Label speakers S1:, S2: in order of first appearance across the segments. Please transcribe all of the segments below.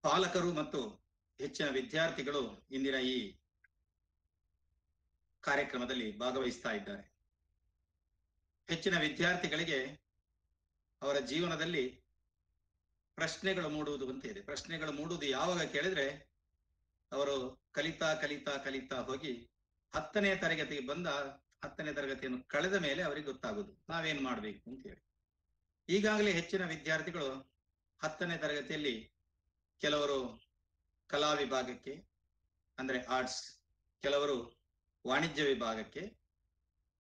S1: ಪಾಲಕರು ಮತ್ತು ಹೆಚ್ಚಿನ ವಿದ್ಯಾರ್ಥಿಗಳು ಇಂದಿನ ಈ ಕಾರ್ಯಕ್ರಮದಲ್ಲಿ ಭಾಗವಹಿಸ್ತಾ ಇದ್ದಾರೆ. ಹೆಚ್ಚಿನ ವಿದ್ಯಾರ್ಥಿಗಳಿಗೆ ಅವರ ಜೀವನದಲ್ಲಿ ಪ್ರಶ್ನೆಗಳು ಮೂಡುವುದು ಅಂತ ಇದೆ. ಪ್ರಶ್ನೆಗಳು ಮೂಡುವುದು ಯಾವಾಗ ಕೇಳಿದ್ರೆ, ಅವರು ಕಲಿತಾ ಕಲಿತಾ ಕಲಿತಾ ಹೋಗಿ 10ನೇ ತರಗತಿಗೆ ಬಂದ 10ನೇ ತರಗತಿಯನ್ನು ಕಳೆದ ಮೇಲೆ ಅವರಿಗೆ ಗೊತ್ತಾಗುದು ನಾವೇನ್ ಮಾಡ್ಬೇಕು ಅಂತ ಹೇಳಿ. ಈಗಾಗಲೇ ಹೆಚ್ಚಿನ ವಿದ್ಯಾರ್ಥಿಗಳು 10ನೇ ತರಗತಿಯಲ್ಲಿ ಕೆಲವರು ಕಲಾ ವಿಭಾಗಕ್ಕೆ ಅಂದ್ರೆ ಆರ್ಟ್ಸ್, ಕೆಲವರು ವಾಣಿಜ್ಯ ವಿಭಾಗಕ್ಕೆ,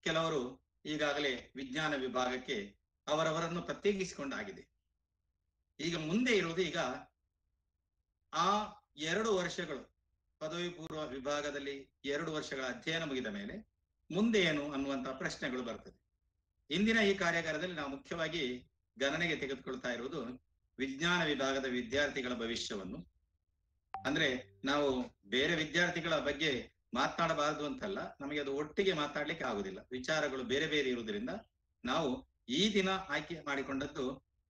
S1: ಕೆಲವರು ಈಗಾಗಲೇ ವಿಜ್ಞಾನ ವಿಭಾಗಕ್ಕೆ ಅವರವರನ್ನು ಪ್ರತ್ಯೇಕಿಸಿಕೊಂಡಾಗಿದೆ. ಈಗ ಮುಂದೆ ಇರುವುದು, ಈಗ ಆ 2 ವರ್ಷಗಳು ಪದವಿ ಪೂರ್ವ ವಿಭಾಗದಲ್ಲಿ 2 ವರ್ಷಗಳ ಅಧ್ಯಯನ ಮುಗಿದ ಮೇಲೆ ಮುಂದೆ ಏನು ಅನ್ನುವಂತಹ ಪ್ರಶ್ನೆಗಳು ಬರ್ತದೆ. ಇಂದಿನ ಈ ಕಾರ್ಯಾಗಾರದಲ್ಲಿ ನಾವು ಮುಖ್ಯವಾಗಿ ಗಣನೆಗೆ ತೆಗೆದುಕೊಳ್ತಾ ಇರುವುದು ವಿಜ್ಞಾನ ವಿಭಾಗದ ವಿದ್ಯಾರ್ಥಿಗಳ ಭವಿಷ್ಯವನ್ನು. ಅಂದ್ರೆ ನಾವು ಬೇರೆ ವಿದ್ಯಾರ್ಥಿಗಳ ಬಗ್ಗೆ ಮಾತನಾಡಬಾರದು ಅಂತಲ್ಲ, ನಮಗೆ ಅದು ಒಟ್ಟಿಗೆ ಮಾತಾಡ್ಲಿಕ್ಕೆ ಆಗುದಿಲ್ಲ, ವಿಚಾರಗಳು ಬೇರೆ ಬೇರೆ ಇರುವುದರಿಂದ ನಾವು ಈ ದಿನ ಆಯ್ಕೆ ಮಾಡಿಕೊಂಡದ್ದು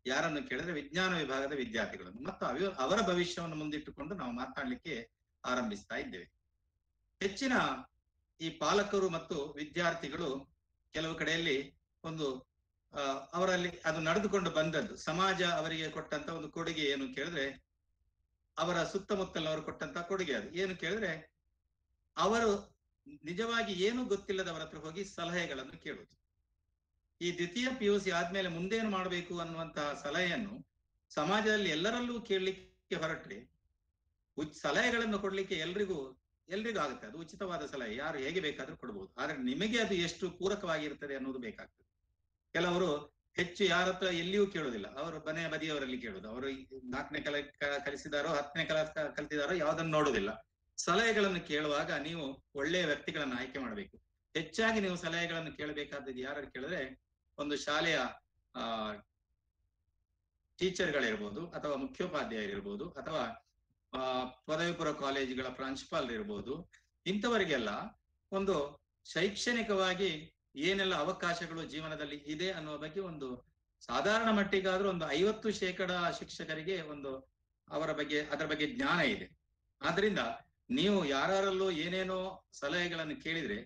S1: ಯಾರನ್ನು ಕೇಳಿದ್ರೆ ವಿಜ್ಞಾನ ವಿಭಾಗದ ವಿದ್ಯಾರ್ಥಿಗಳನ್ನು, ಮತ್ತು ಅವರ ಭವಿಷ್ಯವನ್ನು ಮುಂದಿಟ್ಟುಕೊಂಡು ನಾವು ಮಾತನಾಡ್ಲಿಕ್ಕೆ ಆರಂಭಿಸ್ತಾ ಇದ್ದೇವೆ. ಹೆಚ್ಚಿನ ಈ ಪಾಲಕರು ಮತ್ತು ವಿದ್ಯಾರ್ಥಿಗಳು ಕೆಲವು ಕಡೆಯಲ್ಲಿ ಒಂದು ಅವರಲ್ಲಿ ಅದು ನಡೆದುಕೊಂಡು ಬಂದದ್ದು, ಸಮಾಜ ಅವರಿಗೆ ಕೊಟ್ಟಂತ ಒಂದು ಕೊಡುಗೆ ಏನು ಕೇಳಿದ್ರೆ, ಅವರ ಸುತ್ತಮುತ್ತಲವರು ಕೊಟ್ಟಂತ ಕೊಡುಗೆ ಅದು ಏನು ಕೇಳಿದ್ರೆ, ಅವರು ನಿಜವಾಗಿ ಏನು ಗೊತ್ತಿಲ್ಲದವರ ಹತ್ರ ಹೋಗಿ ಸಲಹೆಗಳನ್ನು ಕೇಳುವುದು. ಈ ದ್ವಿತೀಯ PUC ಆದ್ಮೇಲೆ ಮುಂದೇನು ಮಾಡಬೇಕು ಅನ್ನುವಂತಹ ಸಲಹೆಯನ್ನು ಸಮಾಜದಲ್ಲಿ ಎಲ್ಲರಲ್ಲೂ ಕೇಳಲಿಕ್ಕೆ ಹೊರಟ್ರೆ, ಸಲಹೆಗಳನ್ನು ಕೊಡ್ಲಿಕ್ಕೆ ಎಲ್ರಿಗೂ ಆಗುತ್ತೆ. ಅದು ಉಚಿತವಾದ ಸಲಹೆ, ಯಾರು ಹೇಗೆ ಬೇಕಾದ್ರೂ ಕೊಡ್ಬೋದು. ಆದ್ರೆ ನಿಮಗೆ ಅದು ಎಷ್ಟು ಪೂರಕವಾಗಿರ್ತದೆ ಅನ್ನೋದು ಬೇಕಾಗ್ತದೆ. ಕೆಲವರು ಹೆಚ್ಚು ಯಾರ ಹತ್ರ ಎಲ್ಲಿಯೂ ಕೇಳೋದಿಲ್ಲ, ಅವರು ಮನೆಯ ಬದಿಯವರಲ್ಲಿ ಕೇಳುದು. ಅವರು 4ನೇ ಕಲಿಸಿದಾರೋ 10ನೇ ಕಲಿತಿದಾರೋ ಯಾವುದನ್ನು ನೋಡುದಿಲ್ಲ. ಸಲಹೆಗಳನ್ನು ಕೇಳುವಾಗ ನೀವು ಒಳ್ಳೆಯ ವ್ಯಕ್ತಿಗಳನ್ನು ಆಯ್ಕೆ ಮಾಡಬೇಕು. ಹೆಚ್ಚಾಗಿ ನೀವು ಸಲಹೆಗಳನ್ನು ಕೇಳಬೇಕಾದದ್ದು ಯಾರು ಕೇಳಿದ್ರೆ, ಒಂದು ಶಾಲೆಯ ಟೀಚರ್ಗಳಿರ್ಬೋದು, ಅಥವಾ ಮುಖ್ಯೋಪಾಧ್ಯಾಯರಿರ್ಬೋದು, ಅಥವಾ ಪದವಿ ಪೂರ್ವ ಕಾಲೇಜುಗಳ ಪ್ರಾಂಶುಪಾಲರಿರ್ಬೋದು. ಇಂಥವರಿಗೆಲ್ಲ ಒಂದು ಶೈಕ್ಷಣಿಕವಾಗಿ ಏನೆಲ್ಲ ಅವಕಾಶಗಳು ಜೀವನದಲ್ಲಿ ಇದೆ ಅನ್ನುವ ಬಗ್ಗೆ ಒಂದು ಸಾಧಾರಣ ಮಟ್ಟಿಗಾದ್ರೂ ಒಂದು 50% ಶಿಕ್ಷಕರಿಗೆ ಒಂದು ಅದರ ಬಗ್ಗೆ ಜ್ಞಾನ ಇದೆ. ಆದ್ರಿಂದ ನೀವು ಯಾರಲ್ಲೂ ಏನೇನೋ ಸಲಹೆಗಳನ್ನು ಕೇಳಿದ್ರೆ,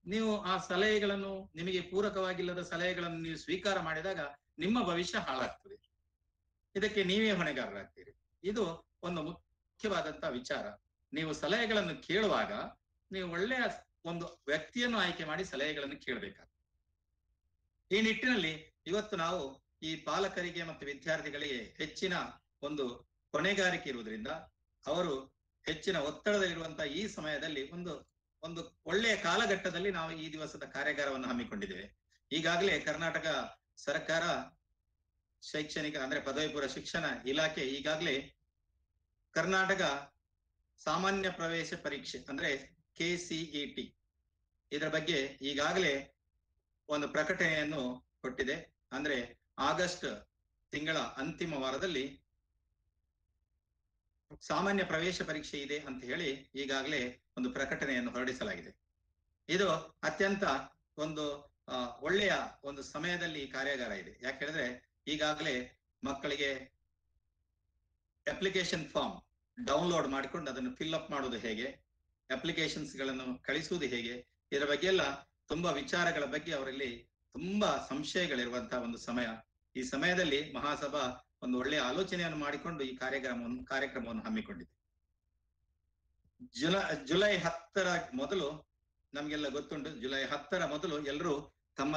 S1: ನೀವು ಆ ಸಲಹೆಗಳನ್ನು, ನಿಮಗೆ ಪೂರಕವಾಗಿಲ್ಲದ ಸಲಹೆಗಳನ್ನು ನೀವು ಸ್ವೀಕಾರ ಮಾಡಿದಾಗ ನಿಮ್ಮ ಭವಿಷ್ಯ ಹಾಳಾಗ್ತದೆ. ಇದಕ್ಕೆ ನೀವೇ ಹೊಣೆಗಾರರಾಗ್ತೀರಿ. ಇದು ಒಂದು ಮುಖ್ಯವಾದಂತ ವಿಚಾರ. ನೀವು ಸಲಹೆಗಳನ್ನು ಕೇಳುವಾಗ ನೀವು ಒಳ್ಳೆಯ ಒಂದು ವ್ಯಕ್ತಿಯನ್ನು ಆಯ್ಕೆ ಮಾಡಿ ಸಲಹೆಗಳನ್ನು ಕೇಳಬೇಕಾಗ್ತದೆ. ಈ ನಿಟ್ಟಿನಲ್ಲಿ ಇವತ್ತು ನಾವು ಈ ಪಾಲಕರಿಗೆ ಮತ್ತು ವಿದ್ಯಾರ್ಥಿಗಳಿಗೆ ಹೆಚ್ಚಿನ ಒಂದು ಹೊಣೆಗಾರಿಕೆ ಇರುವುದರಿಂದ, ಅವರು ಹೆಚ್ಚಿನ ಒತ್ತಡದಲ್ಲಿರುವಂತಹ ಈ ಸಮಯದಲ್ಲಿ ಒಂದು ಒಳ್ಳೆಯ ಕಾಲಘಟ್ಟದಲ್ಲಿ ನಾವು ಈ ದಿವಸದ ಕಾರ್ಯಾಗಾರವನ್ನು ಹಮ್ಮಿಕೊಂಡಿದ್ದೇವೆ. ಈಗಾಗಲೇ ಕರ್ನಾಟಕ ಸರ್ಕಾರ ಶೈಕ್ಷಣಿಕ ಅಂದ್ರೆ ಪದವಿ ಪೂರ್ವ ಶಿಕ್ಷಣ ಇಲಾಖೆ ಈಗಾಗಲೇ ಕರ್ನಾಟಕ ಸಾಮಾನ್ಯ ಪ್ರವೇಶ ಪರೀಕ್ಷೆ ಅಂದ್ರೆ KCET ಇದರ ಬಗ್ಗೆ ಈಗಾಗಲೇ ಒಂದು ಪ್ರಕಟಣೆಯನ್ನು ಕೊಟ್ಟಿದೆ. ಅಂದ್ರೆ ಆಗಸ್ಟ್ ತಿಂಗಳ ಅಂತಿಮ ವಾರದಲ್ಲಿ ಸಾಮಾನ್ಯ ಪ್ರವೇಶ ಪರೀಕ್ಷೆ ಇದೆ ಅಂತ ಹೇಳಿ ಈಗಾಗಲೇ ಒಂದು ಪ್ರಕಟಣೆಯನ್ನು ಹೊರಡಿಸಲಾಗಿದೆ. ಇದು ಅತ್ಯಂತ ಒಂದು ಒಳ್ಳೆಯ ಒಂದು ಸಮಯದಲ್ಲಿ ಈ ಕಾರ್ಯಾಗಾರ ಇದೆ. ಯಾಕೆ ಹೇಳಿದ್ರೆ, ಈಗಾಗಲೇ ಮಕ್ಕಳಿಗೆ ಅಪ್ಲಿಕೇಶನ್ ಫಾರ್ಮ್ ಡೌನ್ಲೋಡ್ ಮಾಡಿಕೊಂಡು ಅದನ್ನು ಫಿಲ್ ಅಪ್ ಮಾಡೋದು ಹೇಗೆ, ಅಪ್ಲಿಕೇಶನ್ಸ್ ಗಳನ್ನು ಕಳಿಸುವುದು ಹೇಗೆ, ಇದರ ಬಗ್ಗೆ ಎಲ್ಲ ತುಂಬಾ ವಿಚಾರಗಳ ಬಗ್ಗೆ ಅವರಲ್ಲಿ ತುಂಬಾ ಸಂಶಯಗಳಿರುವಂತಹ ಒಂದು ಸಮಯ. ಈ ಸಮಯದಲ್ಲಿ ಮಹಾಸಭಾ ಒಂದು ಒಳ್ಳೆಯ ಆಲೋಚನೆಯನ್ನು ಮಾಡಿಕೊಂಡು ಈ ಕಾರ್ಯಕ್ರಮವನ್ನು ಹಮ್ಮಿಕೊಂಡಿದೆ. ಜುಲೈ 10ರ ಮೊದಲು ನಮ್ಗೆಲ್ಲ ಗೊತ್ತುಂಟು, ಜುಲೈ 10ರ ಮೊದಲು ಎಲ್ಲರೂ ತಮ್ಮ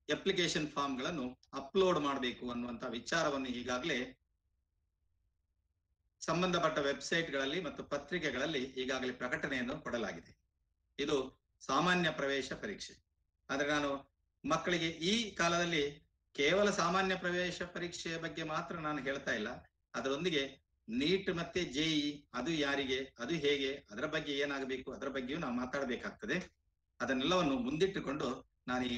S1: ಅಪ್ಲಿಕೇಶನ್ ಫಾರ್ಮ್ ಗಳನ್ನು ಅಪ್ಲೋಡ್ ಮಾಡಬೇಕು ಅನ್ನುವಂತಹ ವಿಚಾರವನ್ನು ಈಗಾಗಲೇ ಸಂಬಂಧಪಟ್ಟ ವೆಬ್ಸೈಟ್ಗಳಲ್ಲಿ ಮತ್ತು ಪತ್ರಿಕೆಗಳಲ್ಲಿ ಈಗಾಗಲೇ ಪ್ರಕಟಣೆಯನ್ನು ಕೊಡಲಾಗಿದೆ. ಇದು ಸಾಮಾನ್ಯ ಪ್ರವೇಶ ಪರೀಕ್ಷೆ. ಆದ್ರೆ ನಾನು ಮಕ್ಕಳಿಗೆ ಈ ಕಾಲದಲ್ಲಿ ಕೇವಲ ಸಾಮಾನ್ಯ ಪ್ರವೇಶ ಪರೀಕ್ಷೆಯ ಬಗ್ಗೆ ಮಾತ್ರ ನಾನು ಹೇಳ್ತಾ ಇಲ್ಲ, ಅದರೊಂದಿಗೆ ನೀಟ್ ಮತ್ತೆ JEE ಅದು ಯಾರಿಗೆ, ಅದು ಹೇಗೆ, ಅದರ ಬಗ್ಗೆ ಏನಾಗಬೇಕು, ಅದರ ಬಗ್ಗೆಯೂ ನಾವು ಮಾತಾಡಬೇಕಾಗ್ತದೆ. ಅದನ್ನೆಲ್ಲವನ್ನು ಮುಂದಿಟ್ಟುಕೊಂಡು ನಾನು ಈ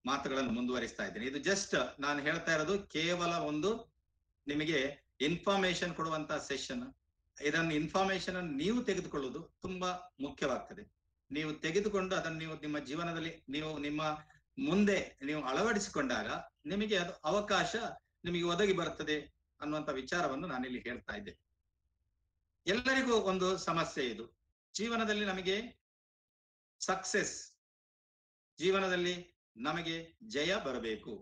S1: ಮಾತುಗಳನ್ನು ಮುಂದುವರಿಸ್ತಾ ಇದ್ದೇನೆ. ಇದು ಜಸ್ಟ್ ನಾನು ಹೇಳ್ತಾ ಇರೋದು ಕೇವಲ ಒಂದು ನಿಮಗೆ ಇನ್ಫಾರ್ಮೇಶನ್ ಕೊಡುವಂತಹ ಸೆಷನ್. ಇದನ್ನು ಇನ್ಫಾರ್ಮೇಶನ್ ಅನ್ನು ನೀವು ತೆಗೆದುಕೊಳ್ಳುವುದು ತುಂಬಾ ಮುಖ್ಯವಾಗ್ತದೆ. ನೀವು ತೆಗೆದುಕೊಂಡು ಅದನ್ನು ನೀವು ನಿಮ್ಮ ಜೀವನದಲ್ಲಿ ನಿಮ್ಮ ಮುಂದೆ ನೀವು ಅಳವಡಿಸಿಕೊಂಡಾಗ ನಿಮಗೆ ಅದು ಅವಕಾಶ ನಿಮಗೆ ಒದಗಿ ಬರ್ತದೆ ಅನ್ನುವಂತ ವಿಚಾರವನ್ನು ನಾನಿಲ್ಲಿ ಹೇಳ್ತಾ ಇದ್ದೆ. ಎಲ್ಲರಿಗೂ ಒಂದು ಸಮಸ್ಯೆ ಇದು. ಜೀವನದಲ್ಲಿ ನಮಗೆ ಸಕ್ಸೆಸ್, ಜೀವನದಲ್ಲಿ ನಮಗೆ ಜಯ ಬರಬೇಕು.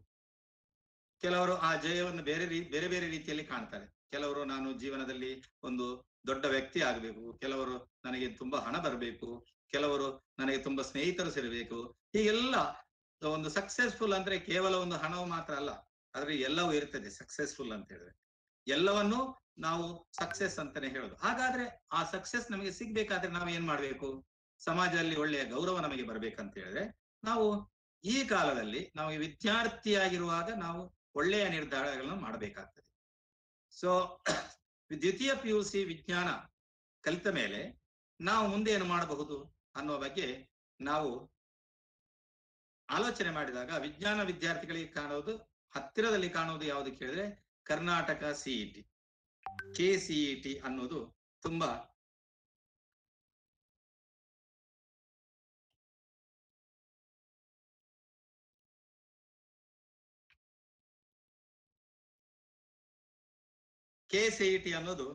S1: ಕೆಲವರು ಆ ಜಯವನ್ನು ಬೇರೆ ಬೇರೆ ರೀತಿಯಲ್ಲಿ ಕಾಣ್ತಾರೆ. ಕೆಲವರು ನಾನು ಜೀವನದಲ್ಲಿ ಒಂದು ದೊಡ್ಡ ವ್ಯಕ್ತಿ ಆಗಬೇಕು, ಕೆಲವರು ನನಗೆ ತುಂಬಾ ಹಣ ಬರಬೇಕು, ಕೆಲವರು ನನಗೆ ತುಂಬಾ ಸ್ನೇಹಿತರು ಸೇರಬೇಕು. ಹೀಗೆಲ್ಲ ಒಂದು ಸಕ್ಸೆಸ್ಫುಲ್ ಅಂದ್ರೆ ಕೇವಲ ಒಂದು ಹಣವು ಮಾತ್ರ ಅಲ್ಲ, ಅದ್ರಲ್ಲಿ ಎಲ್ಲವೂ ಇರ್ತದೆ. ಸಕ್ಸೆಸ್ಫುಲ್ ಅಂತ ಹೇಳಿದ್ರೆ ಎಲ್ಲವನ್ನು ನಾವು ಸಕ್ಸೆಸ್ ಅಂತಾನೆ ಹೇಳೋದು. ಹಾಗಾದ್ರೆ ಆ ಸಕ್ಸೆಸ್ ನಮಗೆ ಸಿಗ್ಬೇಕಾದ್ರೆ ನಾವು ಏನ್ ಮಾಡ್ಬೇಕು? ಸಮಾಜದಲ್ಲಿ ಒಳ್ಳೆಯ ಗೌರವ ನಮಗೆ ಬರ್ಬೇಕಂತ ಹೇಳಿದ್ರೆ ನಾವು ಈ ಕಾಲದಲ್ಲಿ ನಾವು ವಿದ್ಯಾರ್ಥಿಯಾಗಿರುವಾಗ ನಾವು ಒಳ್ಳೆಯ ನಿರ್ಧಾರಗಳನ್ನು ಮಾಡಬೇಕಾಗ್ತದೆ. ಸೊ ದ್ವಿತೀಯ PUC ವಿಜ್ಞಾನ ಕಲಿತ ಮೇಲೆ ನಾವು ಮುಂದೆ ಏನು ಮಾಡಬಹುದು ಅನ್ನುವ ಬಗ್ಗೆ ನಾವು ಆಲೋಚನೆ ಮಾಡಿದಾಗ ವಿಜ್ಞಾನ ವಿದ್ಯಾರ್ಥಿಗಳಿಗೆ ಕಾಣುವುದು, ಹತ್ತಿರದಲ್ಲಿ ಕಾಣುವುದು ಯಾವುದು ಕೇಳಿದ್ರೆ ಕರ್ನಾಟಕ CET, KCET ಅನ್ನೋದು ತುಂಬಾ KCET ಅನ್ನೋದು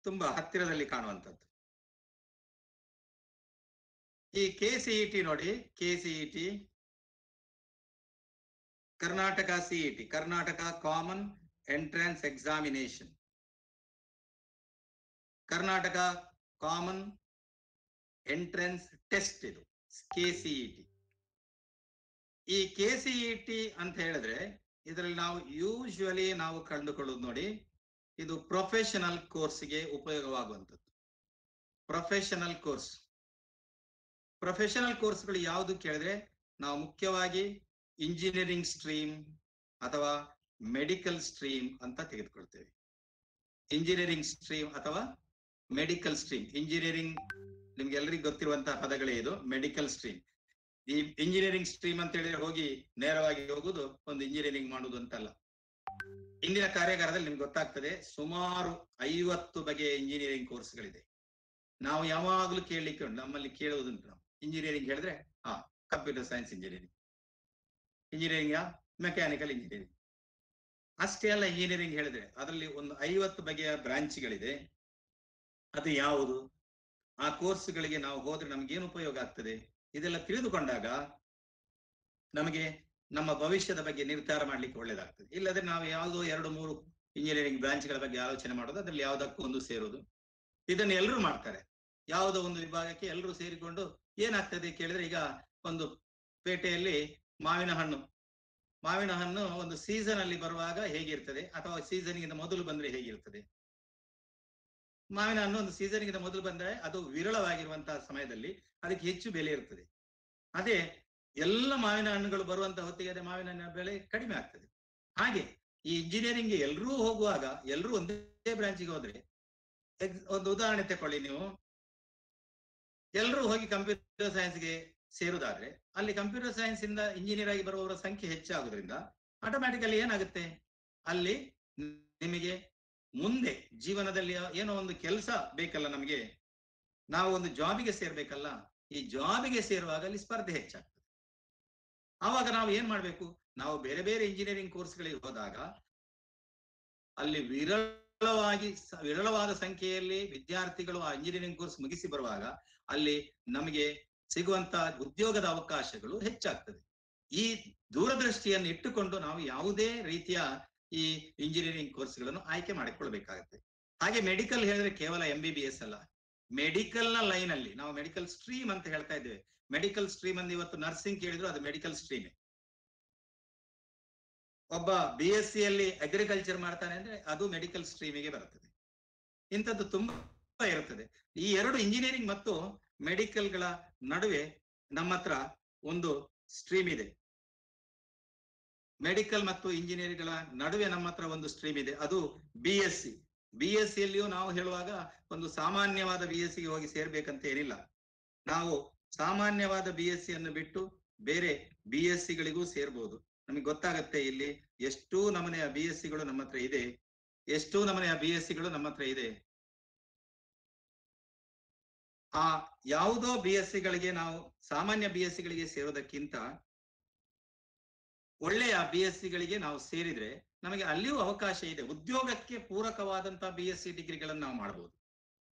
S1: ತುಂಬಾ ಹತ್ತಿರದಲ್ಲಿ ಕಾಣುವಂಥದ್ದು. ಈ KCET ನೋಡಿ, KCET Karnataka CET, Karnataka common entrance examination, Karnataka common entrance test, ಇದು KCET. ಈ KCET ಅಂತ ಹೇಳಿದ್ರೆ ಇದರಲ್ಲಿ ನಾವು ಯೂಶುವಲಿ ನಾವು ಕಂಡುಕೊಳ್ಳೋದು ನೋಡಿ, ಇದು ಪ್ರೊಫೆಷನಲ್ ಕೋರ್ಸ್ಗೆ ಉಪಯೋಗವಾಗುವಂಥದ್ದು. ಪ್ರೊಫೆಷನಲ್ ಕೋರ್ಸ್ಗಳು ಯಾವುದು ಕೇಳಿದ್ರೆ ನಾವು ಮುಖ್ಯವಾಗಿ ಇಂಜಿನಿಯರಿಂಗ್ ಸ್ಟ್ರೀಮ್ ಅಥವಾ ಮೆಡಿಕಲ್ ಸ್ಟ್ರೀಮ್ ಅಂತ ತೆಗೆದುಕೊಳ್ತೇವೆ. ಇಂಜಿನಿಯರಿಂಗ್ ಸ್ಟ್ರೀಮ್ ಅಥವಾ ಮೆಡಿಕಲ್ ಸ್ಟ್ರೀಮ್. ಇಂಜಿನಿಯರಿಂಗ್ ನಿಮ್ಗೆ ಎಲ್ಲರಿಗೂ ಗೊತ್ತಿರುವಂತಹ ಪದಗಳೇ ಇದು. ಮೆಡಿಕಲ್ ಸ್ಟ್ರೀಮ್, ಈ ಇಂಜಿನಿಯರಿಂಗ್ ಸ್ಟ್ರೀಮ್ ಅಂತ ಹೇಳಿದ್ರೆ ಹೋಗಿ ನೇರವಾಗಿ ಹೋಗುದು ಒಂದು ಇಂಜಿನಿಯರಿಂಗ್ ಮಾಡುವುದು ಅಂತಲ್ಲ. ಇಂದಿನ ಕಾರ್ಯಾಗಾರದಲ್ಲಿ ನಿಮ್ಗೆ ಗೊತ್ತಾಗ್ತದೆ ಸುಮಾರು 50 ಬಗೆಯ ಇಂಜಿನಿಯರಿಂಗ್ ಕೋರ್ಸ್ಗಳಿದೆ. ನಾವು ಯಾವಾಗಲೂ ಕೇಳಲಿಕ್ಕೆ ಉಂಟು, ನಮ್ಮಲ್ಲಿ ಕೇಳುವುದುಂಟು. ನಾವು ಇಂಜಿನಿಯರಿಂಗ್ ಹೇಳಿದ್ರೆ computer science engineering, engineering mechanical engineering ಅಷ್ಟೇ ಅಲ್ಲ. ಇಂಜಿನಿಯರಿಂಗ್ ಹೇಳಿದ್ರೆ ಅದರಲ್ಲಿ ಒಂದು 50 ಬಗೆಯ ಬ್ರಾಂಚ್ಗಳಿದೆ. ಅದು ಯಾವುದು, ಆ ಕೋರ್ಸ್ಗಳಿಗೆ ನಾವು ಹೋದ್ರೆ ನಮ್ಗೇನು ಉಪಯೋಗ ಆಗ್ತದೆ, ಇದೆಲ್ಲ ತಿಳಿದುಕೊಂಡಾಗ ನಮಗೆ ನಮ್ಮ ಭವಿಷ್ಯದ ಬಗ್ಗೆ ನಿರ್ಧಾರ ಮಾಡ್ಲಿಕ್ಕೆ ಒಳ್ಳೇದಾಗ್ತದೆ. ಇಲ್ಲದ್ರೆ ನಾವು ಯಾವುದೋ 2-3 ಇಂಜಿನಿಯರಿಂಗ್ ಬ್ರಾಂಚ್ಗಳ ಬಗ್ಗೆ ಆಲೋಚನೆ ಮಾಡೋದು, ಅದ್ರಲ್ಲಿ ಯಾವ್ದಕ್ಕೂ ಒಂದು ಸೇರೋದು. ಇದನ್ನು ಎಲ್ಲರೂ ಮಾಡ್ತಾರೆ. ಯಾವುದೋ ಒಂದು ವಿಭಾಗಕ್ಕೆ ಎಲ್ಲರೂ ಸೇರಿಕೊಂಡು ಏನಾಗ್ತದೆ ಕೇಳಿದ್ರೆ, ಈಗ ಒಂದು ಪೇಟೆಯಲ್ಲಿ ಮಾವಿನ ಹಣ್ಣು ಒಂದು ಸೀಸನ್ ಅಲ್ಲಿ ಬರುವಾಗ ಹೇಗಿರ್ತದೆ ಅಥವಾ ಸೀಸನ್ಗಿಂತ ಮೊದಲು ಬಂದ್ರೆ ಹೇಗಿರ್ತದೆ. ಮಾವಿನ ಹಣ್ಣು ಒಂದು ಸೀಸನ್ಗಿಂತ ಮೊದಲು ಬಂದ್ರೆ ಅದು ವಿರಳವಾಗಿರುವಂತಹ ಸಮಯದಲ್ಲಿ ಅದಕ್ಕೆ ಹೆಚ್ಚು ಬೆಲೆ ಇರ್ತದೆ. ಅದೇ ಎಲ್ಲ ಮಾವಿನ ಹಣ್ಣುಗಳು ಬರುವಂತ ಹೊತ್ತಿಗೆ ಅದೇ ಮಾವಿನ ಹಣ್ಣಿನ ಬೆಲೆ ಕಡಿಮೆ ಆಗ್ತದೆ. ಹಾಗೆ ಈ ಇಂಜಿನಿಯರಿಂಗ್ಗೆ ಎಲ್ಲರೂ ಹೋಗುವಾಗ, ಎಲ್ಲರೂ ಒಂದೇ ಬ್ರಾಂಚಿಗೆ ಹೋದ್ರೆ, ಒಂದು ಉದಾಹರಣೆ ತಕೊಳ್ಳಿ, ನೀವು ಎಲ್ಲರೂ ಹೋಗಿ ಕಂಪ್ಯೂಟರ್ ಸೈನ್ಸ್ಗೆ ಸೇರುವುದಾದ್ರೆ ಅಲ್ಲಿ ಕಂಪ್ಯೂಟರ್ ಸೈನ್ಸ್ ಇಂದ ಇಂಜಿನಿಯರ್ ಆಗಿ ಬರುವವರ ಸಂಖ್ಯೆ ಹೆಚ್ಚಾಗುವುದರಿಂದ ಆಟೋಮ್ಯಾಟಿಕಲಿ ಏನಾಗುತ್ತೆ, ಅಲ್ಲಿ ನಿಮಗೆ ಮುಂದೆ ಜೀವನದಲ್ಲಿ ಏನೋ ಒಂದು ಕೆಲಸ ಬೇಕಲ್ಲ, ನಮಗೆ ನಾವು ಒಂದು ಜಾಬಿಗೆ ಸೇರ್ಬೇಕಲ್ಲ. ಈ ಜಾಬಿಗೆ ಸೇರುವಾಗ ಅಲ್ಲಿ ಸ್ಪರ್ಧೆ ಹೆಚ್ಚಾಗ್ತದೆ. ಆವಾಗ ನಾವು ಏನ್ ಮಾಡ್ಬೇಕು, ನಾವು ಬೇರೆ ಬೇರೆ ಇಂಜಿನಿಯರಿಂಗ್ ಕೋರ್ಸ್ಗಳಿಗೆ ಹೋದಾಗ ಅಲ್ಲಿ ವಿರಳವಾದ ಸಂಖ್ಯೆಯಲ್ಲಿ ವಿದ್ಯಾರ್ಥಿಗಳು ಆ ಇಂಜಿನಿಯರಿಂಗ್ ಕೋರ್ಸ್ ಮುಗಿಸಿ ಬರುವಾಗ ಅಲ್ಲಿ ನಮಗೆ ಸಿಗುವಂತ ಉದ್ಯೋಗದ ಅವಕಾಶಗಳು ಹೆಚ್ಚಾಗ್ತದೆ. ಈ ದೂರದೃಷ್ಟಿಯನ್ನು ಇಟ್ಟುಕೊಂಡು ನಾವು ಯಾವುದೇ ರೀತಿಯ ಈ ಇಂಜಿನಿಯರಿಂಗ್ ಕೋರ್ಸ್ಗಳನ್ನು ಆಯ್ಕೆ ಮಾಡಿಕೊಳ್ಬೇಕಾಗುತ್ತೆ. ಹಾಗೆ ಮೆಡಿಕಲ್ ಹೇಳಿದ್ರೆ ಕೇವಲ MBBS ಅಲ್ಲ, ಮೆಡಿಕಲ್ ನ ಲೈನ್ ಅಲ್ಲಿ ನಾವು ಮೆಡಿಕಲ್ ಸ್ಟ್ರೀಮ್ ಅಂತ ಹೇಳ್ತಾ ಇದ್ದೇವೆ. ಮೆಡಿಕಲ್ ಸ್ಟ್ರೀಮ್ ಅಂದ್ರೆ ಇವತ್ತು ನರ್ಸಿಂಗ್ ಕೇಳಿದ್ರು ಅದು ಮೆಡಿಕಲ್ ಸ್ಟ್ರೀಮ್. ಒಬ್ಬ BSc ಅಲ್ಲಿ ಅಗ್ರಿಕಲ್ಚರ್ ಮಾಡ್ತಾನೆ ಅಂದ್ರೆ ಅದು ಮೆಡಿಕಲ್ ಸ್ಟ್ರೀಮಿಗೆ ಬರುತ್ತದೆ. ಇಂಥದ್ದು ತುಂಬಾ ಇರುತ್ತದೆ. ಈ ಎರಡು ಇಂಜಿನಿಯರಿಂಗ್ ಮತ್ತು ಮೆಡಿಕಲ್ಗಳ ನಡುವೆ ನಮ್ಮ ಹತ್ರ ಒಂದು ಸ್ಟ್ರೀಮ್ ಇದೆ. ಮೆಡಿಕಲ್ ಮತ್ತು ಇಂಜಿನಿಯರಿಂಗ್ಗಳ ನಡುವೆ ನಮ್ಮ ಹತ್ರ ಒಂದು ಸ್ಟ್ರೀಮ್ ಇದೆ, ಅದು BSc. BSc ಯಲ್ಲಿಯೂ ನಾವು ಹೇಳುವಾಗ ಒಂದು ಸಾಮಾನ್ಯವಾದ BScಗೆ ಹೋಗಿ ಸೇರ್ಬೇಕಂತ ಏನಿಲ್ಲ. ನಾವು ಸಾಮಾನ್ಯವಾದ BSc ಅನ್ನು ಬಿಟ್ಟು ಬೇರೆ BScಗಳಿಗೂ ಸೇರ್ಬೋದು. ನಮಗೆ ಗೊತ್ತಾಗತ್ತೆ ಇಲ್ಲಿ ಎಷ್ಟು ನಮೂನೆಯ BScಗಳು ನಮ್ಮ ಹತ್ರ ಇದೆ, ಎಷ್ಟು ನಮೂನೆಯ BScಗಳು ನಮ್ಮ ಹತ್ರ ಇದೆ. ಆ ಯಾವುದೋ BScಗಳಿಗೆ ನಾವು ಸಾಮಾನ್ಯ BScಗಳಿಗೆ ಸೇರೋದಕ್ಕಿಂತ ಒಳ್ಳೆಯ BScಗಳಿಗೆ ನಾವು ಸೇರಿದ್ರೆ ನಮಗೆ ಅಲ್ಲಿಯೂ ಅವಕಾಶ ಇದೆ. ಉದ್ಯೋಗಕ್ಕೆ ಪೂರಕವಾದಂತಹ BSc ಡಿಗ್ರಿಗಳನ್ನು ನಾವು ಮಾಡಬಹುದು.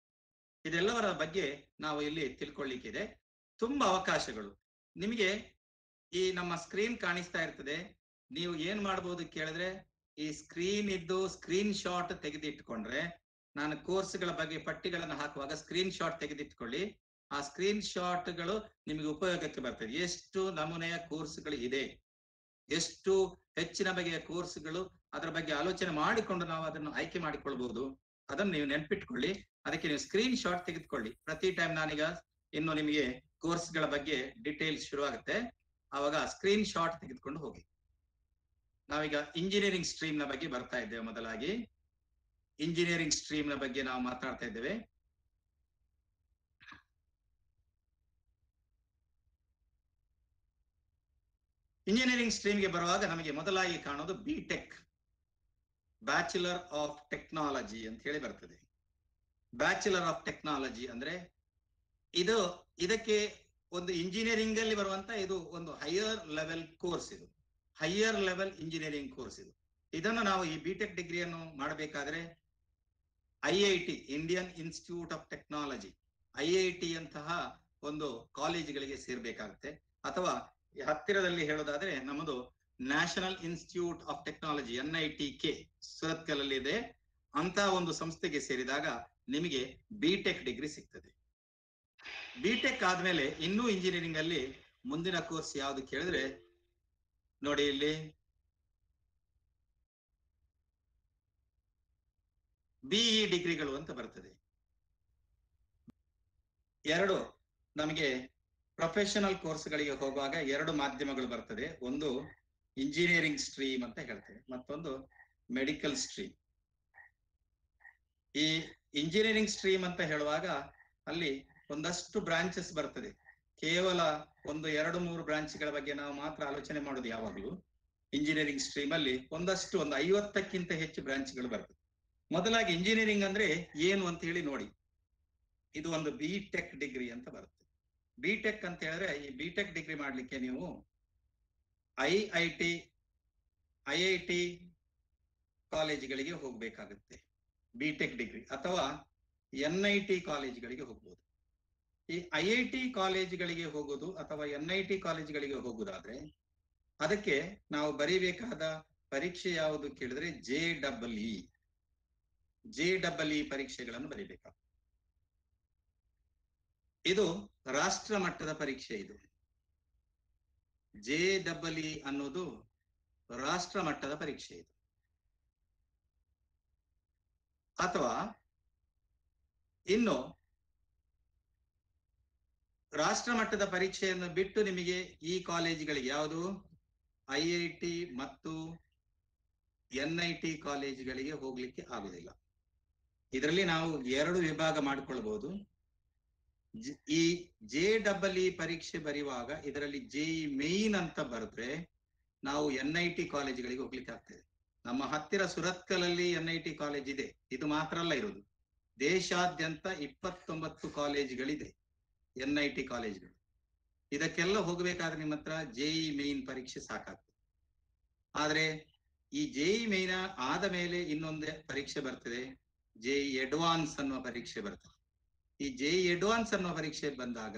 S1: ಇದೆಲ್ಲವರ ಬಗ್ಗೆ ನಾವು ಇಲ್ಲಿ ತಿಳ್ಕೊಳ್ಳಿಕ್ಕಿದೆ. ತುಂಬಾ ಅವಕಾಶಗಳು ನಿಮಗೆ ಈ ನಮ್ಮ ಸ್ಕ್ರೀನ್ ಕಾಣಿಸ್ತಾ ಇರ್ತದೆ. ನೀವು ಏನ್ ಮಾಡ್ಬೋದು ಕೇಳಿದ್ರೆ, ಈ ಸ್ಕ್ರೀನ್ ಇದ್ದು ಸ್ಕ್ರೀನ್ ಶಾಟ್ ತೆಗೆದಿಟ್ಕೊಂಡ್ರೆ, ನಾನು ಕೋರ್ಸ್ಗಳ ಬಗ್ಗೆ ಪಟ್ಟಿಗಳನ್ನು ಹಾಕುವಾಗ ಸ್ಕ್ರೀನ್ ಶಾಟ್ ತೆಗೆದಿಟ್ಕೊಳ್ಳಿ. ಆ ಸ್ಕ್ರೀನ್ ಶಾಟ್ಗಳು ನಿಮಗೆ ಉಪಯೋಗಕ್ಕೆ ಬರ್ತದೆ. ಎಷ್ಟು ನಮೂನೆಯ ಕೋರ್ಸ್ಗಳು ಇದೆ, ಎಷ್ಟು ಹೆಚ್ಚಿನ ಬಗೆಯ ಕೋರ್ಸ್ಗಳು, ಅದರ ಬಗ್ಗೆ ಆಲೋಚನೆ ಮಾಡಿಕೊಂಡು ನಾವು ಅದನ್ನು ಆಯ್ಕೆ ಮಾಡಿಕೊಳ್ಬಹುದು. ಅದನ್ನು ನೀವು ನೆನ್ಪಿಟ್ಕೊಳ್ಳಿ. ಅದಕ್ಕೆ ನೀವು ಸ್ಕ್ರೀನ್ ಶಾಟ್ ತೆಗೆದುಕೊಳ್ಳಿ. ಪ್ರತಿ ಟೈಮ್ ನಾನೀಗ ಇನ್ನು ನಿಮಗೆ ಕೋರ್ಸ್ಗಳ ಬಗ್ಗೆ ಡೀಟೇಲ್ಸ್ ಶುರುವಾಗುತ್ತೆ, ಆವಾಗ ಸ್ಕ್ರೀನ್ ಶಾಟ್ ತೆಗೆದುಕೊಂಡು ಹೋಗಿ. ನಾವೀಗ ಇಂಜಿನಿಯರಿಂಗ್ ಸ್ಟ್ರೀಮ್ ನ ಬಗ್ಗೆ ಬರ್ತಾ ಇದ್ದೇವೆ. ಮೊದಲಾಗಿ ಇಂಜಿನಿಯರಿಂಗ್ ಸ್ಟ್ರೀಮ್ ನ ಬಗ್ಗೆ ನಾವು ಮಾತಾಡ್ತಾ ಇದ್ದೇವೆ. ಇಂಜಿನಿಯರಿಂಗ್ ಸ್ಟ್ರೀಮ್ಗೆ ಬರುವಾಗ ನಮಗೆ ಮೊದಲಾಗಿ ಕಾಣೋದು ಬಿಟೆಕ್, ಬ್ಯಾಚುಲರ್ ಆಫ್ ಟೆಕ್ನಾಲಜಿ ಅಂತ ಹೇಳಿ ಬರ್ತದೆ. ಬ್ಯಾಚುಲರ್ ಆಫ್ ಟೆಕ್ನಾಲಜಿ ಅಂದ್ರೆ ಇದಕ್ಕೆ ಒಂದು ಇಂಜಿನಿಯರಿಂಗ್ ಅಲ್ಲಿ ಬರುವಂತ ಇದು ಒಂದು ಹೈಯರ್ ಲೆವೆಲ್ ಕೋರ್ಸ್. ಇದು ಹೈಯರ್ ಲೆವೆಲ್ ಇಂಜಿನಿಯರಿಂಗ್ ಕೋರ್ಸ್. ಇದನ್ನು ನಾವು ಈ ಬಿಟೆಕ್ ಡಿಗ್ರಿಯನ್ನು ಮಾಡಬೇಕಾದ್ರೆ IIT, Indian institute of technology, IIT ಅಂತಹ ಒಂದು ಕಾಲೇಜುಗಳಿಗೆ ಸೇರ್ಬೇಕಾಗುತ್ತೆ. ಅಥವಾ ಹತ್ತಿರದಲ್ಲಿ ಹೇಳೋದಾದ್ರೆ ನಮ್ಮದು national institute of technology NITK ಸುರತ್ಕಲಲ್ಲಿ ಇದೆ. ಅಂತ ಒಂದು ಸಂಸ್ಥೆಗೆ ಸೇರಿದಾಗ ನಿಮಗೆ ಬಿಟೆಕ್ ಡಿಗ್ರಿ ಸಿಗ್ತದೆ. ಬಿಟೆಕ್ ಆದ್ಮೇಲೆ ಇನ್ನೂ ಇಂಜಿನಿಯರಿಂಗ್ ಅಲ್ಲಿ ಮುಂದಿನ ಕೋರ್ಸ್ ಯಾವುದು ಕೇಳಿದ್ರೆ, ನೋಡಿ ಇಲ್ಲಿ BE ಡಿಗ್ರಿಗಳು ಅಂತ ಬರ್ತದೆ. ಎರಡು ನಮಗೆ ಪ್ರೊಫೆಷನಲ್ ಕೋರ್ಸ್ಗಳಿಗೆ ಹೋಗುವಾಗ ಎರಡು ಮಾಧ್ಯಮಗಳು ಬರ್ತದೆ. ಒಂದು ಇಂಜಿನಿಯರಿಂಗ್ ಸ್ಟ್ರೀಮ್ ಅಂತ ಹೇಳ್ತೇವೆ, ಮತ್ತೊಂದು ಮೆಡಿಕಲ್ ಸ್ಟ್ರೀಮ್. ಈ ಇಂಜಿನಿಯರಿಂಗ್ ಸ್ಟ್ರೀಮ್ ಅಂತ ಹೇಳುವಾಗ ಅಲ್ಲಿ ಒಂದಷ್ಟು ಬ್ರಾಂಚಸ್ ಬರ್ತದೆ. ಕೇವಲ ಒಂದು 2-3 ಬ್ರಾಂಚ್ಗಳ ಬಗ್ಗೆ ನಾವು ಮಾತ್ರ ಆಲೋಚನೆ ಮಾಡೋದು ಯಾವಾಗಲೂ. ಇಂಜಿನಿಯರಿಂಗ್ ಸ್ಟ್ರೀಮ್ ಅಲ್ಲಿ ಒಂದು 50ಕ್ಕಿಂತ ಹೆಚ್ಚು ಬ್ರಾಂಚ್ಗಳು ಬರ್ತದೆ. ಮೊದಲಾಗಿ ಇಂಜಿನಿಯರಿಂಗ್ ಅಂದ್ರೆ ಏನು ಅಂತ ಹೇಳಿ ನೋಡಿ. ಇದು ಒಂದು ಬಿಟೆಕ್ ಡಿಗ್ರಿ ಅಂತ ಬರುತ್ತೆ. ಬಿಟೆಕ್ ಅಂತ ಹೇಳಿದ್ರೆ, ಈ ಬಿಟೆಕ್ ಡಿಗ್ರಿ ಮಾಡ್ಲಿಕ್ಕೆ ನೀವು IIT ಕಾಲೇಜುಗಳಿಗೆ ಹೋಗ್ಬೇಕಾಗುತ್ತೆ ಬಿಟೆಕ್ ಡಿಗ್ರಿ, ಅಥವಾ NIT ಕಾಲೇಜುಗಳಿಗೆ ಹೋಗ್ಬೋದು. ಈ IIT ಕಾಲೇಜುಗಳಿಗೆ ಹೋಗೋದು ಅಥವಾ NIT ಕಾಲೇಜುಗಳಿಗೆ ಹೋಗುದಾದ್ರೆ ಅದಕ್ಕೆ ನಾವು ಬರೀಬೇಕಾದ ಪರೀಕ್ಷೆ ಯಾವುದು ಕೇಳಿದ್ರೆ JEE ಪರೀಕ್ಷೆಗಳನ್ನು ಬರೀಬೇಕಾಗುತ್ತೆ. ಇದು ರಾಷ್ಟ್ರ ಮಟ್ಟದ ಪರೀಕ್ಷೆ. ಇದು JEE ಅನ್ನೋದು ರಾಷ್ಟ್ರ ಮಟ್ಟದ ಪರೀಕ್ಷೆ. ಇದು ಅಥವಾ ಇನ್ನು ರಾಷ್ಟ್ರ ಮಟ್ಟದ ಪರೀಕ್ಷೆಯನ್ನು ಬಿಟ್ಟು ನಿಮಗೆ ಈ ಕಾಲೇಜುಗಳಿಗೆ ಯಾವುದು IIT ಮತ್ತು NIT ಕಾಲೇಜುಗಳಿಗೆ ಹೋಗ್ಲಿಕ್ಕೆ ಆಗುದಿಲ್ಲ. ಇದರಲ್ಲಿ ನಾವು 2 ವಿಭಾಗ ಮಾಡಿಕೊಳ್ಬಹುದು. ಈ JEE ಪರೀಕ್ಷೆ ಬರೆಯುವಾಗ ಇದರಲ್ಲಿ JEE ಮೇನ್ ಅಂತ ಬರೆದ್ರೆ ನಾವು NIT ಕಾಲೇಜುಗಳಿಗೆ ಹೋಗ್ಲಿಕ್ಕೆ ಆಗ್ತದೆ. ನಮ್ಮ ಹತ್ತಿರ ಸುರತ್ಕಲಲ್ಲಿ NIT ಕಾಲೇಜ್ ಇದೆ. ಇದು ಮಾತ್ರ ಅಲ್ಲ ಇರೋದು, ದೇಶಾದ್ಯಂತ 29 ಕಾಲೇಜುಗಳಿದೆ NIT ಕಾಲೇಜುಗಳು. ಇದಕ್ಕೆಲ್ಲ ಹೋಗ್ಬೇಕಾದ್ರೆ ನಿಮ್ಮ ಹತ್ರ JEE ಮೇನ್ ಪರೀಕ್ಷೆ ಸಾಕಾಗ್ತದೆ. ಆದ್ರೆ ಈ JEE ಮೇನ್ ಆದ ಮೇಲೆ ಇನ್ನೊಂದು ಪರೀಕ್ಷೆ ಬರ್ತದೆ, JEE ಅಡ್ವಾನ್ಸ್ ಅನ್ನುವ ಪರೀಕ್ಷೆ ಬರ್ತದೆ. ಈ JEE ಅಡ್ವಾನ್ಸ್ ಅನ್ನುವ ಪರೀಕ್ಷೆ ಬಂದಾಗ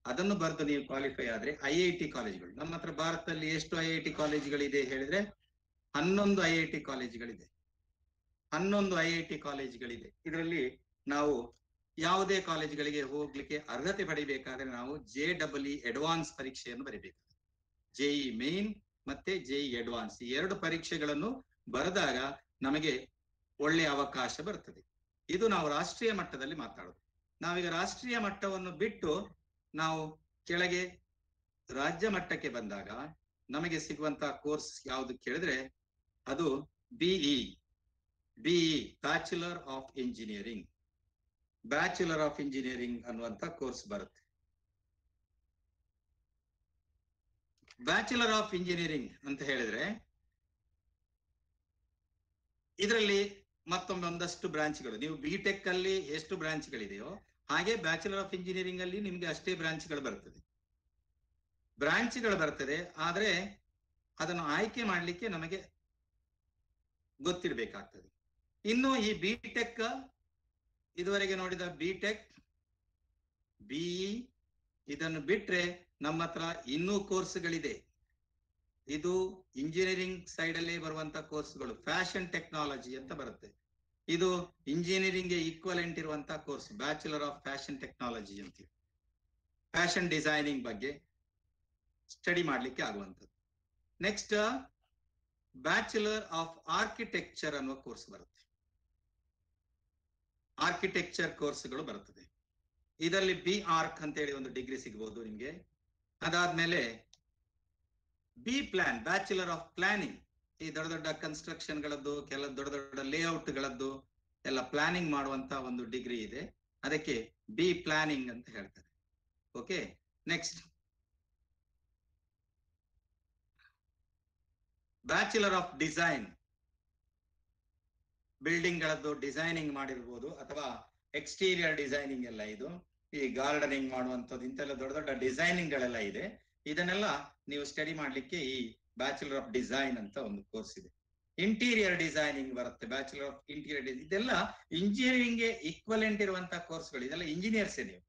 S1: ಅದನ್ನು ಬರೆದು ನೀವು ಕ್ವಾಲಿಫೈ ಆದ್ರೆ IIT ಕಾಲೇಜುಗಳು, ನಮ್ಮ ಹತ್ರ ಭಾರತದಲ್ಲಿ ಎಷ್ಟು IIT ಕಾಲೇಜುಗಳಿದೆ ಹೇಳಿದ್ರೆ 11 IIT ಕಾಲೇಜುಗಳಿದೆ. 11 IIT ಕಾಲೇಜುಗಳಿದೆ. ಇದರಲ್ಲಿ ನಾವು ಯಾವುದೇ ಕಾಲೇಜುಗಳಿಗೆ ಹೋಗ್ಲಿಕ್ಕೆ ಅರ್ಹತೆ ಪಡಿಬೇಕಾದ್ರೆ ನಾವು JEE ಅಡ್ವಾನ್ಸ್ ಪರೀಕ್ಷೆಯನ್ನು ಬರೀಬೇಕು. JEE ಮೇನ್ ಮತ್ತೆ JEE ಅಡ್ವಾನ್ಸ್, ಈ 2 ಪರೀಕ್ಷೆಗಳನ್ನು ಬರೆದಾಗ ನಮಗೆ ಒಳ್ಳೆಯ ಅವಕಾಶ ಬರ್ತದೆ. ಇದು ನಾವು ರಾಷ್ಟ್ರೀಯ ಮಟ್ಟದಲ್ಲಿ ಮಾತಾಡೋದು. ನಾವೀಗ ರಾಷ್ಟ್ರೀಯ ಮಟ್ಟವನ್ನು ಬಿಟ್ಟು ನಾವು ಕೆಳಗೆ ರಾಜ್ಯ ಮಟ್ಟಕ್ಕೆ ಬಂದಾಗ ನಮಗೆ ಸಿಗುವಂತಹ ಕೋರ್ಸ್ ಯಾವುದು ಕೇಳಿದ್ರೆ ಅದು BE bachelor of engineering. Bachelor of engineering ಅನ್ನುವಂತ ಕೋರ್ಸ್ ಬರುತ್ತೆ. ಬ್ಯಾಚುಲರ್ ಆಫ್ ಇಂಜಿನಿಯರಿಂಗ್ ಅಂತ ಹೇಳಿದ್ರೆ ಇದರಲ್ಲಿ ಮತ್ತೊಮ್ಮೆ ಒಂದಷ್ಟು ಬ್ರಾಂಚ್ಗಳು, ನೀವು ಬಿಟೆಕ್ ಅಲ್ಲಿ ಎಷ್ಟು ಬ್ರಾಂಚ್ಗಳಿದೆಯೋ ಹಾಗೆ ಬ್ಯಾಚುಲರ್ ಆಫ್ ಇಂಜಿನಿಯರಿಂಗ್ ಅಲ್ಲಿ ನಿಮ್ಗೆ ಅಷ್ಟೇ ಬ್ರಾಂಚ್ಗಳು ಬರ್ತದೆ. ಆದ್ರೆ ಅದನ್ನು ಆಯ್ಕೆ ಮಾಡ್ಲಿಕ್ಕೆ ನಮಗೆ ಗೊತ್ತಿರ್ಬೇಕಾಗ್ತದೆ. ಇನ್ನು ಈ ಬಿಟೆಕ್, ಇದುವರೆಗೆ ನೋಡಿದ ಬಿಟೆಕ್, ಬಿಇ, ಇದನ್ನು ಬಿಟ್ರೆ ನಮ್ಮ ಹತ್ರ ಇನ್ನೂ ಕೋರ್ಸ್ಗಳಿದೆ. ಇದು ಇಂಜಿನಿಯರಿಂಗ್ ಸೈಡ್ ಅಲ್ಲೇ ಬರುವಂತ ಕೋರ್ಸ್ಗಳು. ಫ್ಯಾಷನ್ ಟೆಕ್ನಾಲಜಿ ಅಂತ ಬರುತ್ತೆ. ಇದು ಇಂಜಿನಿಯರಿಂಗ್ ಗೆ ಈಕ್ವಲೆಂಟ್ ಇರುವಂತ course, bachelor of fashion technology ಅಂತ. ಫ್ಯಾಷನ್ ಡಿಸೈನಿಂಗ್ ಬಗ್ಗೆ ಸ್ಟಡಿ ಮಾಡ್ಲಿಕ್ಕೆ ಆಗುವಂಥದ್ದು. ನೆಕ್ಸ್ಟ್ ಬ್ಯಾಚುಲರ್ ಆಫ್ ಆರ್ಕಿಟೆಕ್ಚರ್ ಅನ್ನುವ ಕೋರ್ಸ್ ಬರುತ್ತೆ. ಆರ್ಕಿಟೆಕ್ಚರ್ ಕೋರ್ಸ್ಗಳು ಬರುತ್ತದೆ. ಇದರಲ್ಲಿ ಬಿ ಆರ್ಕ್ ಅಂತ ಹೇಳಿ ಒಂದು ಡಿಗ್ರಿ ಸಿಗಬಹುದು ನಿಮ್ಗೆ. ಅದಾದ್ಮೇಲೆ B plan, bachelor of planning, ಈ ದೊಡ್ಡ ದೊಡ್ಡ ಕನ್ಸ್ಟ್ರಕ್ಷನ್ ಗಳದ್ದು, ಕೆಲ ದೊಡ್ಡ ದೊಡ್ಡ ಲೇಔಟ್ ಗಳದ್ದು ಎಲ್ಲ ಪ್ಲಾನಿಂಗ್ ಮಾಡುವಂತ ಒಂದು ಡಿಗ್ರಿ ಇದೆ. ಅದಕ್ಕೆ ಬಿ ಪ್ಲಾನಿಂಗ್ ಅಂತ ಹೇಳ್ತಾರೆ. Okay, next bachelor of design, building ಗಳದ್ದು ಡಿಸೈನಿಂಗ್ ಮಾಡಿರ್ಬೋದು, ಅಥವಾ ಎಕ್ಸ್ಟೀರಿಯರ್ ಡಿಸೈನಿಂಗ್ ಎಲ್ಲ, ಇದು ಈ ಗಾರ್ಡನಿಂಗ್ ಮಾಡುವಂಥದ್ದು, ಇಂತೆಲ್ಲ ದೊಡ್ಡ ದೊಡ್ಡ ಡಿಸೈನಿಂಗ್ ಗಳೆಲ್ಲ ಇದೆ. ಇದನ್ನೆಲ್ಲ ನೀವು ಸ್ಟಡಿ ಮಾಡ್ಲಿಕ್ಕೆ ಈ ಬ್ಯಾಚುಲರ್ ಆಫ್ ಡಿಸೈನ್ ಅಂತ ಒಂದು ಕೋರ್ಸ್ ಇದೆ. ಇಂಟೀರಿಯರ್ ಡಿಸೈನಿಂಗ್ ಬರುತ್ತೆ, ಬ್ಯಾಚುಲರ್ ಆಫ್ ಇಂಟೀರಿಯರ್ ಡಿಸೈನ್. ಇದೆಲ್ಲ ಇಂಜಿನಿಯರಿಂಗ್ ಗೆ ಈಕ್ವಲೆಂಟ್ ಇರುವಂತ ಕೋರ್ಸ್ಗಳು. ಇದೆಲ್ಲ ಇಂಜಿನಿಯರ್ಸ್ ನೀವು.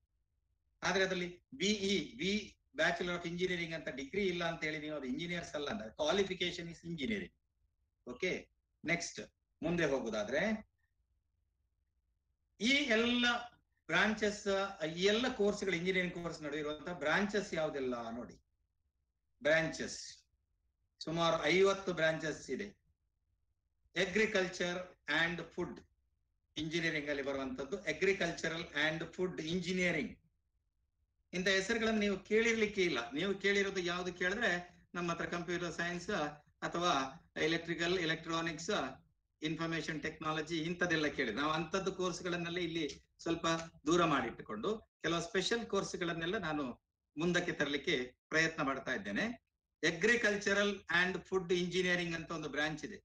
S1: ಆದ್ರೆ ಅದರಲ್ಲಿ ಬಿ ಬ್ಯಾಚುಲರ್ ಆಫ್ ಇಂಜಿನಿಯರಿಂಗ್ ಅಂತ ಡಿಗ್ರಿ ಇಲ್ಲ ಅಂತ ಹೇಳಿ ನೀವು ಅದು ಇಂಜಿನಿಯರ್ಸ್ ಅಲ್ಲ ಅಂದ್ರೆ, qualification is engineering. Okay, next ಮುಂದೆ ಹೋಗುದಾದ್ರೆ, ಈ ಎಲ್ಲ ಬ್ರಾಂಚಸ್, ಈ ಎಲ್ಲ ಕೋರ್ಸ್ಗಳು, ಇಂಜಿನಿಯರಿಂಗ್ ಕೋರ್ಸ್ ನಡುವೆ ಇರುವಂತಹ ಬ್ರಾಂಚಸ್ ಯಾವುದೆಲ್ಲ ನೋಡಿ. ಬ್ರಾಂಚಸ್ ಸುಮಾರು 50 ಬ್ರಾಂಚಸ್ ಇದೆ. ಅಗ್ರಿಕಲ್ಚರ್ ಅಂಡ್ ಫುಡ್ ಇಂಜಿನಿಯರಿಂಗ್ ಅಲ್ಲಿ ಬರುವಂತದ್ದು ಅಗ್ರಿಕಲ್ಚರಲ್ ಅಂಡ್ ಫುಡ್ ಇಂಜಿನಿಯರಿಂಗ್. ಇಂಥ ಹೆಸರುಗಳನ್ನು ನೀವು ಕೇಳಿರ್ಲಿಕ್ಕೆ ಇಲ್ಲ. ನೀವು ಕೇಳಿರೋದು ಯಾವ್ದು ಕೇಳಿದ್ರೆ ನಮ್ಮ ಹತ್ರ ಕಂಪ್ಯೂಟರ್ ಸೈನ್ಸ್ ಅಥವಾ ಎಲೆಕ್ಟ್ರಿಕಲ್, ಎಲೆಕ್ಟ್ರಾನಿಕ್ಸ್, ಇನ್ಫಾರ್ಮೇಶನ್ ಟೆಕ್ನಾಲಜಿ ಇಂಥದ್ದೆಲ್ಲ ಕೇಳಿ. ನಾವು ಅಂಥದ್ದು ಕೋರ್ಸ್ಗಳನ್ನೆಲ್ಲ ಇಲ್ಲಿ ಸ್ವಲ್ಪ ದೂರ ಮಾಡಿಟ್ಟುಕೊಂಡು ಕೆಲವು ಸ್ಪೆಷಲ್ ಕೋರ್ಸ್ಗಳನ್ನೆಲ್ಲ ನಾನು ಮುಂದಕ್ಕೆ ತರಲಿಕ್ಕೆ ಪ್ರಯತ್ನ ಮಾಡ್ತಾ ಇದ್ದೇನೆ. ಅಗ್ರಿಕಲ್ಚರಲ್ ಅಂಡ್ ಫುಡ್ ಇಂಜಿನಿಯರಿಂಗ್ ಅಂತ ಒಂದು ಬ್ರಾಂಚ್ ಇದೆ.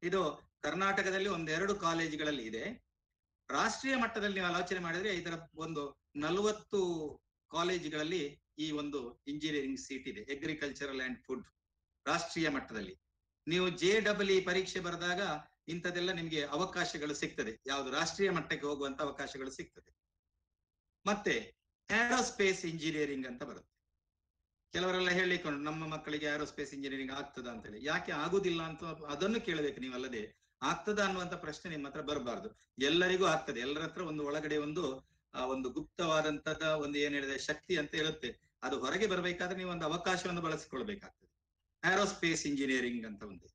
S1: ಇದು ಕರ್ನಾಟಕದಲ್ಲಿ 1-2 ಕಾಲೇಜುಗಳಲ್ಲಿ ಇದೆ. ರಾಷ್ಟ್ರೀಯ ಮಟ್ಟದಲ್ಲಿ ನೀವು ಆಲೋಚನೆ ಮಾಡಿದ್ರೆ ಇದರ ಒಂದು 40 ಕಾಲೇಜುಗಳಲ್ಲಿ ಈ ಒಂದು ಇಂಜಿನಿಯರಿಂಗ್ ಸೀಟ್ ಇದೆ, ಅಗ್ರಿಕಲ್ಚರಲ್ ಅಂಡ್ ಫುಡ್. ರಾಷ್ಟ್ರೀಯ ಮಟ್ಟದಲ್ಲಿ ನೀವು JEE ಪರೀಕ್ಷೆ ಬರೆದಾಗ ಇಂಥದೆಲ್ಲ ನಿಮ್ಗೆ ಅವಕಾಶಗಳು ಸಿಗ್ತದೆ. ಯಾವುದು ರಾಷ್ಟ್ರೀಯ ಮಟ್ಟಕ್ಕೆ ಹೋಗುವಂತ ಅವಕಾಶಗಳು ಸಿಗ್ತದೆ. ಮತ್ತೆ ಏರೋಸ್ಪೇಸ್ ಇಂಜಿನಿಯರಿಂಗ್ ಅಂತ ಬರುತ್ತೆ. ಕೆಲವರೆಲ್ಲ ಹೇಳಿಕೊಂಡು ನಮ್ಮ ಮಕ್ಕಳಿಗೆ ಏರೋಸ್ಪೇಸ್ ಇಂಜಿನಿಯರಿಂಗ್ ಆಗ್ತದ ಅಂತ ಹೇಳಿ. ಯಾಕೆ ಆಗುದಿಲ್ಲ ಅಂತ ಅದನ್ನು ಕೇಳಬೇಕು ನೀವು, ಅಲ್ಲದೆ ಆಗ್ತದ ಅನ್ನುವಂತ ಪ್ರಶ್ನೆ ನಿಮ್ಮ ಹತ್ರ ಬರಬಾರ್ದು. ಎಲ್ಲರಿಗೂ ಆಗ್ತದೆ. ಎಲ್ಲರ ಹತ್ರ ಒಂದು ಒಳಗಡೆ ಒಂದು ಗುಪ್ತವಾದಂತದ ಒಂದು ಏನ್ ಹೇಳಿದೆ ಶಕ್ತಿ ಅಂತ ಇರುತ್ತೆ. ಅದು ಹೊರಗೆ ಬರಬೇಕಾದ್ರೆ ನೀವು ಒಂದು ಅವಕಾಶವನ್ನು ಬಳಸಿಕೊಳ್ಬೇಕಾಗ್ತದೆ. ಏರೋಸ್ಪೇಸ್ ಇಂಜಿನಿಯರಿಂಗ್ ಅಂತ ಒಂದು.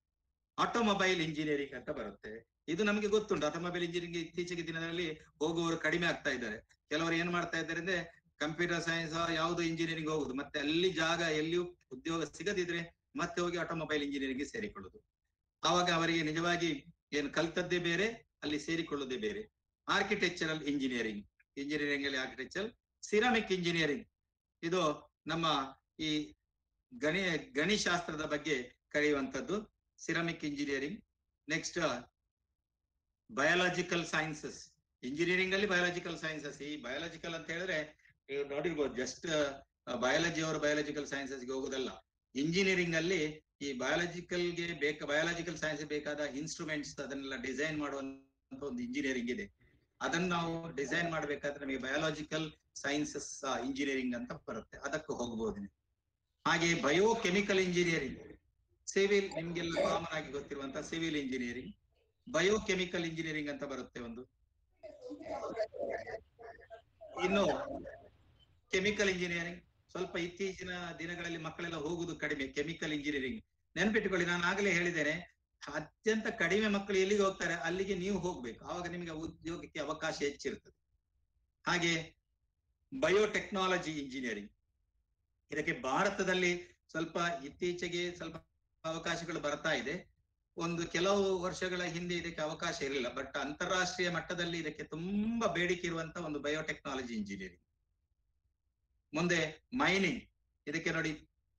S1: ಆಟೋಮೊಬೈಲ್ ಇಂಜಿನಿಯರಿಂಗ್ ಅಂತ ಬರುತ್ತೆ. ಇದು ನಮಗೆ ಗೊತ್ತುಂಟು. ಆಟೋಮೊಬೈಲ್ ಇಂಜಿನಿಯರಿಂಗ್ ಇತ್ತೀಚೆಗೆ ದಿನದಲ್ಲಿ ಹೋಗುವವರು ಕಡಿಮೆ ಆಗ್ತಾ ಇದ್ದಾರೆ. ಕೆಲವರು ಏನ್ ಮಾಡ್ತಾ ಇದ್ದಾರೆ ಅಂದ್ರೆ ಕಂಪ್ಯೂಟರ್ ಸೈನ್ಸ್ ಯಾವುದು ಇಂಜಿನಿಯರಿಂಗ್ ಹೋಗುದು, ಮತ್ತೆ ಅಲ್ಲಿ ಜಾಗ ಎಲ್ಲಿಯೂ ಉದ್ಯೋಗ ಸಿಗದಿದ್ರೆ ಮತ್ತೆ ಹೋಗಿ ಆಟೋಮೊಬೈಲ್ ಇಂಜಿನಿಯರಿಂಗ್ ಸೇರಿಕೊಳ್ಳುದು. ಆವಾಗ ಅವರಿಗೆ ನಿಜವಾಗಿ ಏನು ಕಲ್ತದ್ದೇ ಬೇರೆ, ಅಲ್ಲಿ ಸೇರಿಕೊಳ್ಳುವುದೇ ಬೇರೆ. ಆರ್ಕಿಟೆಕ್ಚರಲ್ ಇಂಜಿನಿಯರಿಂಗ್ ಅಲ್ಲಿ ಆರ್ಕಿಟೆಕ್ಚರ್. ಸಿರಾಮಿಕ್ ಇಂಜಿನಿಯರಿಂಗ್, ಇದು ನಮ್ಮ ಈ ಗಣಿಶಾಸ್ತ್ರದ ಬಗ್ಗೆ ಕರೆಯುವಂತದ್ದು ceramic engineering. Next biological sciences engineering ಅಲ್ಲಿ ಬಯಾಲಜಿಕಲ್ ಸೈನ್ಸಸ್. ಈ ಬಯಾಲಜಿಕಲ್ ಅಂತ ಹೇಳಿದ್ರೆ ನೀವು ನೋಡಿರ್ಬೋದು, ಜಸ್ಟ್ ಬಯಾಲಜಿ ಅವರು ಬಯಾಲಜಿಕಲ್ ಸೈನ್ಸಸ್ಗೆ ಹೋಗುದಲ್ಲ. ಇಂಜಿನಿಯರಿಂಗ್ ಅಲ್ಲಿ ಈ ಬಯಾಲಜಿಕಲ್ ಸೈನ್ಸ್ ಬೇಕಾದ ಇನ್ಸ್ಟ್ರೂಮೆಂಟ್ಸ್ ಅದನ್ನೆಲ್ಲ ಡಿಸೈನ್ ಮಾಡುವಂತ ಒಂದು ಇಂಜಿನಿಯರಿಂಗ್ ಇದೆ. ಅದನ್ನ ನಾವು ಡಿಸೈನ್ ಮಾಡ್ಬೇಕಾದ್ರೆ ನಮಗೆ ಬಯಾಲಜಿಕಲ್ ಸೈನ್ಸಸ್ ಇಂಜಿನಿಯರಿಂಗ್ ಅಂತ ಬರುತ್ತೆ. ಅದಕ್ಕೂ ಹೋಗ್ಬೋದು. ಹಾಗೆ ಬಯೋಕೆಮಿಕಲ್ ಇಂಜಿನಿಯರಿಂಗ್, ಸಿವಿಲ್, ನಿಮ್ಗೆಲ್ಲ ಕಾಮನ್ ಆಗಿ ಗೊತ್ತಿರುವಂತ ಸಿವಿಲ್ ಇಂಜಿನಿಯರಿಂಗ್. ಬಯೋಕೆಮಿಕಲ್ ಇಂಜಿನಿಯರಿಂಗ್ ಅಂತ ಬರುತ್ತೆ ಒಂದು. ಇನ್ನು ಕೆಮಿಕಲ್ ಇಂಜಿನಿಯರಿಂಗ್ ಸ್ವಲ್ಪ ಇತ್ತೀಚಿನ ದಿನಗಳಲ್ಲಿ ಮಕ್ಕಳೆಲ್ಲ ಹೋಗುದು ಕಡಿಮೆ. ಕೆಮಿಕಲ್ ಇಂಜಿನಿಯರಿಂಗ್ ನೆನ್ಪಿಟ್ಟುಕೊಳ್ಳಿ, ನಾನು ಆಗಲೇ ಹೇಳಿದ್ದೇನೆ, ಅತ್ಯಂತ ಕಡಿಮೆ ಮಕ್ಕಳು ಎಲ್ಲಿಗೆ ಹೋಗ್ತಾರೆ ಅಲ್ಲಿಗೆ ನೀವು ಹೋಗ್ಬೇಕು. ಆವಾಗ ನಿಮಗೆ ಉದ್ಯೋಗಕ್ಕೆ ಅವಕಾಶ ಹೆಚ್ಚಿರ್ತದೆ. ಹಾಗೆ ಬಯೋಟೆಕ್ನಾಲಜಿ ಇಂಜಿನಿಯರಿಂಗ್, ಇದಕ್ಕೆ ಭಾರತದಲ್ಲಿ ಸ್ವಲ್ಪ ಇತ್ತೀಚೆಗೆ ಸ್ವಲ್ಪ ಅವಕಾಶಗಳು ಬರ್ತಾ ಇದೆ. ಒಂದು ಕೆಲವು ವರ್ಷಗಳ ಹಿಂದೆ ಇದಕ್ಕೆ ಅವಕಾಶ ಇರಲಿಲ್ಲ. ಬಟ್ ಅಂತಾರಾಷ್ಟ್ರೀಯ ಮಟ್ಟದಲ್ಲಿ ಇದಕ್ಕೆ ತುಂಬಾ ಬೇಡಿಕೆ ಇರುವಂತ ಒಂದು ಬಯೋಟೆಕ್ನಾಲಜಿ ಇಂಜಿನಿಯರಿಂಗ್. ಮುಂದೆ ಮೈನಿಂಗ್, ಇದಕ್ಕೆ ನೋಡಿ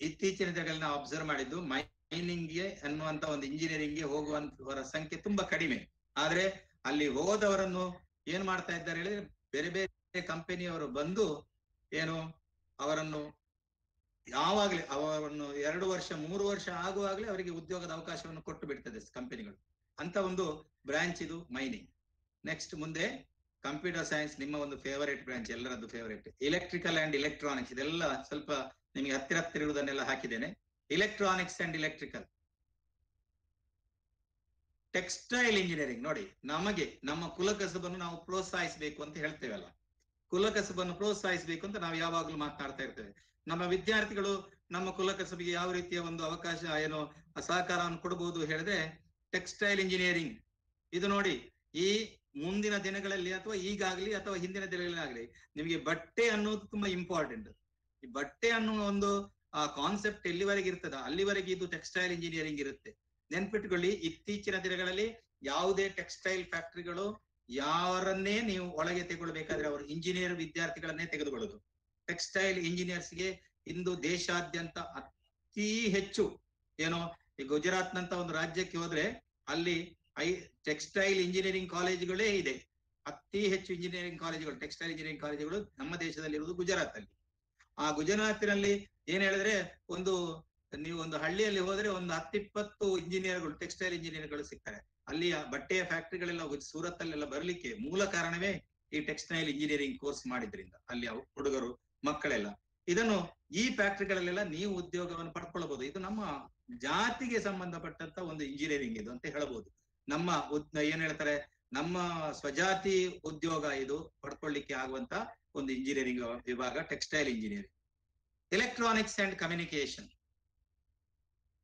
S1: ಇತ್ತೀಚಿನ ದಿನಗಳಲ್ಲಿ ನಾವು ಅಬ್ಸರ್ವ್ ಮಾಡಿದ್ದು ಮೈನಿಂಗ್ಗೆ ಅನ್ನುವಂತ ಒಂದು ಇಂಜಿನಿಯರಿಂಗ್ಗೆ ಹೋಗುವಂತವರ ಸಂಖ್ಯೆ ತುಂಬಾ ಕಡಿಮೆ. ಆದ್ರೆ ಅಲ್ಲಿ ಹೋದವರನ್ನು ಏನ್ ಮಾಡ್ತಾ ಇದ್ದಾರೆ ಹೇಳಿದ್ರೆ, ಬೇರೆ ಬೇರೆ ಕಂಪನಿಯವರು ಬಂದು ಏನು ಅವರನ್ನು ಯಾವಾಗ್ಲೇ ಅವರನ್ನು 2 ವರ್ಷ 3 ವರ್ಷ ಆಗುವಾಗ್ಲೇ ಅವರಿಗೆ ಉದ್ಯೋಗದ ಅವಕಾಶವನ್ನು ಕೊಟ್ಟು ಬಿಡ್ತದೆ ಕಂಪನಿಗಳು. ಅಂತ ಒಂದು ಬ್ರಾಂಚ್ ಇದು ಮೈನಿಂಗ್. ನೆಕ್ಸ್ಟ್ ಮುಂದೆ ಕಂಪ್ಯೂಟರ್ ಸೈನ್ಸ್, ನಿಮ್ಮ ಒಂದು ಫೇವರೇಟ್ ಬ್ರಾಂಚ್, ಎಲ್ಲರದ್ದು ಫೇವರೇಟ್. ಎಲೆಕ್ಟ್ರಿಕಲ್ ಅಂಡ್ ಎಲೆಕ್ಟ್ರಾನಿಕ್ಸ್, ಇದೆಲ್ಲ ಸ್ವಲ್ಪ ನಿಮಗೆ ಹತ್ತಿರ ಇರುವುದನ್ನೆಲ್ಲ ಹಾಕಿದ್ದೇನೆ. Electronics and electrical. Textile engineering ನೋಡಿ, ನಮಗೆ ನಮ್ಮ ಕುಲಕಸಬನ್ನು ನಾವು ಪ್ರೋತ್ಸಾಹಿಸಬೇಕು ಅಂತ ಹೇಳ್ತೇವಲ್ಲ, ಕುಲಕಸಬನ್ನು ಪ್ರೋತ್ಸಾಹಿಸಬೇಕು ಅಂತ ನಾವು ಯಾವಾಗಲೂ ಮಾತನಾಡ್ತಾ ಇರ್ತೇವೆ. ನಮ್ಮ ವಿದ್ಯಾರ್ಥಿಗಳು ನಮ್ಮ ಕುಲಕಸಬಿಗೆ ಯಾವ ರೀತಿಯ ಒಂದು ಅವಕಾಶ ಏನೋ ಸಹಕಾರವನ್ನು ಕೊಡಬಹುದು ಹೇಳಿದ್ರೆ ಟೆಕ್ಸ್ಟೈಲ್ ಇಂಜಿನಿಯರಿಂಗ್. ಇದು ನೋಡಿ, ಈ ಮುಂದಿನ ದಿನಗಳಲ್ಲಿ ಅಥವಾ ಈಗಾಗ್ಲಿ ಅಥವಾ ಹಿಂದಿನ ದಿನಗಳಲ್ಲಿ ಆಗ್ಲಿ ನಿಮಗೆ ಬಟ್ಟೆ ಅನ್ನೋದು ತುಂಬಾ ಇಂಪಾರ್ಟೆಂಟ್. ಈ ಬಟ್ಟೆ ಅನ್ನುವ ಒಂದು ಆ ಕಾನ್ಸೆಪ್ಟ್ ಎಲ್ಲಿವರೆಗೆ ಇರ್ತದ ಅಲ್ಲಿವರೆಗೆ ಇದು ಟೆಕ್ಸ್ಟೈಲ್ ಇಂಜಿನಿಯರಿಂಗ್ ಇರುತ್ತೆ. ನೆನ್ಪಿಟ್ಕೊಳ್ಳಿ, ಇತ್ತೀಚಿನ ದಿನಗಳಲ್ಲಿ ಯಾವುದೇ ಟೆಕ್ಸ್ಟೈಲ್ ಫ್ಯಾಕ್ಟರಿಗಳು ಯಾರನ್ನೇ ನೀವು ಒಳಗೆ ತೆಗೊಳ್ಬೇಕಾದ್ರೆ ಅವರು ಇಂಜಿನಿಯರ್ ವಿದ್ಯಾರ್ಥಿಗಳನ್ನೇ ತೆಗೆದುಕೊಳ್ಳೋದು. ಟೆಕ್ಸ್ಟೈಲ್ ಇಂಜಿನಿಯರ್ಸ್ಗೆ ಇಂದು ದೇಶಾದ್ಯಂತ ಅತಿ ಹೆಚ್ಚು ಏನೋ ಈ ಗುಜರಾತ್ ನಂತ ಒಂದು ರಾಜ್ಯಕ್ಕೆ ಹೋದ್ರೆ ಅಲ್ಲಿ ಟೆಕ್ಸ್ಟೈಲ್ ಇಂಜಿನಿಯರಿಂಗ್ ಕಾಲೇಜುಗಳೇ ಇದೆ. ಅತಿ ಹೆಚ್ಚು ಇಂಜಿನಿಯರಿಂಗ್ ಕಾಲೇಜುಗಳು, ಟೆಕ್ಸ್ಟೈಲ್ ಇಂಜಿನಿಯರಿಂಗ್ ಕಾಲೇಜುಗಳು ನಮ್ಮ ದೇಶದಲ್ಲಿ ಇರುವುದು ಗುಜರಾತ್ ಅಲ್ಲಿ. ಆ ಗುಜರಾತಿನಲ್ಲಿ ಏನ್ ಹೇಳಿದ್ರೆ ನೀವು ಒಂದು ಹಳ್ಳಿಯಲ್ಲಿ ಹೋದ್ರೆ ಒಂದು 10-20 ಇಂಜಿನಿಯರ್ಗಳು, ಟೆಕ್ಸ್ಟೈಲ್ ಇಂಜಿನಿಯರ್ಗಳು ಸಿಗ್ತಾರೆ. ಅಲ್ಲಿಯ ಬಟ್ಟೆಯ ಫ್ಯಾಕ್ಟರಿಗಳೆಲ್ಲ ಸೂರತ್ ಅಲ್ಲೆಲ್ಲ ಬರ್ಲಿಕ್ಕೆ ಮೂಲ ಕಾರಣವೇ ಈ ಟೆಕ್ಸ್ಟೈಲ್ ಇಂಜಿನಿಯರಿಂಗ್ ಕೋರ್ಸ್ ಮಾಡಿದ್ರಿಂದ ಅಲ್ಲಿ ಹುಡುಗರು ಮಕ್ಕಳೆಲ್ಲ. ಇದನ್ನು ಈ ಫ್ಯಾಕ್ಟರಿಗಳಲ್ಲೆಲ್ಲ ನೀವು ಉದ್ಯೋಗವನ್ನು ಪಡ್ಕೊಳ್ಬಹುದು. ಇದು ನಮ್ಮ ಜಾತಿಗೆ ಸಂಬಂಧಪಟ್ಟಂತ ಒಂದು ಇಂಜಿನಿಯರಿಂಗ್ ಇದು ಅಂತ ಹೇಳಬಹುದು. ನಮ್ಮ ಏನ್ ಹೇಳ್ತಾರೆ, ನಮ್ಮ ಸ್ವಜಾತಿ ಉದ್ಯೋಗ ಇದು ಪಡ್ಕೊಳ್ಳಿಕ್ಕೆ ಆಗುವಂತ ಒಂದು ಇಂಜಿನಿಯರಿಂಗ್ ವಿಭಾಗ textile engineering. Electronics and communication,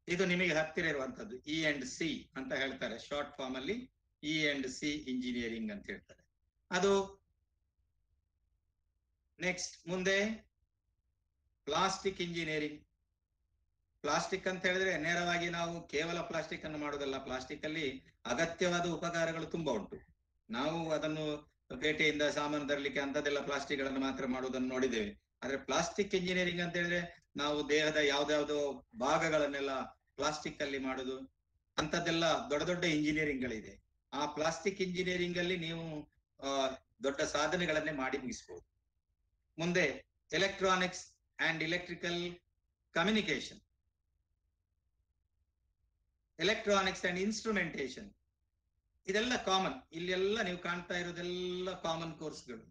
S1: ಇದು ನಿಮಗೆ ಹತ್ತಿರ ಇರುವಂತದ್ದು. E&C ಅಂತ ಹೇಳ್ತಾರೆ, ಶಾರ್ಟ್ ಫಾರ್ಮ್ ಅಲ್ಲಿ E&C ಇಂಜಿನಿಯರಿಂಗ್ ಅಂತ ಹೇಳ್ತಾರೆ. ಅದು ನೆಕ್ಸ್ಟ್ ಮುಂದೆ ಪ್ಲಾಸ್ಟಿಕ್ ಇಂಜಿನಿಯರಿಂಗ್. ಪ್ಲಾಸ್ಟಿಕ್ ಅಂತ ಹೇಳಿದ್ರೆ ನೇರವಾಗಿ ನಾವು ಕೇವಲ ಪ್ಲಾಸ್ಟಿಕ್ ಅನ್ನು ಮಾಡುವುದಲ್ಲ. ಪ್ಲಾಸ್ಟಿಕ್ ಅಲ್ಲಿ ಅಗತ್ಯವಾದ ಉಪಕಾರಗಳು ತುಂಬಾ ಉಂಟು. ನಾವು ಅದನ್ನು ಪೇಟೆಯಿಂದ ಸಾಮಾನು ತರಲಿಕ್ಕೆ ಅಂತದೆಲ್ಲ ಪ್ಲಾಸ್ಟಿಕ್ ಗಳನ್ನು ಮಾತ್ರ ಮಾಡುವುದನ್ನು ನೋಡಿದ್ದೇವೆ. ಆದ್ರೆ ಪ್ಲಾಸ್ಟಿಕ್ ಇಂಜಿನಿಯರಿಂಗ್ ಅಂತ ಹೇಳಿದ್ರೆ ನಾವು ದೇಹದ ಯಾವ್ದಾವ್ದೋ ಭಾಗಗಳನ್ನೆಲ್ಲ ಪ್ಲಾಸ್ಟಿಕ್ ಅಲ್ಲಿ ಮಾಡುದು, ಅಂತದ್ದೆಲ್ಲ ದೊಡ್ಡ ದೊಡ್ಡ ಇಂಜಿನಿಯರಿಂಗ್ ಗಳಿದೆ. ಆ ಪ್ಲಾಸ್ಟಿಕ್ ಇಂಜಿನಿಯರಿಂಗ್ ಅಲ್ಲಿ ನೀವು ದೊಡ್ಡ ಸಾಧನೆಗಳನ್ನೇ ಮಾಡಿ ಮುಗಿಸಬಹುದು. ಮುಂದೆ electronics and electrical communication, electronics and instrumentation, ಇದೆಲ್ಲ ಕಾಮನ್. ಇಲ್ಲೆಲ್ಲ ನೀವು ಕಾಣ್ತಾ ಇರೋದೆಲ್ಲ ಕಾಮನ್ ಕೋರ್ಸ್ಗಳು,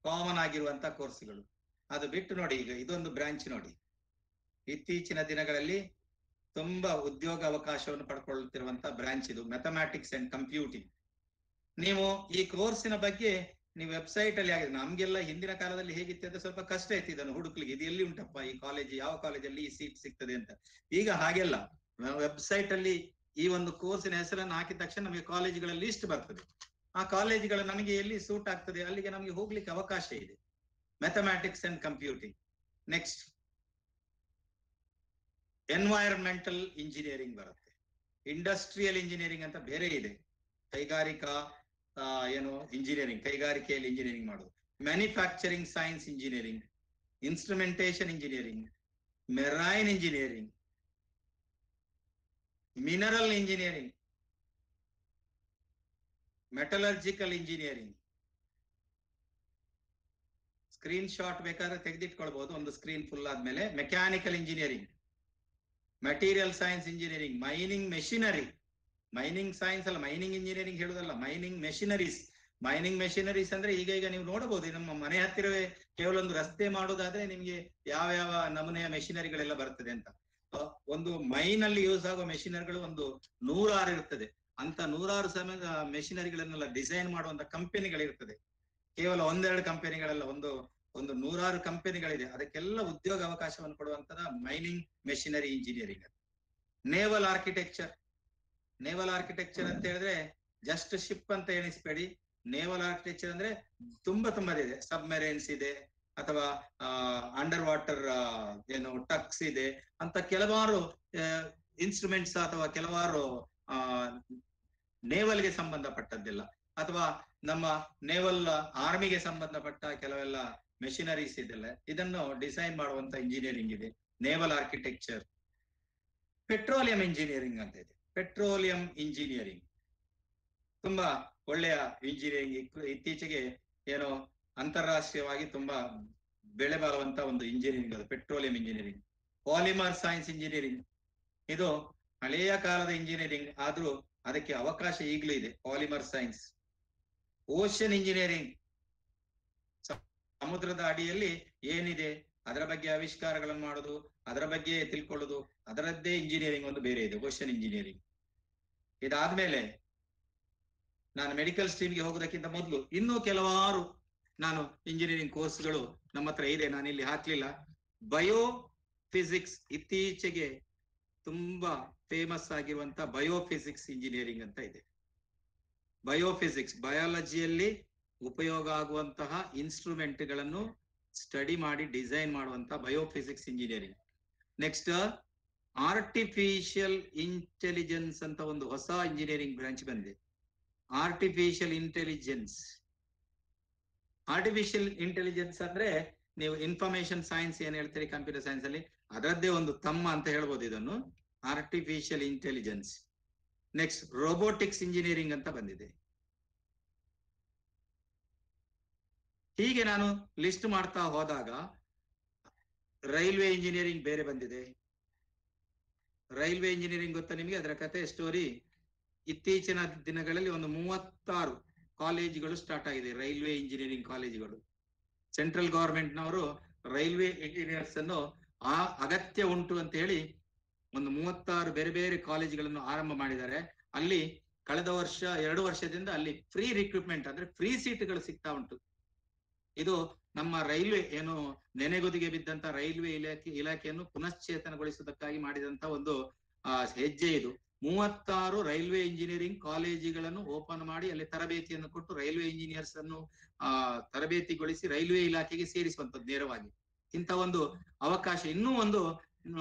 S1: ಕಾಮನ್ ಆಗಿರುವಂತ ಕೋರ್ಸ್ಗಳು. ಅದು ಬಿಟ್ಟು ನೋಡಿ, ಈಗ ಇದೊಂದು ಬ್ರಾಂಚ್ ನೋಡಿ, ಇತ್ತೀಚಿನ ದಿನಗಳಲ್ಲಿ ತುಂಬಾ ಉದ್ಯೋಗ ಅವಕಾಶವನ್ನು ಪಡ್ಕೊಳ್ಳುತ್ತಿರುವಂತ ಬ್ರಾಂಚ್ ಇದು, ಮ್ಯಾಥಮ್ಯಾಟಿಕ್ಸ್ ಅಂಡ್ ಕಂಪ್ಯೂಟಿಂಗ್. ನೀವು ಈ ಕೋರ್ಸಿನ ಬಗ್ಗೆ ನೀವು ವೆಬ್ಸೈಟ್ ಅಲ್ಲಿ ಆಗಿದೆ. ನಮ್ಗೆಲ್ಲ ಹಿಂದಿನ ಕಾಲದಲ್ಲಿ ಹೇಗಿತ್ತು ಅಂತ ಸ್ವಲ್ಪ ಕಷ್ಟ ಇತ್ತು ಇದನ್ನು ಹುಡುಕ್ಲಿಕ್ಕೆ, ಇದು ಎಲ್ಲಿ ಉಂಟಪ್ಪ ಈ ಕಾಲೇಜ್, ಯಾವ ಕಾಲೇಜಲ್ಲಿ ಈ ಸೀಟ್ ಸಿಗ್ತದೆ ಅಂತ. ಈಗ ಹಾಗೆಲ್ಲ ವೆಬ್ಸೈಟ್ ಅಲ್ಲಿ ಈ ಒಂದು ಕೋರ್ಸಿನ ಹೆಸರನ್ನು ಹಾಕಿದ ತಕ್ಷಣ ನಮಗೆ ಕಾಲೇಜುಗಳ ಲಿಸ್ಟ್ ಬರ್ತದೆ. ಆ ಕಾಲೇಜುಗಳು ನಮಗೆ ಎಲ್ಲಿ ಸೂಟ್ ಆಗ್ತದೆ ಅಲ್ಲಿಗೆ ನಮಗೆ ಹೋಗ್ಲಿಕ್ಕೆ ಅವಕಾಶ ಇದೆ. Mathematics and computing. Next environmental engineering ಬರುತ್ತೆ. ಇಂಡಸ್ಟ್ರಿಯಲ್ ಇಂಜಿನಿಯರಿಂಗ್ ಅಂತ ಬೇರೆ ಇದೆ. ಕೈಗಾರಿಕಾ ಇಂಜಿನಿಯರಿಂಗ್, ಕೈಗಾರಿಕೆಯಲ್ಲಿ ಇಂಜಿನಿಯರಿಂಗ್ ಮಾಡೋದು. Manufacturing science engineering, instrumentation engineering, marine engineering, mineral engineering, metallurgical engineering. Screen shot ಬೇಕಾದ್ರೆ ತೆಗೆದಿಟ್ಕೊಳ್ಬಹುದು, ಒಂದು ಸ್ಕ್ರೀನ್ ಫುಲ್ ಆದ್ಮೇಲೆ. Mechanical engineering, material science engineering, mining machinery. Mining science ಅಲ್ಲ, ಮೈನಿಂಗ್ ಇಂಜಿನಿಯರಿಂಗ್ ಹೇಳುದಲ್ಲ, ಮೈನಿಂಗ್ ಮೆಷಿನರೀಸ್. ಮೈನಿಂಗ್ ಮೆಷಿನರೀಸ್ ಅಂದ್ರೆ ಈಗ ನೀವು ನೋಡಬಹುದು, ನಮ್ಮ ಮನೆ ಹತ್ತಿರವೇ ಕೇವಲ ಒಂದು ರಸ್ತೆ ಮಾಡೋದಾದ್ರೆ ನಿಮ್ಗೆ ಯಾವ ಯಾವ ನಮೂನೆಯ ಮೆಷಿನರಿಗಳೆಲ್ಲ ಬರ್ತದೆ ಅಂತ. ಒಂದು ಮೈನ್ ಅಲ್ಲಿ ಯೂಸ್ ಆಗುವ ಮೆಷಿನರಿಗಳು ಒಂದು 100 ಇರ್ತದೆ. ಅಂತ 100 ಸಮಯದ ಮೆಷಿನರಿಗಳನ್ನೆಲ್ಲ ಡಿಸೈನ್ ಮಾಡುವಂತ ಕಂಪನಿಗಳಿರ್ತದೆ. ಕೇವಲ 1-2 ಕಂಪನಿಗಳೆಲ್ಲ, ಒಂದು 100 ಕಂಪನಿಗಳಿದೆ. ಅದಕ್ಕೆಲ್ಲ ಉದ್ಯೋಗ ಅವಕಾಶವನ್ನು ಕೊಡುವಂತದ mining machinery engineering. Naval architecture. Naval architecture ಅಂತ ಹೇಳಿದ್ರೆ ಜಸ್ಟ್ ಶಿಪ್ ಅಂತ ಎಣಿಸ್ಬೇಡಿ. ನೇವಲ್ ಆರ್ಕಿಟೆಕ್ಚರ್ ಅಂದ್ರೆ ತುಂಬಾ ಇದೆ. ಸಬ್ಮೆರೈನ್ಸ್ ಇದೆ, ಅಥವಾ ಅಂಡರ್ ವಾಟರ್ ಟಕ್ಸ್ ಇದೆ ಅಂತ ಕೆಲವಾರು ಇನ್ಸ್ಟ್ರೂಮೆಂಟ್ಸ್, ಅಥವಾ ಕೆಲವಾರು ನೇವಲ್ಗೆ ಸಂಬಂಧಪಟ್ಟದ್ದೆಲ್ಲ, ಅಥವಾ ನಮ್ಮ ನೇವಲ್ ಆರ್ಮಿಗೆ ಸಂಬಂಧಪಟ್ಟ ಕೆಲವೆಲ್ಲ ಮೆಷಿನರೀಸ್ ಇದೆಲ್ಲ, ಇದನ್ನು ಡಿಸೈನ್ ಮಾಡುವಂತ ಇಂಜಿನಿಯರಿಂಗ್ ಇದೆ ನೇವಲ್ ಆರ್ಕಿಟೆಕ್ಚರ್. ಪೆಟ್ರೋಲಿಯಂ ಇಂಜಿನಿಯರಿಂಗ್ ಅಂತ ಇದೆ. ಪೆಟ್ರೋಲಿಯಂ ಇಂಜಿನಿಯರಿಂಗ್ ತುಂಬಾ ಒಳ್ಳೆಯ ಇಂಜಿನಿಯರಿಂಗ್. ಇತ್ತೀಚೆಗೆ ಅಂತಾರಾಷ್ಟ್ರೀಯವಾಗಿ ತುಂಬಾ ಬೆಲೆ ಬಾಳುವಂತ ಒಂದು ಇಂಜಿನಿಯರಿಂಗ್ ಅದು petroleum engineering. Polymer science engineering, ಇದು ಹಳೆಯ ಕಾಲದ ಇಂಜಿನಿಯರಿಂಗ್ ಆದ್ರೂ ಅದಕ್ಕೆ ಅವಕಾಶ ಈಗಲೂ ಇದೆ. ಪಾಲಿಮರ್ ಸೈನ್ಸ್, ಓಷನ್ ಇಂಜಿನಿಯರಿಂಗ್, ಸಮುದ್ರದ ಅಡಿಯಲ್ಲಿ ಏನಿದೆ ಅದರ ಬಗ್ಗೆ ಆವಿಷ್ಕಾರಗಳನ್ನು ಮಾಡೋದು, ಅದರ ಬಗ್ಗೆ ತಿಳ್ಕೊಳ್ಳೋದು, ಅದರದ್ದೇ ಇಂಜಿನಿಯರಿಂಗ್ ಒಂದು ಬೇರೆ ಇದೆ, ಓಷನ್ ಇಂಜಿನಿಯರಿಂಗ್. ಇದಾದ್ಮೇಲೆ ನಾನು ಮೆಡಿಕಲ್ ಸ್ಟ್ರೀಮ್ಗೆ ಹೋಗೋದಕ್ಕಿಂತ ಮೊದಲು ಇನ್ನೂ ಕೆಲವಾರು ನಾನು ಇಂಜಿನಿಯರಿಂಗ್ ಕೋರ್ಸ್ಗಳು ನಮ್ಮ ಹತ್ರ ಇದೆ, ನಾನು ಇಲ್ಲಿ ಹಾಕ್ಲಿಲ್ಲ. ಬಯೋ ಫಿಸಿಕ್ಸ್, ಇತ್ತೀಚೆಗೆ ತುಂಬಾ ಫೇಮಸ್ ಆಗಿರುವಂತ ಬಯೋಫಿಸಿಕ್ಸ್ ಇಂಜಿನಿಯರಿಂಗ್ ಅಂತ ಇದೆ. ಬಯೋಫಿಸಿಕ್ಸ್, ಬಯಾಲಜಿಯಲ್ಲಿ ಉಪಯೋಗ ಆಗುವಂತಹ ಇನ್ಸ್ಟ್ರೂಮೆಂಟ್ ಗಳನ್ನು ಸ್ಟಡಿ ಮಾಡಿ ಡಿಸೈನ್ ಮಾಡುವಂತ biophysics engineering. Next artificial intelligence ಅಂತ ಒಂದು ಹೊಸ ಇಂಜಿನಿಯರಿಂಗ್ ಬ್ರಾಂಚ್ ಬಂದಿದೆ. ಆರ್ಟಿಫಿಷಿಯಲ್ ಇಂಟೆಲಿಜೆನ್ಸ್, ಆರ್ಟಿಫಿಷಿಯಲ್ ಇಂಟೆಲಿಜೆನ್ಸ್ ಅಂದ್ರೆ ನೀವು ಇನ್ಫಾರ್ಮೇಶನ್ ಸೈನ್ಸ್ ಏನ್ ಹೇಳ್ತೀರಿ ಕಂಪ್ಯೂಟರ್ ಸೈನ್ಸ್ ಅಲ್ಲಿ, ಅದರದ್ದೇ ಒಂದು ತಮ್ಮ ಅಂತ ಹೇಳ್ಬೋದು ಇದನ್ನು, artificial intelligence. Next robotics engineering ಅಂತ ಬಂದಿದೆ. ಹೀಗೆ ನಾನು ಲಿಸ್ಟ್ ಮಾಡ್ತಾ ಹೋದಾಗ ರೈಲ್ವೆ ಇಂಜಿನಿಯರಿಂಗ್ ಬೇರೆ ಬಂದಿದೆ. ರೈಲ್ವೆ ಇಂಜಿನಿಯರಿಂಗ್ ಗೊತ್ತಾ ನಿಮಗೆ? ಅದರ ಕತೆ ಸ್ಟೋರಿ, ಇತ್ತೀಚಿನ ದಿನಗಳಲ್ಲಿ ಒಂದು 36 ಕಾಲೇಜುಗಳು ಸ್ಟಾರ್ಟ್ ಆಗಿದೆ, ರೈಲ್ವೆ ಇಂಜಿನಿಯರಿಂಗ್ ಕಾಲೇಜುಗಳು. ಸೆಂಟ್ರಲ್ ಗವರ್ಮೆಂಟ್ ನವರು ರೈಲ್ವೆ ಇಂಜಿನಿಯರ್ಸ್ ಅನ್ನು ಅಗತ್ಯ ಉಂಟು ಅಂತ ಹೇಳಿ ಒಂದು 36 ಬೇರೆ ಬೇರೆ ಕಾಲೇಜುಗಳನ್ನು ಆರಂಭ ಮಾಡಿದ್ದಾರೆ. ಅಲ್ಲಿ ಕಳೆದ ವರ್ಷ 2 ವರ್ಷದಿಂದ ಅಲ್ಲಿ ಫ್ರೀ ರಿಕ್ರೂಟ್ಮೆಂಟ್ ಅಂದ್ರೆ ಫ್ರೀ ಸೀಟ್ಗಳು ಸಿಗ್ತಾ ಉಂಟು. ಇದು ನಮ್ಮ ರೈಲ್ವೆ ಏನು ನೆನೆಗುದಿಗೆ ಬಿದ್ದಂತ ರೈಲ್ವೆ ಇಲಾಖೆಯನ್ನು ಪುನಶ್ಚೇತನಗೊಳಿಸುವುದಕ್ಕಾಗಿ ಮಾಡಿದಂತ ಒಂದು ಹೆಜ್ಜೆ ಇದು. 36 ರೈಲ್ವೆ ಇಂಜಿನಿಯರಿಂಗ್ ಕಾಲೇಜುಗಳನ್ನು ಓಪನ್ ಮಾಡಿ ಅಲ್ಲಿ ತರಬೇತಿಯನ್ನು ಕೊಟ್ಟು ರೈಲ್ವೆ ಇಂಜಿನಿಯರ್ಸ್ ಅನ್ನು ತರಬೇತಿಗೊಳಿಸಿ ರೈಲ್ವೆ ಇಲಾಖೆಗೆ ಸೇರಿಸುವಂತದ್ದು ನೇರವಾಗಿ. ಇಂಥ ಒಂದು ಅವಕಾಶ ಇನ್ನೂ ಒಂದು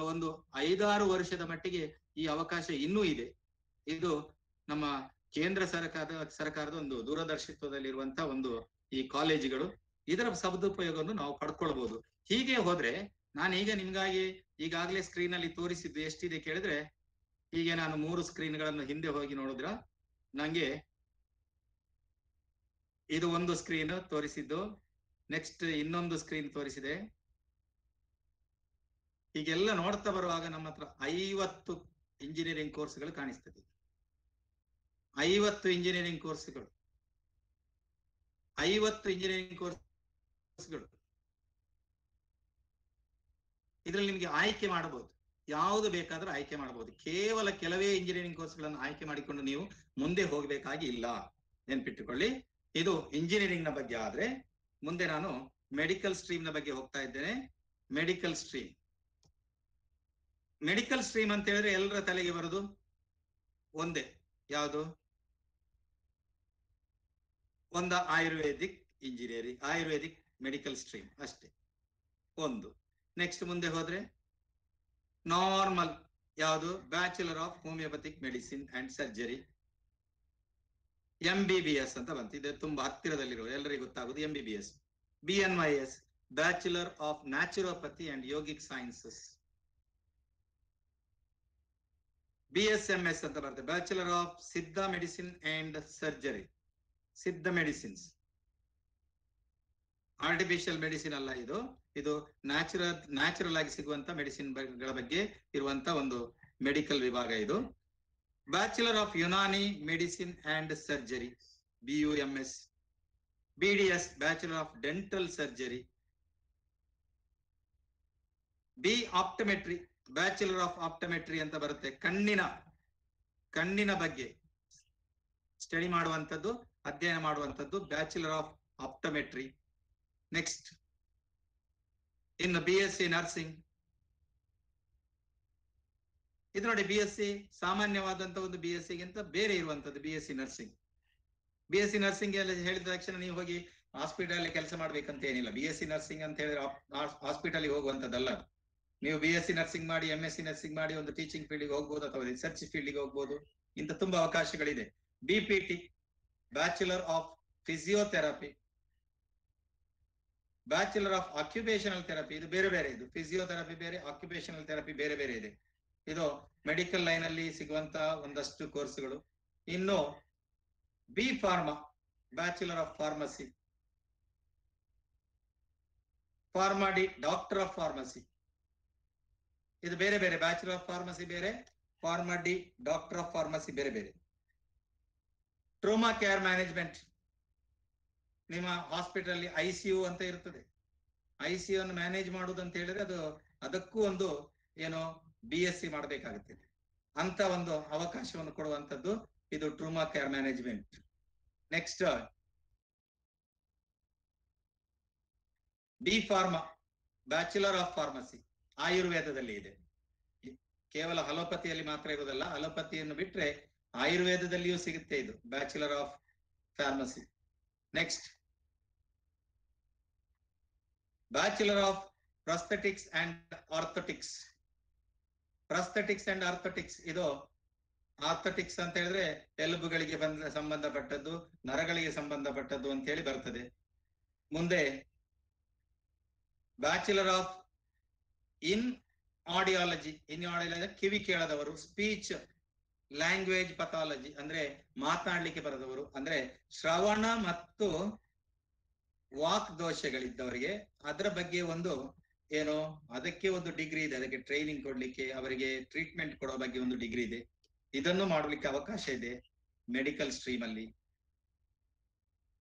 S1: 5-6 ವರ್ಷದ ಮಟ್ಟಿಗೆ ಈ ಅವಕಾಶ ಇನ್ನೂ ಇದೆ. ಇದು ನಮ್ಮ ಕೇಂದ್ರ ಸರ್ಕಾರದ ಒಂದು ದೂರದರ್ಶಿತ್ವದಲ್ಲಿರುವಂತಹ ಒಂದು ಈ ಕಾಲೇಜುಗಳು, ಇದರ ಸದುಪಯೋಗವನ್ನು ನಾವು ಪಡ್ಕೊಳ್ಬಹುದು. ಹೀಗೆ ಹೋದ್ರೆ ನಾನೀಗ ನಿಮ್ಗಾಗಿ ಈಗಾಗಲೇ ಸ್ಕ್ರೀನ್ ಅಲ್ಲಿ ತೋರಿಸಿದ್ದು ಎಷ್ಟಿದೆ ಕೇಳಿದ್ರೆ, ಹೀಗೆ ನಾನು 3 ಸ್ಕ್ರೀನ್ಗಳನ್ನು ಹಿಂದೆ ಹೋಗಿ ನೋಡಿದ್ರ ನಂಗೆ ಇದು ಒಂದು ಸ್ಕ್ರೀನ್ ತೋರಿಸಿದ್ದು, ನೆಕ್ಸ್ಟ್ ಇನ್ನೊಂದು ಸ್ಕ್ರೀನ್ ತೋರಿಸಿದೆ. ಹೀಗೆಲ್ಲ ನೋಡ್ತಾ ಬರುವಾಗ ನಮ್ಮ ಹತ್ರ 50 ಇಂಜಿನಿಯರಿಂಗ್ ಕೋರ್ಸ್ಗಳು ಕಾಣಿಸ್ತದೆ. 50 ಇಂಜಿನಿಯರಿಂಗ್ ಕೋರ್ಸ್ಗಳು, 50 ಇಂಜಿನಿಯರಿಂಗ್ ಕೋರ್ಸ್ಗಳು. ಇದರಲ್ಲಿ ನಿಮ್ಗೆ ಆಯ್ಕೆ ಮಾಡಬಹುದು, ಯಾವುದು ಬೇಕಾದ್ರೂ ಆಯ್ಕೆ ಮಾಡಬಹುದು. ಕೇವಲ ಕೆಲವೇ ಇಂಜಿನಿಯರಿಂಗ್ ಕೋರ್ಸ್ಗಳನ್ನು ಆಯ್ಕೆ ಮಾಡಿಕೊಂಡು ನೀವು ಮುಂದೆ ಹೋಗಬೇಕಾಗಿ ಇಲ್ಲ, ನೆನ್ಪಿಟ್ಟುಕೊಳ್ಳಿ. ಇದು ಇಂಜಿನಿಯರಿಂಗ್ ನ ಬಗ್ಗೆ. ಆದ್ರೆ ಮುಂದೆ ನಾನು ಮೆಡಿಕಲ್ ಸ್ಟ್ರೀಮ್ ನ ಬಗ್ಗೆ ಹೋಗ್ತಾ ಇದ್ದೇನೆ. ಮೆಡಿಕಲ್ ಸ್ಟ್ರೀಮ್, ಮೆಡಿಕಲ್ ಸ್ಟ್ರೀಮ್ ಅಂತ ಹೇಳಿದ್ರೆ ಎಲ್ಲರ ತಲೆಗೆ ಬರೋದು ಒಂದೇ, ಯಾವುದು? ಒಂದು Ayurvedic engineering, Ayurvedic medical stream ಅಷ್ಟೇ ಒಂದು. ನೆಕ್ಸ್ಟ್ ಮುಂದೆ ಹೋದ್ರೆ ನಾರ್ಮಲ್ ಯಾವುದು? Bachelor of homeopathic medicine and surgery, MBBS ಅಂತ ಬಂತು. ಇದು ತುಂಬಾ ಹತ್ತಿರದಲ್ಲಿರುವ ಎಲ್ಲರಿಗೂ ಗೊತ್ತಾಗುದು MBBS. BNYS, bachelor of naturopathy and yogic sciences. BSMS ಅಂತ ಬರುತ್ತೆ, ಬ್ಯಾಚುಲರ್ ಆಫ್ ಸಿದ್ಧ ಮೆಡಿಸಿನ್ ಅಂಡ್ ಸರ್ಜರಿ, ಸಿದ್ಧ ಮೆಡಿಸಿನ್ಸ್. ಆರ್ಟಿಫಿಷಿಯಲ್ ಮೆಡಿಸಿನ್ ಅಲ್ಲ ಇದು, ಇದು ನ್ಯಾಚುರಲ್ ಆಗಿ ಸಿಗುವಂತ ಮೆಡಿಸಿನ್ ಗಳ ಬಗ್ಗೆ ಇರುವಂತ ಒಂದು ಮೆಡಿಕಲ್ ವಿಭಾಗ ಇದು. Bachelor of Unani medicine and surgery, BUMS. BDS, bachelor of dental surgery. Optometry, bachelor of optometry ಅಂತ ಬರುತ್ತೆ, ಕಣ್ಣಿನ ಬಗ್ಗೆ ಸ್ಟಡಿ ಮಾಡುವಂತದ್ದು, ಅಧ್ಯಯನ ಮಾಡುವಂತದ್ದು, ಬ್ಯಾಚುಲರ್ ಆಫ್ ಆಪ್ಟಮೆಟ್ರಿ. ನೆಕ್ಸ್ಟ್ ಇನ್ನು BSc ನರ್ಸಿಂಗ್. ಇದು ನೋಡಿ, BSc ಸಾಮಾನ್ಯವಾದಂತ ಒಂದು BSc ಗಿಂತ ಬೇರೆ ಇರುವಂತದ್ದು BSc ನರ್ಸಿಂಗ್. BSc ನರ್ಸಿಂಗ್ ಎಲ್ಲ ಹೇಳಿದ ತಕ್ಷಣ ನೀವು ಹೋಗಿ ಹಾಸ್ಪಿಟಲ್ ಕೆಲಸ ಮಾಡ್ಬೇಕಂತ ಏನಿಲ್ಲ. BSc ನರ್ಸಿಂಗ್ ಅಂತ ಹೇಳಿದ್ರೆ ಹಾಸ್ಪಿಟಲ್ ಹೋಗುವಂತದ್ದಲ್ಲ. ನೀವು BSc ನರ್ಸಿಂಗ್ ಮಾಡಿ, MSc ನರ್ಸಿಂಗ್ ಮಾಡಿ ಒಂದು ಟೀಚಿಂಗ್ ಫೀಲ್ಡ್ಗೆ ಹೋಗ್ಬೋದು, ಅಥವಾ ರಿಸರ್ಚ್ ಫೀಲ್ಡ್ಗೆ ಹೋಗ್ಬೋದು. ಇಂಥ ತುಂಬಾ ಅವಕಾಶಗಳಿದೆ. BPT, bachelor of physiotherapy, bachelor of occupational therapy. ಇದು ಬೇರೆ ಬೇರೆ, ಇದು ಫಿಸಿಯೋಥೆರಪಿ ಬೇರೆ, ಆಕ್ಯುಪೇಷನಲ್ ಥೆರಪಿ ಬೇರೆ ಬೇರೆ ಇದೆ. ಇದು ಮೆಡಿಕಲ್ ಲೈನ್ ಅಲ್ಲಿ ಸಿಗುವಂತ ಒಂದಷ್ಟು ಕೋರ್ಸ್ಗಳು. ಇನ್ನು B pharma, bachelor of pharmacy. Pharma D, doctor of pharmacy. ಇದು ಬೇರೆ ಬೇರೆ, ಬ್ಯಾಚುಲರ್ ಆಫ್ ಫಾರ್ಮಸಿ ಬೇರೆ, ಫಾರ್ಮಡಿ, ಡಾಕ್ಟರ್ ಆಫ್ ಫಾರ್ಮಸಿ ಬೇರೆ ಬೇರೆ. ಟ್ರೋಮಾ ಕೇರ್ ಮ್ಯಾನೇಜ್ಮೆಂಟ್, ನಿಮ್ಮ ಹಾಸ್ಪಿಟಲ್ ICU ಅಂತ ಇರ್ತದೆ. ICU ಅನ್ನು ಮ್ಯಾನೇಜ್ ಮಾಡುವುದು ಅಂತ ಹೇಳಿದ್ರೆ ಅದಕ್ಕೂ ಒಂದು ಏನೋ BSc ಮಾಡಬೇಕಾಗುತ್ತೆ. ಅಂತ ಒಂದು ಅವಕಾಶವನ್ನು ಕೊಡುವಂತದ್ದು ಇದು trauma care management. Next B pharma, bachelor of pharmacy, ಆಯುರ್ವೇದದಲ್ಲಿ ಇದೆ. ಕೇವಲ ಅಲೋಪತಿಯಲ್ಲಿ ಮಾತ್ರ ಇರುವುದಲ್ಲ, ಅಲೋಪತಿಯನ್ನು ಬಿಟ್ರೆ ಆಯುರ್ವೇದದಲ್ಲಿಯೂ ಸಿಗುತ್ತೆ ಇದು bachelor of pharmacy. Next bachelor of prosthetics and orthotics. Prosthetics and orthotics, ಇದು ಆರ್ಥೋಟಿಕ್ಸ್ ಅಂತ ಹೇಳಿದ್ರೆ ಎಲುಬುಗಳಿಗೆ ಸಂಬಂಧಪಟ್ಟದ್ದು, ನರಗಳಿಗೆ ಸಂಬಂಧಪಟ್ಟದ್ದು ಅಂತ ಹೇಳಿ ಬರ್ತದೆ. ಮುಂದೆ ಬ್ಯಾಚುಲರ್ ಆಫ್ ಇನ್ ಆಡಿಯಾಲಜಿ, ಕಿವಿ ಕೇಳದವರು, ಸ್ಪೀಚ್ ಲ್ಯಾಂಗ್ವೇಜ್ ಪಥಾಲಜಿ ಅಂದ್ರೆ ಮಾತನಾಡ್ಲಿಕ್ಕೆ ಬರದವರು, ಅಂದ್ರೆ ಶ್ರವಣ ಮತ್ತು ವಾಕ್ ದೋಷಗಳಿದ್ದವರಿಗೆ ಅದರ ಬಗ್ಗೆ ಒಂದು ಏನೋ ಅದಕ್ಕೆ ಒಂದು ಡಿಗ್ರಿ ಇದೆ, ಅದಕ್ಕೆ ಟ್ರೈನಿಂಗ್ ಕೊಡ್ಲಿಕ್ಕೆ, ಅವರಿಗೆ ಟ್ರೀಟ್ಮೆಂಟ್ ಕೊಡೋ ಬಗ್ಗೆ ಒಂದು ಡಿಗ್ರಿ ಇದೆ. ಇದನ್ನು ಮಾಡಲಿಕ್ಕೆ ಅವಕಾಶ ಇದೆ ಮೆಡಿಕಲ್ ಸ್ಟ್ರೀಮ್ ಅಲ್ಲಿ.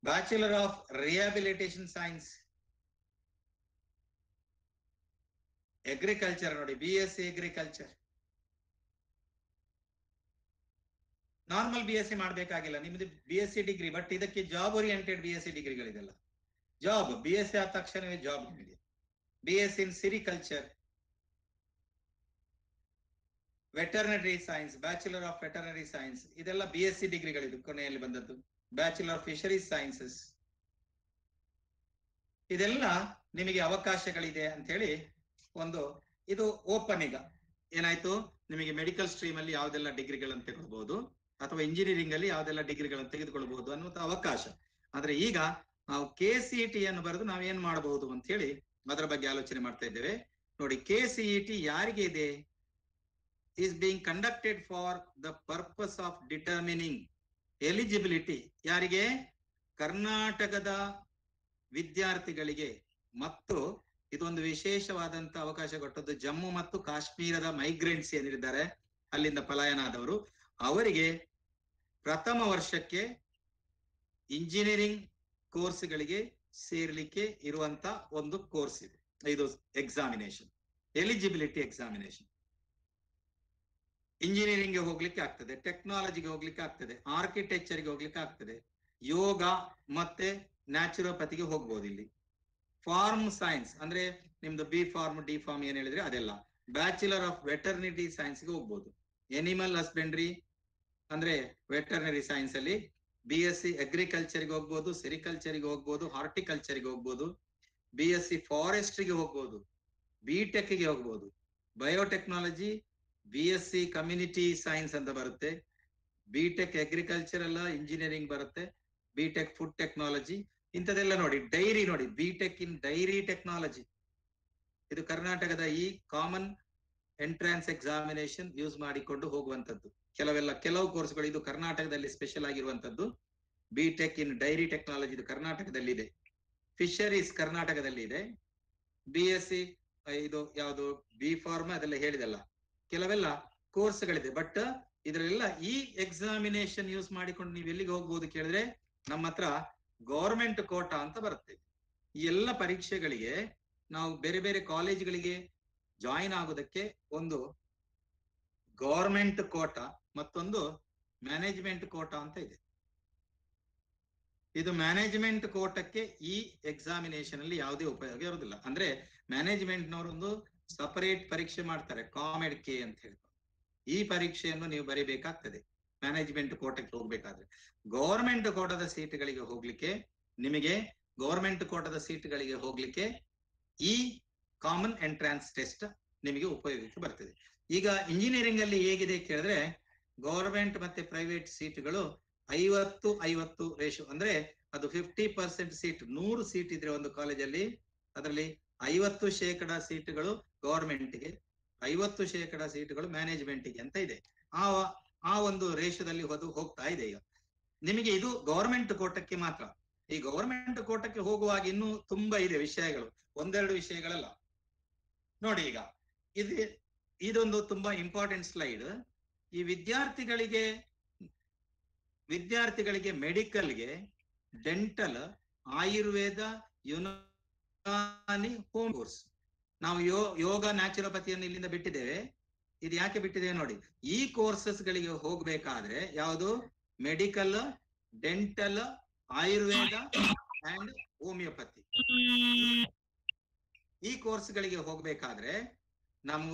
S1: Bachelor of rehabilitation science, agriculture ನೋಡಿ, BSc ಅಗ್ರಿಕಲ್ಚರ್. ನಾರ್ಮಲ್ BSc ಮಾಡ್ಬೇಕಾಗಿಲ್ಲ, ನಿಮ್ದು BSc ಡಿಗ್ರಿ, ಬಟ್ ಇದಕ್ಕೆ ಜಾಬ್ ಓರಿಯೆಂಟೆಡ್ BSc ಡಿಗ್ರಿಗಳಿದೆಲ್ಲ. ಜಾಬ್ BSc ಆದ ತಕ್ಷಣವೇ ಜಾಬ್ ನಿಮಗೆ. BSc in sericulture, veterinary science, bachelor of veterinary science, ಇದೆಲ್ಲ BSc ಡಿಗ್ರಿಗಳಿದು ಕೊನೆಯಲ್ಲಿ ಬಂದದ್ದು. ಬ್ಯಾಚುಲರ್ ಆಫ್ ಫಿಶರೀಸ್ ಸೈನ್ಸಸ್, ಇದೆಲ್ಲ ನಿಮಗೆ ಅವಕಾಶಗಳಿದೆ ಅಂತ ಹೇಳಿ ಒಂದು ಇದು ಓಪನ್. ಈಗ ಏನಾಯ್ತು, ನಿಮಗೆ ಮೆಡಿಕಲ್ ಸ್ಟ್ರೀಮ್ ಅಲ್ಲಿ ಯಾವ್ದೆಲ್ಲ ಡಿಗ್ರಿಗಳನ್ನು ತೆಗೆದುಬಹುದು ಅಥವಾ ಇಂಜಿನಿಯರಿಂಗ್ ಅಲ್ಲಿ ಯಾವ್ದೆಲ್ಲ ಡಿಗ್ರಿಗಳನ್ನು ತೆಗೆದುಕೊಳ್ಬಹುದು ಅನ್ನುವಂತ ಅವಕಾಶ. ಆದ್ರೆ ಈಗ ನಾವು KCET ಅನ್ನು ಬರೆದು ನಾವೇನ್ ಮಾಡಬಹುದು ಅಂತ ಹೇಳಿ ಅದರ ಬಗ್ಗೆ ಆಲೋಚನೆ ಮಾಡ್ತಾ ಇದ್ದೇವೆ. ನೋಡಿ, KCET ಯಾರಿಗೆ ಇದೆ? Is being conducted for the purpose of determining eligibility. ಯಾರಿಗೆ? ಕರ್ನಾಟಕದ ವಿದ್ಯಾರ್ಥಿಗಳಿಗೆ. ಮತ್ತು ಇದೊಂದು ವಿಶೇಷವಾದಂತ ಅವಕಾಶ ಕೊಟ್ಟದ್ದು ಜಮ್ಮು ಮತ್ತು ಕಾಶ್ಮೀರದ ಮೈಗ್ರೆಂಟ್ಸ್ ಏನಿದ್ದಾರೆ, ಅಲ್ಲಿಂದ ಪಲಾಯನ ಆದವರು, ಅವರಿಗೆ ಪ್ರಥಮ ವರ್ಷಕ್ಕೆ ಇಂಜಿನಿಯರಿಂಗ್ ಕೋರ್ಸ್ಗಳಿಗೆ ಸೇರ್ಲಿಕ್ಕೆ ಇರುವಂತ ಒಂದು ಕೋರ್ಸ್ ಇದೆ. ಇದು ಎಕ್ಸಾಮಿನೇಷನ್, ಎಲಿಜಿಬಿಲಿಟಿ ಎಕ್ಸಾಮಿನೇಷನ್. ಇಂಜಿನಿಯರಿಂಗ್ಗೆ ಹೋಗ್ಲಿಕ್ಕೆ ಆಗ್ತದೆ, ಟೆಕ್ನಾಲಜಿಗೆ ಹೋಗ್ಲಿಕ್ಕೆ ಆಗ್ತದೆ, ಆರ್ಕಿಟೆಕ್ಚರ್ಗೆ ಹೋಗ್ಲಿಕ್ಕೆ ಆಗ್ತದೆ, ಯೋಗ ಮತ್ತೆ ನ್ಯಾಚುರೋಪತಿಗೆ ಹೋಗ್ಬೋದು. ಇಲ್ಲಿ ಫಾರ್ಮ್ ಸೈನ್ಸ್ ಅಂದ್ರೆ ನಿಮ್ದು B ಫಾರ್ಮ್ D ಫಾರ್ಮ್ ಏನ್ ಹೇಳಿದ್ರೆ ಅದೆಲ್ಲ. ಬ್ಯಾಚುಲರ್ ಆಫ್ ವೆಟರ್ನಿಟಿ ಸೈನ್ಸ್ಗೆ ಹೋಗ್ಬೋದು. ಎನಿಮಲ್ ಹಸ್ಬೆಂಡ್ರಿ ಅಂದ್ರೆ ವೆಟರ್ನರಿ ಸೈನ್ಸ್ ಅಲ್ಲಿ BSc ಅಗ್ರಿಕಲ್ಚರ್ಗೆ ಹೋಗ್ಬೋದು, ಸೆರಿಕಲ್ಚರ್ಗೆ ಹೋಗ್ಬೋದು, ಹಾರ್ಟಿಕಲ್ಚರ್ಗೆ ಹೋಗ್ಬೋದು, BSc ಫಾರೆಸ್ಟ್ರಿಗೆ ಹೋಗ್ಬೋದು, BTechಗೆ ಹೋಗ್ಬೋದು, ಬಯೋಟೆಕ್ನಾಲಜಿ, BSc ಕಮ್ಯುನಿಟಿ ಸೈನ್ಸ್ ಅಂತ ಬರುತ್ತೆ, BTech ಅಗ್ರಿಕಲ್ಚರ್ ಎಲ್ಲ ಇಂಜಿನಿಯರಿಂಗ್ ಬರುತ್ತೆ, BTech ಫುಡ್ ಟೆಕ್ನಾಲಜಿ, ಇಂಥದೆಲ್ಲ ನೋಡಿ. ಡೈರಿ ನೋಡಿ, BTech ಇನ್ ಡೈರಿ ಟೆಕ್ನಾಲಜಿ, ಇದು ಕರ್ನಾಟಕದ ಈ ಕಾಮನ್ ಎಂಟ್ರಾನ್ಸ್ ಎಕ್ಸಾಮಿನೇಷನ್ ಯೂಸ್ ಮಾಡಿಕೊಂಡು ಹೋಗುವಂತದ್ದು. ಕೆಲವು ಕೋರ್ಸ್ಗಳು ಇದು ಕರ್ನಾಟಕದಲ್ಲಿ ಸ್ಪೆಷಲ್ ಆಗಿರುವಂತದ್ದು. BTech ಇನ್ ಡೈರಿ ಟೆಕ್ನಾಲಜಿ ಇದು ಕರ್ನಾಟಕದಲ್ಲಿದೆ, ಫಿಶರೀಸ್ ಕರ್ನಾಟಕದಲ್ಲಿ ಇದೆ, BSc ಇದು ಯಾವುದು B ಫಾರ್ಮ್ ಅದೆಲ್ಲ ಹೇಳಿದಲ್ಲ, ಕೆಲವೆಲ್ಲ ಕೋರ್ಸ್ಗಳಿದೆ. ಬಟ್ ಇದರೆಲ್ಲ ಈ ಎಕ್ಸಾಮಿನೇಷನ್ ಯೂಸ್ ಮಾಡಿಕೊಂಡು ನೀವು ಎಲ್ಲಿಗೆ ಹೋಗ್ಬೋದು ಕೇಳಿದ್ರೆ ನಮ್ಮ ಹತ್ರ ಗೌರ್ಮೆಂಟ್ ಕೋಟಾ ಅಂತ ಬರುತ್ತೆ. ಈ ಎಲ್ಲ ಪರೀಕ್ಷೆಗಳಿಗೆ ನಾವು ಬೇರೆ ಬೇರೆ ಕಾಲೇಜ್ಗಳಿಗೆ ಜಾಯಿನ್ ಆಗೋದಕ್ಕೆ ಒಂದು ಗೌರ್ಮೆಂಟ್ ಕೋಟಾ ಮತ್ತೊಂದು ಮ್ಯಾನೇಜ್ಮೆಂಟ್ ಕೋಟಾ ಅಂತ ಇದೆ. ಇದು ಮ್ಯಾನೇಜ್ಮೆಂಟ್ ಕೋಟಕ್ಕೆ ಈ ಎಕ್ಸಾಮಿನೇಷನ್ ಅಲ್ಲಿ ಯಾವುದೇ ಉಪಯೋಗ ಇರುವುದಿಲ್ಲ. ಅಂದ್ರೆ ಮ್ಯಾನೇಜ್ಮೆಂಟ್ ನವರೊಂದು ಸಪರೇಟ್ ಪರೀಕ್ಷೆ ಮಾಡ್ತಾರೆ, COMEDK ಅಂತ ಹೇಳ್ತಾರೆ. ಈ ಪರೀಕ್ಷೆಯನ್ನು ನೀವು ಬರೀಬೇಕಾಗ್ತದೆ ಮ್ಯಾನೇಜ್ಮೆಂಟ್ ಕೋಟಕ್ಕೆ ಹೋಗ್ಬೇಕಾದ್ರೆ. ಗೌರ್ಮೆಂಟ್ ಕೋಟಾದ ಸೀಟ್ಗಳಿಗೆ ಹೋಗ್ಲಿಕ್ಕೆ ನಿಮಗೆ ಗೌರ್ಮೆಂಟ್ ಕೋಟಾದ ಸೀಟ್ಗಳಿಗೆ ಹೋಗ್ಲಿಕ್ಕೆ ಈ ಕಾಮನ್ ಎಂಟ್ರಾನ್ಸ್ ಟೆಸ್ಟ್ ನಿಮಗೆ ಉಪಯೋಗಕ್ಕೆ ಬರ್ತದೆ. ಈಗ ಇಂಜಿನಿಯರಿಂಗ್ ಅಲ್ಲಿ ಹೇಗಿದೆ ಕೇಳಿದ್ರೆ ಗೌರ್ಮೆಂಟ್ ಮತ್ತೆ ಪ್ರೈವೇಟ್ ಸೀಟ್ಗಳು 50-50 ರೇಷಿಯೋ, ಅಂದ್ರೆ ಅದು 50% ಸೀಟ್, 100 ಸೀಟ್ ಇದ್ರೆ ಒಂದು ಕಾಲೇಜಲ್ಲಿ ಅದರಲ್ಲಿ 50% ಸೀಟ್ಗಳು ಗೌರ್ಮೆಂಟ್ಗೆ, 50% ಸೀಟ್ಗಳು ಮ್ಯಾನೇಜ್ಮೆಂಟ್ಗೆ ಅಂತ ಇದೆ. ಆ ಒಂದು ರೇಷದಲ್ಲಿ ಹೋಗ್ತಾ ಇದೆ. ಈಗ ನಿಮಗೆ ಇದು ಗೌರ್ಮೆಂಟ್ ಕೋಟಕ್ಕೆ ಮಾತ್ರ. ಈ ಗೌರ್ಮೆಂಟ್ ಕೋಟಕ್ಕೆ ಹೋಗುವಾಗ ಇನ್ನೂ ತುಂಬಾ ಇದೆ ವಿಷಯಗಳು, ಒಂದೆರಡು ವಿಷಯಗಳಲ್ಲ. ನೋಡಿ, ಈಗ ಇದೊಂದು ತುಂಬಾ ಇಂಪಾರ್ಟೆಂಟ್ ಸ್ಲೈಡ್. ಈ ವಿದ್ಯಾರ್ಥಿಗಳಿಗೆ ಮೆಡಿಕಲ್ಗೆ, dental, Ayurveda, Unani, home course. ನಾವು ಯೋಗ, ನ್ಯಾಚುರೋಪತಿಯನ್ನು ಇಲ್ಲಿಂದ ಬಿಟ್ಟಿದ್ದೇವೆ. ಇದು ಯಾಕೆ ಬಿಟ್ಟಿದ್ದೇವೆ ನೋಡಿ. ಈ ಕೋರ್ಸಸ್ ಗಳಿಗೆ ಹೋಗ್ಬೇಕಾದ್ರೆ ಯಾವುದು medical, dental, Ayurveda and homeopathy, ಈ ಕೋರ್ಸ್ ಗಳಿಗೆ ಹೋಗ್ಬೇಕಾದ್ರೆ ನಾವು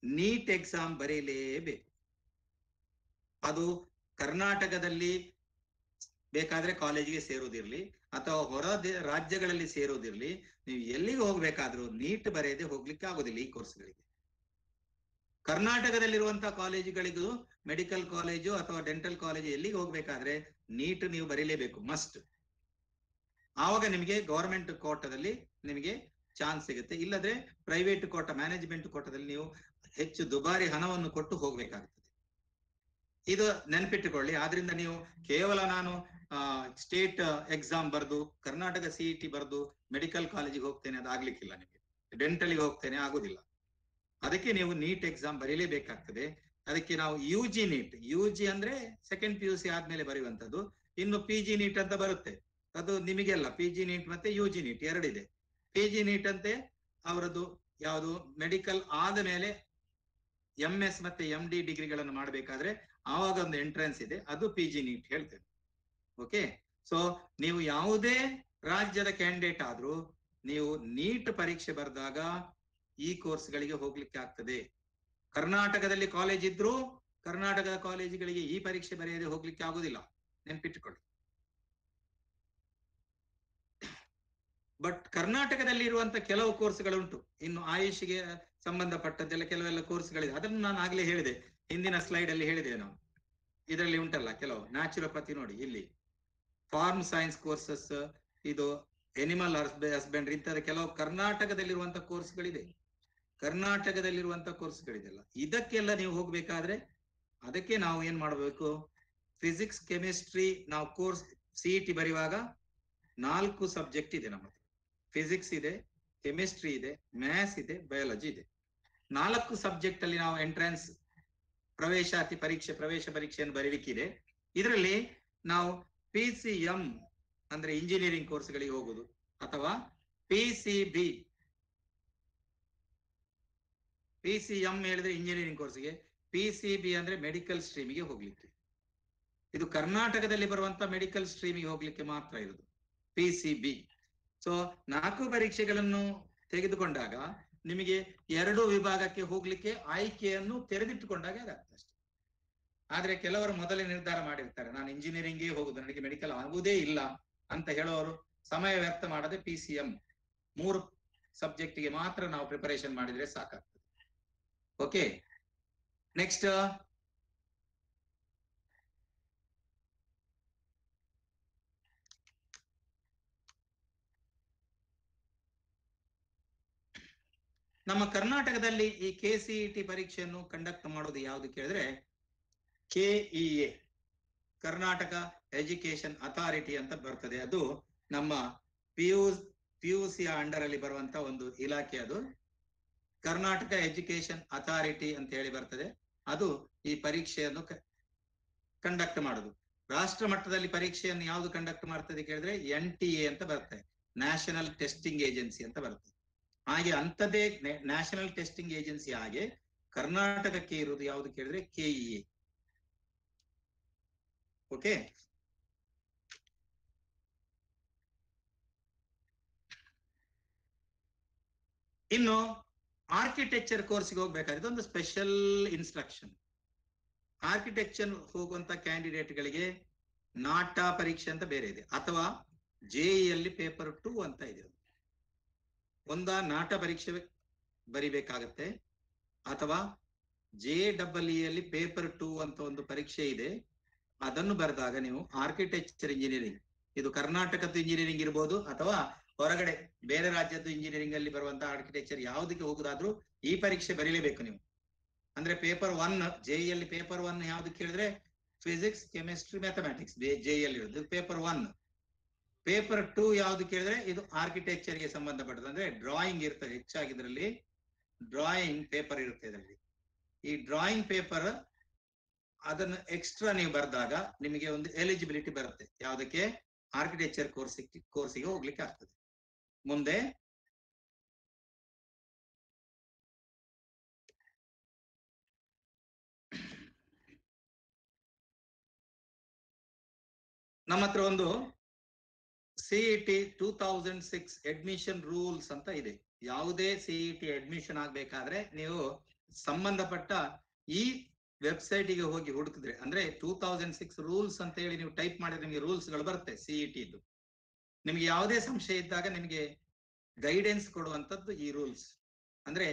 S1: ನೀಟ್ ಎಕ್ಸಾಮ್ ಬರೀಲೇಬೇಕು. ಅದು ಕರ್ನಾಟಕದಲ್ಲಿ ಬೇಕಾದ್ರೆ ಕಾಲೇಜಿಗೆ ಸೇರೋದಿರ್ಲಿ ಅಥವಾ ಹೊರ ರಾಜ್ಯಗಳಲ್ಲಿ ಸೇರೋದಿರ್ಲಿ, ನೀವು ಎಲ್ಲಿಗೆ ಹೋಗ್ಬೇಕಾದ್ರೂ ನೀಟ್ ಬರೆಯದೆ ಹೋಗ್ಲಿಕ್ಕೆ ಆಗೋದಿಲ್ಲ ಈ ಕೋರ್ಸ್ಗಳಿಗೆ. ಕರ್ನಾಟಕದಲ್ಲಿರುವಂತಹ ಕಾಲೇಜುಗಳಿಗೂ, ಮೆಡಿಕಲ್ ಕಾಲೇಜು ಅಥವಾ ಡೆಂಟಲ್ ಕಾಲೇಜು ಎಲ್ಲಿಗೆ ಹೋಗ್ಬೇಕಾದ್ರೆ ನೀಟ್ ನೀವು ಬರೀಲೇಬೇಕು, ಮಸ್ಟ್. ಆವಾಗ ನಿಮಗೆ ಗವರ್ಮೆಂಟ್ ಕೋಟಾದಲ್ಲಿ ನಿಮಗೆ ಚಾನ್ಸ್ ಸಿಗುತ್ತೆ. ಇಲ್ಲದ್ರೆ ಪ್ರೈವೇಟ್ ಕೋಟ, ಮ್ಯಾನೇಜ್ಮೆಂಟ್ ಕೋಟದಲ್ಲಿ ನೀವು ಹೆಚ್ಚು ದುಬಾರಿ ಹಣವನ್ನು ಕೊಟ್ಟು ಹೋಗ್ಬೇಕಾಗ್ತದೆ. ಇದು ನೆನಪಿಟ್ಟುಕೊಳ್ಳಿ. ಆದ್ರಿಂದ ನೀವು ಕೇವಲ ನಾನು ಸ್ಟೇಟ್ ಎಕ್ಸಾಮ್ ಬರ್ದು, ಕರ್ನಾಟಕ CET ಬರ್ದು ಮೆಡಿಕಲ್ ಕಾಲೇಜಿಗೆ ಹೋಗ್ತೇನೆ ಅದು ಆಗ್ಲಿಕ್ಕಿಲ್ಲ. ನಿಮಗೆ ಡೆಂಟಲ್ಗೆ ಹೋಗ್ತೇನೆ ಆಗುದಿಲ್ಲ. ಅದಕ್ಕೆ ನೀವು ನೀಟ್ ಎಕ್ಸಾಮ್ ಬರೀಲೇಬೇಕಾಗ್ತದೆ. ಅದಕ್ಕೆ ನಾವು UG ನೀಟ್, UG ಅಂದ್ರೆ ಸೆಕೆಂಡ್ PUC ಆದ್ಮೇಲೆ ಬರೆಯುವಂತದ್ದು. ಇನ್ನು PG ನೀಟ್ ಅಂತ ಬರುತ್ತೆ, ಅದು ನಿಮಗೆಲ್ಲ PG ನೀಟ್ ಮತ್ತೆ UG ನೀಟ್ ಎರಡಿದೆ. PG ನೀಟ್ ಅಂತೆ ಅವರದ್ದು ಯಾವುದು ಮೆಡಿಕಲ್ ಆದ ಮೇಲೆ MS ಮತ್ತೆ MD ಡಿಗ್ರಿಗಳನ್ನು ಮಾಡಬೇಕಾದ್ರೆ ಆವಾಗ ಒಂದು ಎಂಟ್ರೆನ್ಸ್ ಇದೆ, ಅದು PG ನೀಟ್ ಹೇಳ್ತೇವೆ. ಓಕೆ, ಸೊ ನೀವು ಯಾವುದೇ ರಾಜ್ಯದ ಕ್ಯಾಂಡಿಡೇಟ್ ಆದ್ರೂ ನೀವು ನೀಟ್ ಪರೀಕ್ಷೆ ಬರೆದಾಗ ಈ ಕೋರ್ಸ್ಗಳಿಗೆ ಹೋಗ್ಲಿಕ್ಕೆ ಆಗ್ತದೆ. ಕರ್ನಾಟಕದಲ್ಲಿ ಕಾಲೇಜ್ ಇದ್ರೂ ಕರ್ನಾಟಕದ ಕಾಲೇಜುಗಳಿಗೆ ಈ ಪರೀಕ್ಷೆ ಬರೆಯದೆ ಹೋಗ್ಲಿಕ್ಕೆ ಆಗುದಿಲ್ಲ, ನೆನ್ಪಿಟ್ಟುಕೊಳ್ಳಿ. ಬಟ್ ಕರ್ನಾಟಕದಲ್ಲಿ ಇರುವಂತ ಕೆಲವು ಕೋರ್ಸ್ಗಳುಂಟು. ಇನ್ನು ಆಯುಷ್ಗೆ ಸಂಬಂಧಪಟ್ಟದ್ದೆಲ್ಲ ಕೆಲವೆಲ್ಲ ಕೋರ್ಸ್ಗಳಿದೆ. ಅದನ್ನು ನಾನು ಆಗ್ಲೇ ಹೇಳಿದೆ, ಹಿಂದಿನ ಸ್ಲೈಡ್ ಅಲ್ಲಿ ಹೇಳಿದೆ. ನಾವು ಇದರಲ್ಲಿ ಉಂಟಲ್ಲ ಕೆಲವು ನ್ಯಾಚುರೋಪತಿ ನೋಡಿ, ಇಲ್ಲಿ ಫಾರ್ಮ್ ಸೈನ್ಸ್ ಕೋರ್ಸಸ್, ಇದು ಎನಿಮಲ್ ಹಸ್ಬೆಂಡ್ರಿ, ಇಂತಹ ಕೆಲವು ಕರ್ನಾಟಕದಲ್ಲಿರುವಂತ ಕೋರ್ಸ್ಗಳಿದೆ. ಕೋರ್ಸ್ಗಳಿದೆಲ್ಲ, ಇದಕ್ಕೆಲ್ಲ ನೀವು ಹೋಗ್ಬೇಕಾದ್ರೆ ಅದಕ್ಕೆ ನಾವು ಏನ್ ಮಾಡಬೇಕು, ಫಿಸಿಕ್ಸ್, ಕೆಮಿಸ್ಟ್ರಿ, ನಾವು ಕೋರ್ಸ್ CET ಬರೆಯುವಾಗ 4 ಸಬ್ಜೆಕ್ಟ್ ಇದೆ ನಮ್ಮದು. ಫಿಸಿಕ್ಸ್ ಇದೆ, ಕೆಮಿಸ್ಟ್ರಿ ಇದೆ, ಮ್ಯಾಥ್ಸ್ ಇದೆ, ಬಯಾಲಜಿ ಇದೆ. 4 ಸಬ್ಜೆಕ್ಟ್ ಅಲ್ಲಿ ನಾವು ಎಂಟ್ರೆನ್ಸ್ ಪ್ರವೇಶ ಪರೀಕ್ಷೆಯನ್ನು ಬರೀಲಿಕ್ಕಿದೆ. ಇದರಲ್ಲಿ ನಾವು PCM ಅಂದ್ರೆ ಇಂಜಿನಿಯರಿಂಗ್ ಕೋರ್ಸ್ಗಳಿಗೆ ಹೋಗುದು, ಅಥವಾ PCM ಹೇಳಿದ್ರೆ ಇಂಜಿನಿಯರಿಂಗ್ ಕೋರ್ಸ್ಗೆ, PCB ಅಂದ್ರೆ ಮೆಡಿಕಲ್ ಸ್ಟ್ರೀಮಿಗೆ ಹೋಗ್ಲಿಕ್ಕೆ. ಇದು ಕರ್ನಾಟಕದಲ್ಲಿ ಬರುವಂತ ಮೆಡಿಕಲ್ ಸ್ಟ್ರೀಮಿಗೆ ಹೋಗ್ಲಿಕ್ಕೆ ಮಾತ್ರ ಇರುದು PCB. ಸೊ 4 ಪರೀಕ್ಷೆಗಳನ್ನು ತೆಗೆದುಕೊಂಡಾಗ ನಿಮಗೆ 2 ವಿಭಾಗಕ್ಕೆ ಹೋಗ್ಲಿಕ್ಕೆ ಆಯ್ಕೆಯನ್ನು ತೆರೆದಿಟ್ಟುಕೊಂಡಾಗ ಅದಾಗ್ತದೆ ಅಷ್ಟೇ. ಆದ್ರೆ ಕೆಲವರು ಮೊದಲೇ ನಿರ್ಧಾರ ಮಾಡಿರ್ತಾರೆ, ನಾನು ಇಂಜಿನಿಯರಿಂಗ್ಗೆ ಹೋಗುದು, ನನಗೆ ಮೆಡಿಕಲ್ ಆಗುವುದೇ ಇಲ್ಲ ಅಂತ ಹೇಳೋರು ಸಮಯ ವ್ಯರ್ಥ ಮಾಡದೆ PCM 3 ಸಬ್ಜೆಕ್ಟಿಗೆ ಮಾತ್ರ ನಾವು ಪ್ರಿಪರೇಷನ್ ಮಾಡಿದ್ರೆ ಸಾಕಾಗ್ತದೆ. ಓಕೆ, ನೆಕ್ಸ್ಟ್ ನಮ್ಮ ಕರ್ನಾಟಕದಲ್ಲಿ ಈ KCET ಪರೀಕ್ಷೆಯನ್ನು ಕಂಡಕ್ಟ್ ಮಾಡೋದು ಯಾವುದು ಕೇಳಿದ್ರೆ KEA, ಕರ್ನಾಟಕ ಎಜುಕೇಶನ್ ಅಥಾರಿಟಿ ಅಂತ ಬರ್ತದೆ. ಅದು ನಮ್ಮ PUC ಅಂಡರ್ ಅಲ್ಲಿ ಬರುವಂತ ಒಂದು ಇಲಾಖೆ. ಅದು ಕರ್ನಾಟಕ ಎಜುಕೇಶನ್ ಅಥಾರಿಟಿ ಅಂತ ಹೇಳಿ ಬರ್ತದೆ. ಅದು ಈ ಪರೀಕ್ಷೆಯನ್ನು ಕಂಡಕ್ಟ್ ಮಾಡುದು. ರಾಷ್ಟ್ರ ಮಟ್ಟದಲ್ಲಿ ಪರೀಕ್ಷೆಯನ್ನು ಯಾವುದು ಕಂಡಕ್ಟ್ ಮಾಡ್ತದೆ ಕೇಳಿದ್ರೆ NTA ಅಂತ ಬರ್ತದೆ, ನ್ಯಾಷನಲ್ ಟೆಸ್ಟಿಂಗ್ ಏಜೆನ್ಸಿ ಅಂತ ಬರ್ತದೆ. ಹಾಗೆ ಅಂತದೇ ನ್ಯಾಷನಲ್ ಟೆಸ್ಟಿಂಗ್ ಏಜೆನ್ಸಿ ಹಾಗೆ ಕರ್ನಾಟಕಕ್ಕೆ ಇರುವುದು ಯಾವುದು ಕೇಳಿದ್ರೆ KEA. ಓಕೆ, ಇನ್ನು ಆರ್ಕಿಟೆಕ್ಚರ್ ಕೋರ್ಸ್ಗೆ ಹೋಗ್ಬೇಕಾದ್ರೆ ಇದೊಂದು ಸ್ಪೆಷಲ್ ಇನ್ಸ್ಟ್ರಕ್ಷನ್. ಆರ್ಕಿಟೆಕ್ಚರ್ ಹೋಗುವಂತ ಕ್ಯಾಂಡಿಡೇಟ್ಗಳಿಗೆ ನಾಟಾ ಪರೀಕ್ಷೆ ಅಂತ ಬೇರೆ ಇದೆ, ಅಥವಾ JEE ಪೇಪರ್ 2 ಅಂತ ಇದೆ. ಒಂದ ನಾಟ ಪರೀಕ್ಷೆ ಬರಿಬೇಕಾಗತ್ತೆ, ಅಥವಾ JEE ಪೇಪರ್ 2 ಅಂತ ಒಂದು ಪರೀಕ್ಷೆ ಇದೆ. ಅದನ್ನು ಬರೆದಾಗ ನೀವು ಆರ್ಕಿಟೆಕ್ಚರ್ ಇಂಜಿನಿಯರಿಂಗ್, ಇದು ಕರ್ನಾಟಕದ ಇಂಜಿನಿಯರಿಂಗ್ ಇರ್ಬೋದು ಅಥವಾ ಹೊರಗಡೆ ಬೇರೆ ರಾಜ್ಯದ ಇಂಜಿನಿಯರಿಂಗ್ ಅಲ್ಲಿ ಬರುವಂತ ಆರ್ಕಿಟೆಕ್ಚರ್ ಯಾವುದಕ್ಕೆ ಹೋಗುದಾದ್ರೂ ಈ ಪರೀಕ್ಷೆ ಬರೀಲೇಬೇಕು ನೀವು. ಅಂದ್ರೆ ಪೇಪರ್ 1 JEE ಪೇಪರ್ 1 ಯಾವ್ದು ಕೇಳಿದ್ರೆ ಫಿಸಿಕ್ಸ್, ಕೆಮಿಸ್ಟ್ರಿ, ಮ್ಯಾಥಮೆಟಿಕ್ಸ್ JEE ಇರೋದು ಪೇಪರ್ 1. ಪೇಪರ್ 2 ಯಾವ್ದು ಕೇಳಿದ್ರೆ ಇದು ಆರ್ಕಿಟೆಕ್ಚರ್ ಗೆ ಸಂಬಂಧಪಟ್ಟದ್ದು, ಅಂದ್ರೆ ಡ್ರಾಯಿಂಗ್ ಇರ್ತದೆ ಹೆಚ್ಚಾಗಿ. ಇದರಲ್ಲಿ ಡ್ರಾಯಿಂಗ್ ಪೇಪರ್ ಇರುತ್ತೆ. ಇದರಲ್ಲಿ ಈ ಡ್ರಾಯಿಂಗ್ ಪೇಪರ್ ಅದನ್ನು ಎಕ್ಸ್ಟ್ರಾ ನೀವು ಬರೆದಾಗ ನಿಮಗೆ ಒಂದು ಎಲಿಜಿಬಿಲಿಟಿ ಬರುತ್ತೆ. ಯಾವುದಕ್ಕೆ? ಆರ್ಕಿಟೆಕ್ಚರ್ ಕೋರ್ಸಿಗೆ ಹೋಗ್ಲಿಕ್ಕೆ ಆಗ್ತದೆ. ಮುಂದೆ ನಮ್ಮ ಹತ್ರ ಒಂದು CET 2006 ಅಡ್ಮಿಷನ್ ರೂಲ್ಸ್ ಅಂತ ಇದೆ. ಯಾವುದೇ CET ಅಡ್ಮಿಷನ್ ಆಗ್ಬೇಕಾದ್ರೆ ನೀವು ಸಂಬಂಧಪಟ್ಟ ಈ ವೆಬ್ಸೈಟಿಗೆ ಹೋಗಿ ಹುಡುಕಿದ್ರೆ, ಅಂದ್ರೆ 2006 ರೂಲ್ಸ್ ಅಂತ ಹೇಳಿ ನೀವು ಟೈಪ್ ಮಾಡಿದ್ರೆ ನಿಮಗೆ ರೂಲ್ಸ್ ಗಳು ಬರುತ್ತೆ CET ಇದ್ದು. ನಿಮ್ಗೆ ಯಾವುದೇ ಸಂಶಯ ಇದ್ದಾಗ ನಿಮಗೆ ಗೈಡೆನ್ಸ್ ಕೊಡುವಂತದ್ದು ಈ ರೂಲ್ಸ್. ಅಂದ್ರೆ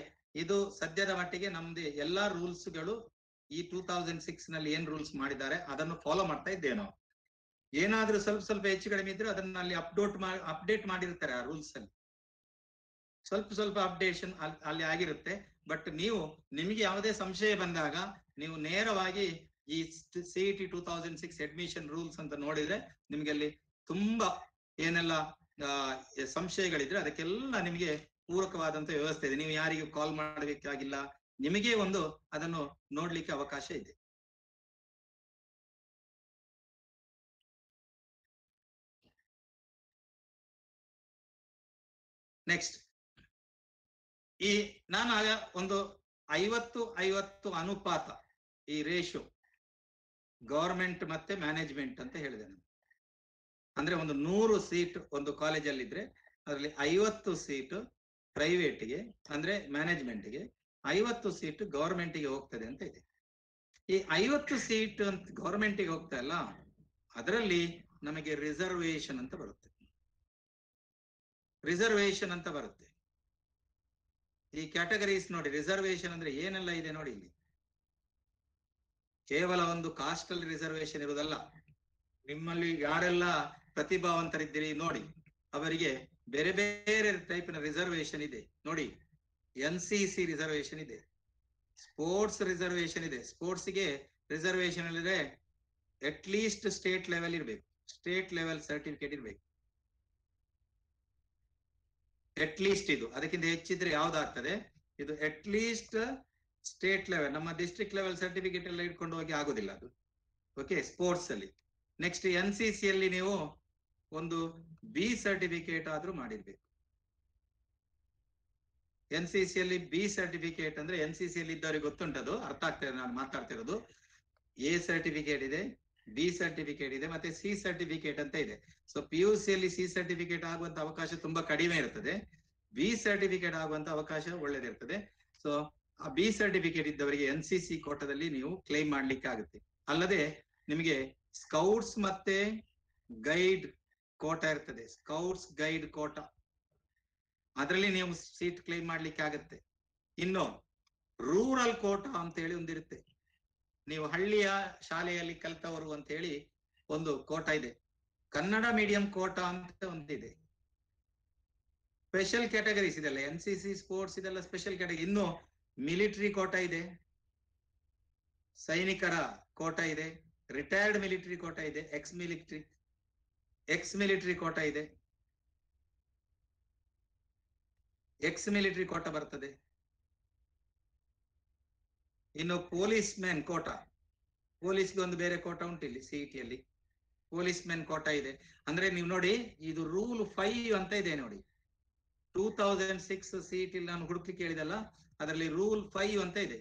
S1: ಇದು ಸದ್ಯದ ಮಟ್ಟಿಗೆ ನಮ್ದು ಎಲ್ಲಾ ರೂಲ್ಸ್ ಗಳು ಈ 2006 ನಲ್ಲಿ ಏನ್ ರೂಲ್ಸ್ ಮಾಡಿದ್ದಾರೆ ಅದನ್ನು ಫಾಲೋ ಮಾಡ್ತಾ ಇದ್ದೇವೆ ನಾವು. ಏನಾದ್ರೂ ಸ್ವಲ್ಪ ಹೆಚ್ಚು ಕಡಿಮೆ ಇದ್ರೆ ಅದನ್ನ ಅಲ್ಲಿ ಅಪ್ಡೇಟ್ ಮಾಡಿರ್ತಾರೆ ಆ ರೂಲ್ಸ್ ಅಲ್ಲಿ. ಸ್ವಲ್ಪ ಅಪ್ಡೇಷನ್ ಅಲ್ಲಿ ಆಗಿರುತ್ತೆ. ಬಟ್ ನಿಮಗೆ ಯಾವುದೇ ಸಂಶಯ ಬಂದಾಗ ನೀವು ನೇರವಾಗಿ ಈ CET 2006 ಅಡ್ಮಿಷನ್ ರೂಲ್ಸ್ ಅಂತ ನೋಡಿದ್ರೆ ನಿಮ್ಗೆ ಅಲ್ಲಿ ತುಂಬಾ ಏನೆಲ್ಲ ಸಂಶಯಗಳಿದ್ರೆ ಅದಕ್ಕೆಲ್ಲ ನಿಮಗೆ ಪೂರಕವಾದಂತ ವ್ಯವಸ್ಥೆ ಇದೆ. ನೀವು ಯಾರಿಗೂ ಕಾಲ್ ಮಾಡಬೇಕಾಗಿಲ್ಲ, ನಿಮಗೆ ಅದನ್ನು ನೋಡ್ಲಿಕ್ಕೆ ಅವಕಾಶ ಇದೆ. ನೆಕ್ಸ್ಟ್, ನಾನು ಆಗ ಒಂದು 50-50 ಅನುಪಾತ ಈ ರೇಷಿಯೋ ಗವರ್ಮೆಂಟ್ ಮತ್ತೆ ಮ್ಯಾನೇಜ್ಮೆಂಟ್ ಅಂತ ಹೇಳಿದೆ ನಾನು. ಅಂದ್ರೆ ಒಂದು 100 ಸೀಟ್ ಒಂದು ಕಾಲೇಜಲ್ಲಿ ಇದ್ರೆ ಅದರಲ್ಲಿ 50 ಸೀಟ್ ಪ್ರೈವೇಟ್ಗೆ ಅಂದ್ರೆ ಮ್ಯಾನೇಜ್ಮೆಂಟ್ಗೆ, 50 ಸೀಟ್ ಗವರ್ಮೆಂಟ್ಗೆ ಹೋಗ್ತದೆ ಅಂತ ಇದೆ. ಈ 50 ಸೀಟ್ ಅಂತ ಗವರ್ಮೆಂಟ್ಗೆ ಹೋಗ್ತಾ ಇಲ್ಲ, ಅದರಲ್ಲಿ ನಮಗೆ ರಿಸರ್ವೇಶನ್ ಅಂತ ಬರುತ್ತೆ. ರಿಸರ್ವೇಶನ್ ಅಂತ ಬರುತ್ತೆ. ಈ ಕ್ಯಾಟಗರೀಸ್ ನೋಡಿ, ರಿಸರ್ವೇಶನ್ ಅಂದ್ರೆ ಏನೆಲ್ಲ ಇದೆ ನೋಡಿ. ಇಲ್ಲಿ ಕೇವಲ ಒಂದು ಕಾಸ್ಟ್ ಅಲ್ಲಿ ರಿಸರ್ವೇಶನ್ ಇರುವುದಲ್ಲ. ನಿಮ್ಮಲ್ಲಿ ಯಾರೆಲ್ಲ ಪ್ರತಿಭಾವಂತರಿದ್ದೀರಿ ನೋಡಿ, ಅವರಿಗೆ ಬೇರೆ ಬೇರೆ ಟೈಪಿನ ರಿಸರ್ವೇಶನ್ ಇದೆ ನೋಡಿ. NCC ರಿಸರ್ವೇಶನ್ ಇದೆ, ಸ್ಪೋರ್ಟ್ಸ್ ರಿಸರ್ವೇಶನ್ ಇದೆ. ಸ್ಪೋರ್ಟ್ಸ್ಗೆ ರಿಸರ್ವೇಶನ್ ಇದ್ರೆ ಅಟ್ ಲೀಸ್ಟ್ ಸ್ಟೇಟ್ ಲೆವೆಲ್ ಇರ್ಬೇಕು, ಸ್ಟೇಟ್ ಲೆವೆಲ್ ಸರ್ಟಿಫಿಕೇಟ್ ಇರ್ಬೇಕು. ಅಟ್ ಲೀಸ್ಟ್ ಇದು, ಅದಕ್ಕಿಂತ ಹೆಚ್ಚಿದ್ರೆ ಯಾವ್ದಾಗ್ತದೆ ಇದು? ಅಟ್ ಲೀಸ್ಟ್ ಸ್ಟೇಟ್ ಲೆವೆಲ್, ನಮ್ಮ ಡಿಸ್ಟ್ರಿಕ್ಟ್ ಲೆವೆಲ್ ಸರ್ಟಿಫಿಕೇಟ್ ಎಲ್ಲ ಇಟ್ಕೊಂಡು ಹೋಗಿ ಆಗುದಿಲ್ಲ ಅದು. ಓಕೆ, ಸ್ಪೋರ್ಟ್ಸ್ ಅಲ್ಲಿ. ನೆಕ್ಸ್ಟ್ NCC ಅಲ್ಲಿ ನೀವು ಒಂದು B ಸರ್ಟಿಫಿಕೇಟ್ ಆದ್ರೂ ಮಾಡಿರ್ಬೇಕು. NCC ಅಲ್ಲಿ B ಸರ್ಟಿಫಿಕೇಟ್ ಅಂದ್ರೆ NCC ಅಲ್ಲಿ ಇದ್ದವರಿಗೆ ಗೊತ್ತುಂಟದು, ಅರ್ಥ ಆಗ್ತದೆ ನಾನು ಮಾತಾಡ್ತಿರೋದು. A ಸರ್ಟಿಫಿಕೇಟ್ ಇದೆ, B ಸರ್ಟಿಫಿಕೇಟ್ ಇದೆ, ಮತ್ತೆ C ಸರ್ಟಿಫಿಕೇಟ್ ಅಂತ ಇದೆ. ಸೊ PUC ಅಲ್ಲಿ C ಸರ್ಟಿಫಿಕೇಟ್ ಆಗುವಂತ ಅವಕಾಶ ತುಂಬಾ ಕಡಿಮೆ ಇರ್ತದೆ. B ಸರ್ಟಿಫಿಕೇಟ್ ಆಗುವಂತ ಅವಕಾಶ ಒಳ್ಳೇದಿರ್ತದೆ. ಸೊ ಆ B ಸರ್ಟಿಫಿಕೇಟ್ ಇದ್ದವರಿಗೆ NCC ಕೋಟಾದಲ್ಲಿ ನೀವು ಕ್ಲೈಮ್ ಮಾಡ್ಲಿಕ್ಕೆ ಆಗುತ್ತೆ. ಅಲ್ಲದೆ ನಿಮಗೆ ಸ್ಕೌಟ್ಸ್ ಮತ್ತೆ ಗೈಡ್ ಕೋಟಾ ಇರ್ತದೆ, ಸ್ಕೌಟ್ಸ್ ಗೈಡ್ ಕೋಟಾ, ಅದರಲ್ಲಿ ನೀವು ಸೀಟ್ ಕ್ಲೈಮ್ ಮಾಡ್ಲಿಕ್ಕೆ ಆಗುತ್ತೆ. ಇನ್ನು ರೂರಲ್ ಕೋಟಾ ಅಂತ ಹೇಳಿ ಒಂದಿರುತ್ತೆ. ನೀವು ಹಳ್ಳಿಯ ಶಾಲೆಯಲ್ಲಿ ಕಲಿತವರು ಅಂತ ಹೇಳಿ ಒಂದು ಕೋಟಾ ಇದೆ. ಕನ್ನಡ ಮೀಡಿಯಂ ಕೋಟಾ ಅಂತ ಒಂದಿದೆ. ಸ್ಪೆಷಲ್ ಕ್ಯಾಟಗರೀಸ್ ಇದೆಲ್ಲ, NCC ಸ್ಪೋರ್ಟ್ಸ್ ಇದೆಲ್ಲ ಸ್ಪೆಷಲ್ ಕ್ಯಾಟಗರಿ. ಇನ್ನು ಮಿಲಿಟರಿ ಕೋಟಾ ಇದೆ, ಸೈನಿಕರ ಕೋಟಾ ಇದೆ, ರಿಟೈರ್ಡ್ ಮಿಲಿಟರಿ ಕೋಟಾ ಇದೆ, ಎಕ್ಸ್ ಮಿಲಿಟರಿ ಕೋಟಾ ಇದೆ, ಎಕ್ಸ್ ಮಿಲಿಟರಿ ಕೋಟಾ ಬರ್ತದೆ. ಇನ್ನು ಪೊಲೀಸ್ ಮೆನ್ ಕೋಟಾ, ಪೊಲೀಸ್ಗೆ ಒಂದು ಬೇರೆ ಕೋಟಾ ಉಂಟು ಇಲ್ಲಿ CET ಅಲ್ಲಿ, ಪೊಲೀಸ್ ಮೆನ್ ಕೋಟಾ ಇದೆ. ಅಂದ್ರೆ ನೀವು ನೋಡಿ, ಇದು ರೂಲ್ 5 ಅಂತ ಇದೆ ನೋಡಿ. 2006 CET ನಾನು ಹುಡುಕಿ ಕೇಳಿದಲ್ಲ, ಅದರಲ್ಲಿ ರೂಲ್ 5 ಅಂತ ಇದೆ.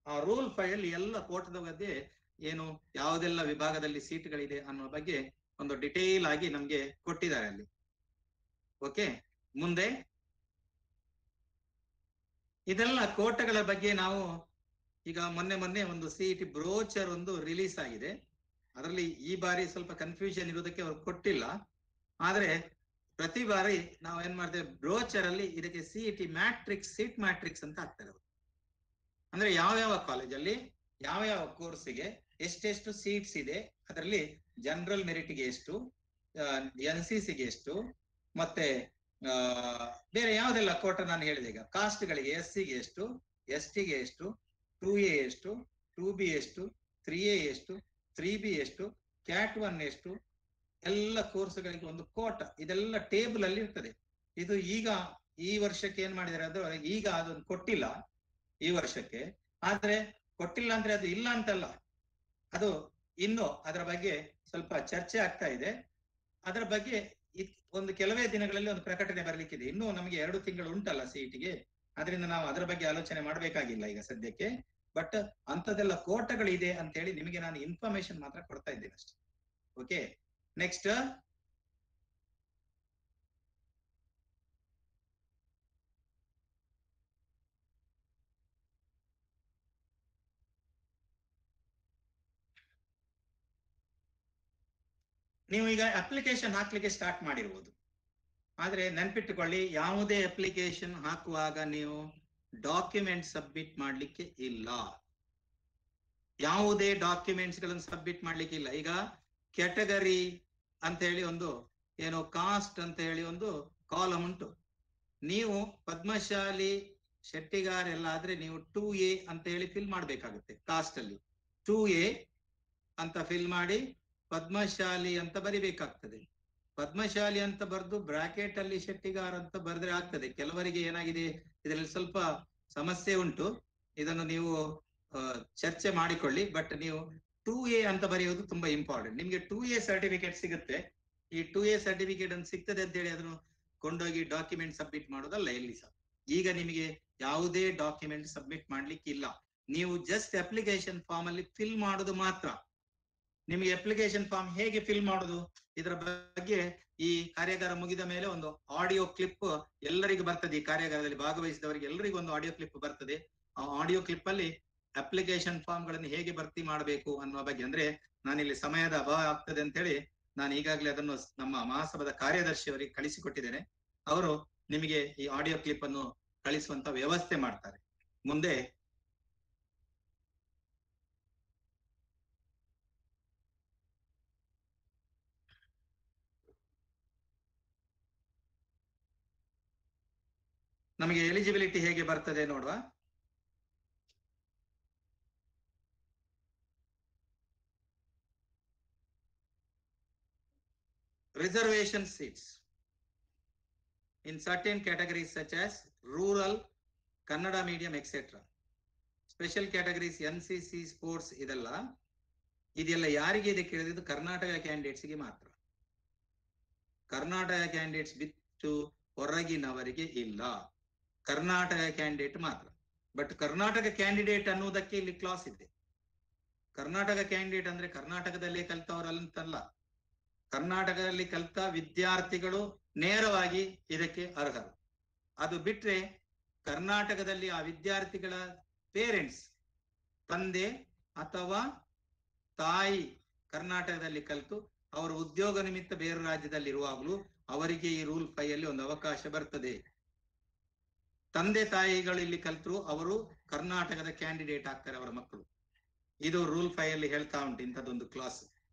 S1: ಆ ರೂಲ್ 5 ಅಲ್ಲಿ ಎಲ್ಲ ಕೋಟಾದ ಬಗ್ಗೆ ಏನು ಯಾವುದೆಲ್ಲ ವಿಭಾಗದಲ್ಲಿ ಸೀಟ್ಗಳಿದೆ ಅನ್ನೋ ಬಗ್ಗೆ ಒಂದು ಡಿಟೇಲ್ ಆಗಿ ನಮ್ಗೆ ಕೊಟ್ಟಿದ್ದಾರೆ ಅಲ್ಲಿ. ಓಕೆ, ಮುಂದೆ ಇದೆಲ್ಲ ಕೋಟಾಗಳ ಬಗ್ಗೆ ನಾವು ಈಗ ಮೊನ್ನೆ ಒಂದು CET ಬ್ರೋಚರ್ ಒಂದು ರಿಲೀಸ್ ಆಗಿದೆ. ಅದರಲ್ಲಿ ಈ ಬಾರಿ ಸ್ವಲ್ಪ ಕನ್ಫ್ಯೂಷನ್ ಇರೋದಕ್ಕೆ ಅವ್ರು ಕೊಟ್ಟಿಲ್ಲ. ಆದ್ರೆ ಪ್ರತಿ ಬಾರಿ ನಾವು ಏನ್ ಮಾಡ್ತೇವೆ, ಬ್ರೋಚರ್ ಅಲ್ಲಿ ಇದಕ್ಕೆ CET ಮ್ಯಾಟ್ರಿಕ್ಸ್, ಸೀಟ್ ಮ್ಯಾಟ್ರಿಕ್ಸ್ ಅಂತ ಹಾಕ್ತಾರೆ ಅವರು. ಅಂದ್ರೆ ಯಾವ ಕಾಲೇಜಲ್ಲಿ ಯಾವ ಕೋರ್ಸಿಗೆ ಎಷ್ಟೆಷ್ಟು ಸೀಟ್ಸ್ ಇದೆ, ಅದರಲ್ಲಿ ಜನರಲ್ ಮೆರಿಟ್ಗೆ ಎಷ್ಟು, NCCಗೆ ಎಷ್ಟು, ಮತ್ತೆ ಬೇರೆ ಯಾವ್ದೆಲ್ಲ ಕೋಟಾ ನಾನು ಹೇಳಿದೆ ಈಗ, ಕಾಸ್ಟ್ಗಳಿಗೆ SCಗೆ ಎಷ್ಟು, STಗೆ ಎಷ್ಟು, 2A ಎಷ್ಟು, 2B ಎಷ್ಟು, 3A ಎಷ್ಟು, 3B ಎಷ್ಟು, ಕ್ಯಾಟ್ 1 ಎಷ್ಟು, ಎಲ್ಲ ಕೋರ್ಸ್ಗಳಿಗೆ ಒಂದು ಕೋಟಾ, ಇದೆಲ್ಲ ಟೇಬಲ್ ಅಲ್ಲಿ ಇರ್ತದೆ. ಇದು ಈಗ ಈ ವರ್ಷಕ್ಕೆ ಏನ್ ಮಾಡಿದಾರೆ ಅಂದ್ರೆ, ಈಗ ಅದನ್ನು ಕೊಟ್ಟಿಲ್ಲ ಈ ವರ್ಷಕ್ಕೆ. ಆದ್ರೆ ಕೊಟ್ಟಿಲ್ಲ ಅಂದ್ರೆ ಅದು ಇಲ್ಲ ಅಂತಲ್ಲ, ಅದು ಇನ್ನು ಅದರ ಬಗ್ಗೆ ಸ್ವಲ್ಪ ಚರ್ಚೆ ಆಗ್ತಾ ಇದೆ. ಅದರ ಬಗ್ಗೆ ಒಂದು ಕೆಲವೇ ದಿನಗಳಲ್ಲಿ ಒಂದು ಪ್ರಕಟಣೆ ಬರ್ಲಿಕ್ಕಿದೆ. ಇನ್ನು ನಮಗೆ 2 ತಿಂಗಳು ಉಂಟಲ್ಲ ಸಿಇಟಿಗೆ, ಅದರಿಂದ ನಾವು ಅದರ ಬಗ್ಗೆ ಆಲೋಚನೆ ಮಾಡಬೇಕಾಗಿಲ್ಲ ಈಗ ಸದ್ಯಕ್ಕೆ. ಬಟ್ ಅಂತದೆಲ್ಲ ಕೋಟಗಳಿದೆ ಅಂತ ಹೇಳಿ ನಿಮಗೆ ನಾನು ಇನ್ಫಾರ್ಮೇಶನ್ ಮಾತ್ರ ಕೊಡ್ತಾ ಇದ್ದೇನೆ ಅಷ್ಟೇ. ಓಕೆ, ನೆಕ್ಸ್ಟ್ ನೀವು ಈಗ ಅಪ್ಲಿಕೇಶನ್ ಹಾಕ್ಲಿಕ್ಕೆ ಸ್ಟಾರ್ಟ್ ಮಾಡಿರ್ಬೋದು. ಆದ್ರೆ ನೆನ್ಪಿಟ್ಟುಕೊಳ್ಳಿ, ಯಾವುದೇ ಅಪ್ಲಿಕೇಶನ್ ಹಾಕುವಾಗ ನೀವು ಡಾಕ್ಯುಮೆಂಟ್ ಸಬ್ಮಿಟ್ ಮಾಡ್ಲಿಕ್ಕೆ ಇಲ್ಲ. ಯಾವುದೇ ಡಾಕ್ಯುಮೆಂಟ್ಸ್ ಗಳನ್ನು ಸಬ್ಮಿಟ್ ಮಾಡ್ಲಿಕ್ಕೆ ಇಲ್ಲ. ಈಗ ಕ್ಯಾಟಗರಿ ಅಂತ ಹೇಳಿ ಒಂದು ಏನೋ ಕಾಸ್ಟ್ ಅಂತ ಹೇಳಿ ಒಂದು ಕಾಲಮ್ ಉಂಟು. ನೀವು ಪದ್ಮಶಾಲಿ ಶೆಟ್ಟಿಗಾರ್ ಎಲ್ಲ ಆದ್ರೆ ನೀವು 2A ಅಂತ ಹೇಳಿ ಫಿಲ್ ಮಾಡ್ಬೇಕಾಗುತ್ತೆ. ಕಾಸ್ಟ್ ಅಲ್ಲಿ 2A ಅಂತ ಫಿಲ್ ಮಾಡಿ ಪದ್ಮಶಾಲಿ ಅಂತ ಬರಿಬೇಕಾಗ್ತದೆ. ಪದ್ಮಶಾಲಿ ಅಂತ ಬರೆದು ಬ್ರಾಕೆಟ್ ಅಲ್ಲಿ ಶೆಟ್ಟಿಗಾರ್ ಅಂತ ಬರೆದ್ರೆ ಆಗ್ತದೆ. ಕೆಲವರಿಗೆ ಏನಾಗಿದೆ, ಇದರಲ್ಲಿ ಸ್ವಲ್ಪ ಸಮಸ್ಯೆ ಉಂಟು, ಇದನ್ನು ನೀವು ಚರ್ಚೆ ಮಾಡಿಕೊಳ್ಳಿ. ಬಟ್ ನೀವು 2A ಅಂತ ಬರೆಯುವುದು ತುಂಬಾ ಇಂಪಾರ್ಟೆಂಟ್. ನಿಮ್ಗೆ 2A ಸರ್ಟಿಫಿಕೇಟ್ ಸಿಗುತ್ತೆ. ಈ 2A ಸರ್ಟಿಫಿಕೇಟ್ ಅನ್ನು ಸಿಗ್ತದೆ ಅಂತ ಹೇಳಿ ಅದನ್ನು ಕೊಂಡೋಗಿ ಡಾಕ್ಯುಮೆಂಟ್ ಸಬ್ಮಿಟ್ ಮಾಡೋದಲ್ಲ ಎಲ್ಲಿ ಸಹ. ಈಗ ನಿಮಗೆ ಯಾವುದೇ ಡಾಕ್ಯುಮೆಂಟ್ ಸಬ್ಮಿಟ್ ಮಾಡ್ಲಿಕ್ಕೆ ಇಲ್ಲ. ನೀವು ಜಸ್ಟ್ ಅಪ್ಲಿಕೇಶನ್ ಫಾರ್ಮ್ ಅಲ್ಲಿ ಫಿಲ್ ಮಾಡೋದು ಮಾತ್ರ. ನಿಮಗೆ ಅಪ್ಲಿಕೇಶನ್ ಫಾರ್ಮ್ ಹೇಗೆ ಫಿಲ್ ಮಾಡೋದು ಇದರ ಬಗ್ಗೆ ಈ ಕಾರ್ಯಾಗಾರ ಮುಗಿದ ಮೇಲೆ ಒಂದು ಆಡಿಯೋ ಕ್ಲಿಪ್ ಎಲ್ಲರಿಗೂ ಬರ್ತದೆ. ಈ ಕಾರ್ಯಾಗಾರದಲ್ಲಿ ಭಾಗವಹಿಸಿದವರಿಗೆ ಎಲ್ಲರಿಗೂ ಒಂದು ಆಡಿಯೋ ಕ್ಲಿಪ್ ಬರ್ತದೆ. ಆ ಆಡಿಯೋ ಕ್ಲಿಪ್ ಅಲ್ಲಿ ಅಪ್ಲಿಕೇಶನ್ ಫಾರ್ಮ್ ಗಳನ್ನು ಹೇಗೆ ಭರ್ತಿ ಮಾಡಬೇಕು ಅನ್ನುವ ಬಗ್ಗೆ, ಅಂದ್ರೆ ನಾನಿಲ್ಲಿ ಸಮಯದ ಅಭಾವ ಆಗ್ತದೆ ಅಂತ ಹೇಳಿ ನಾನು ಈಗಾಗಲೇ ಅದನ್ನು ನಮ್ಮ ಮಹಾಸಭಾದ ಕಾರ್ಯದರ್ಶಿ ಅವರಿಗೆ ಕಳಿಸಿಕೊಟ್ಟಿದ್ದೇನೆ. ಅವರು ನಿಮಗೆ ಈ ಆಡಿಯೋ ಕ್ಲಿಪ್ ಅನ್ನು ಕಳಿಸುವಂತ ವ್ಯವಸ್ಥೆ ಮಾಡ್ತಾರೆ. ಮುಂದೆ ನಮಗೆ ಎಲಿಜಿಬಿಲಿಟಿ ಹೇಗೆ ಬರ್ತದೆ ನೋಡುವ. Reservation seats in certain categories such as rural, Kannada medium, etc. Special categories NCC, sports ಇದೆಲ್ಲ ಯಾರಿಗೆ ಇದೆ ಕೇಳಿದ್ದು? ಕರ್ನಾಟಕ ಕ್ಯಾಂಡಿಡೇಟ್ಸ್ ಗೆ ಮಾತ್ರ. ಕರ್ನಾಟಕ ಕ್ಯಾಂಡಿಡೇಟ್ಸ್ ಬಿಟ್ಟು ಹೊರಗಿನವರಿಗೆ ಇಲ್ಲ. ಕರ್ನಾಟಕ ಕ್ಯಾಂಡಿಡೇಟ್ ಮಾತ್ರ. ಬಟ್ ಕರ್ನಾಟಕ ಕ್ಯಾಂಡಿಡೇಟ್ ಅನ್ನುವುದಕ್ಕೆ ಇಲ್ಲಿ ಕ್ಲಾಸ್ ಇದೆ. ಕರ್ನಾಟಕ ಕ್ಯಾಂಡಿಡೇಟ್ ಅಂದ್ರೆ ಕರ್ನಾಟಕದಲ್ಲೇ ಕಲ್ತವರಲ್ಲಂತಲ್ಲ, ಕರ್ನಾಟಕದಲ್ಲಿ ಕಲಿತ ವಿದ್ಯಾರ್ಥಿಗಳು ನೇರವಾಗಿ ಇದಕ್ಕೆ ಅರ್ಹರು. ಅದು ಬಿಟ್ರೆ ಕರ್ನಾಟಕದಲ್ಲಿ ಆ ವಿದ್ಯಾರ್ಥಿಗಳ ಪೇರೆಂಟ್ಸ್, ತಂದೆ ಅಥವಾ ತಾಯಿ ಕರ್ನಾಟಕದಲ್ಲಿ ಕಲಿತು ಅವರು ಉದ್ಯೋಗ ನಿಮಿತ್ತ ಬೇರೆ ರಾಜ್ಯದಲ್ಲಿ ಇರುವಾಗಲೂ ಅವರಿಗೆ ಈ ರೂಲ್ 5 ಅಲ್ಲಿ ಒಂದು ಅವಕಾಶ ಬರ್ತದೆ. ತಂದೆ ತಾಯಿಗಳು ಇಲ್ಲಿ ಕಲಿತರು ಅವರು ಕರ್ನಾಟಕದ ಕ್ಯಾಂಡಿಡೇಟ್ ಆಗ್ತಾರೆ, ಅವರ ಮಕ್ಕಳು. ಇದು ರೂಲ್ 5 ಅಲ್ಲಿ ಹೇಳ್ತಾ ಉಂಟು ಇಂಥದ್ದೊಂದು ಕ್ಲಾಸ್,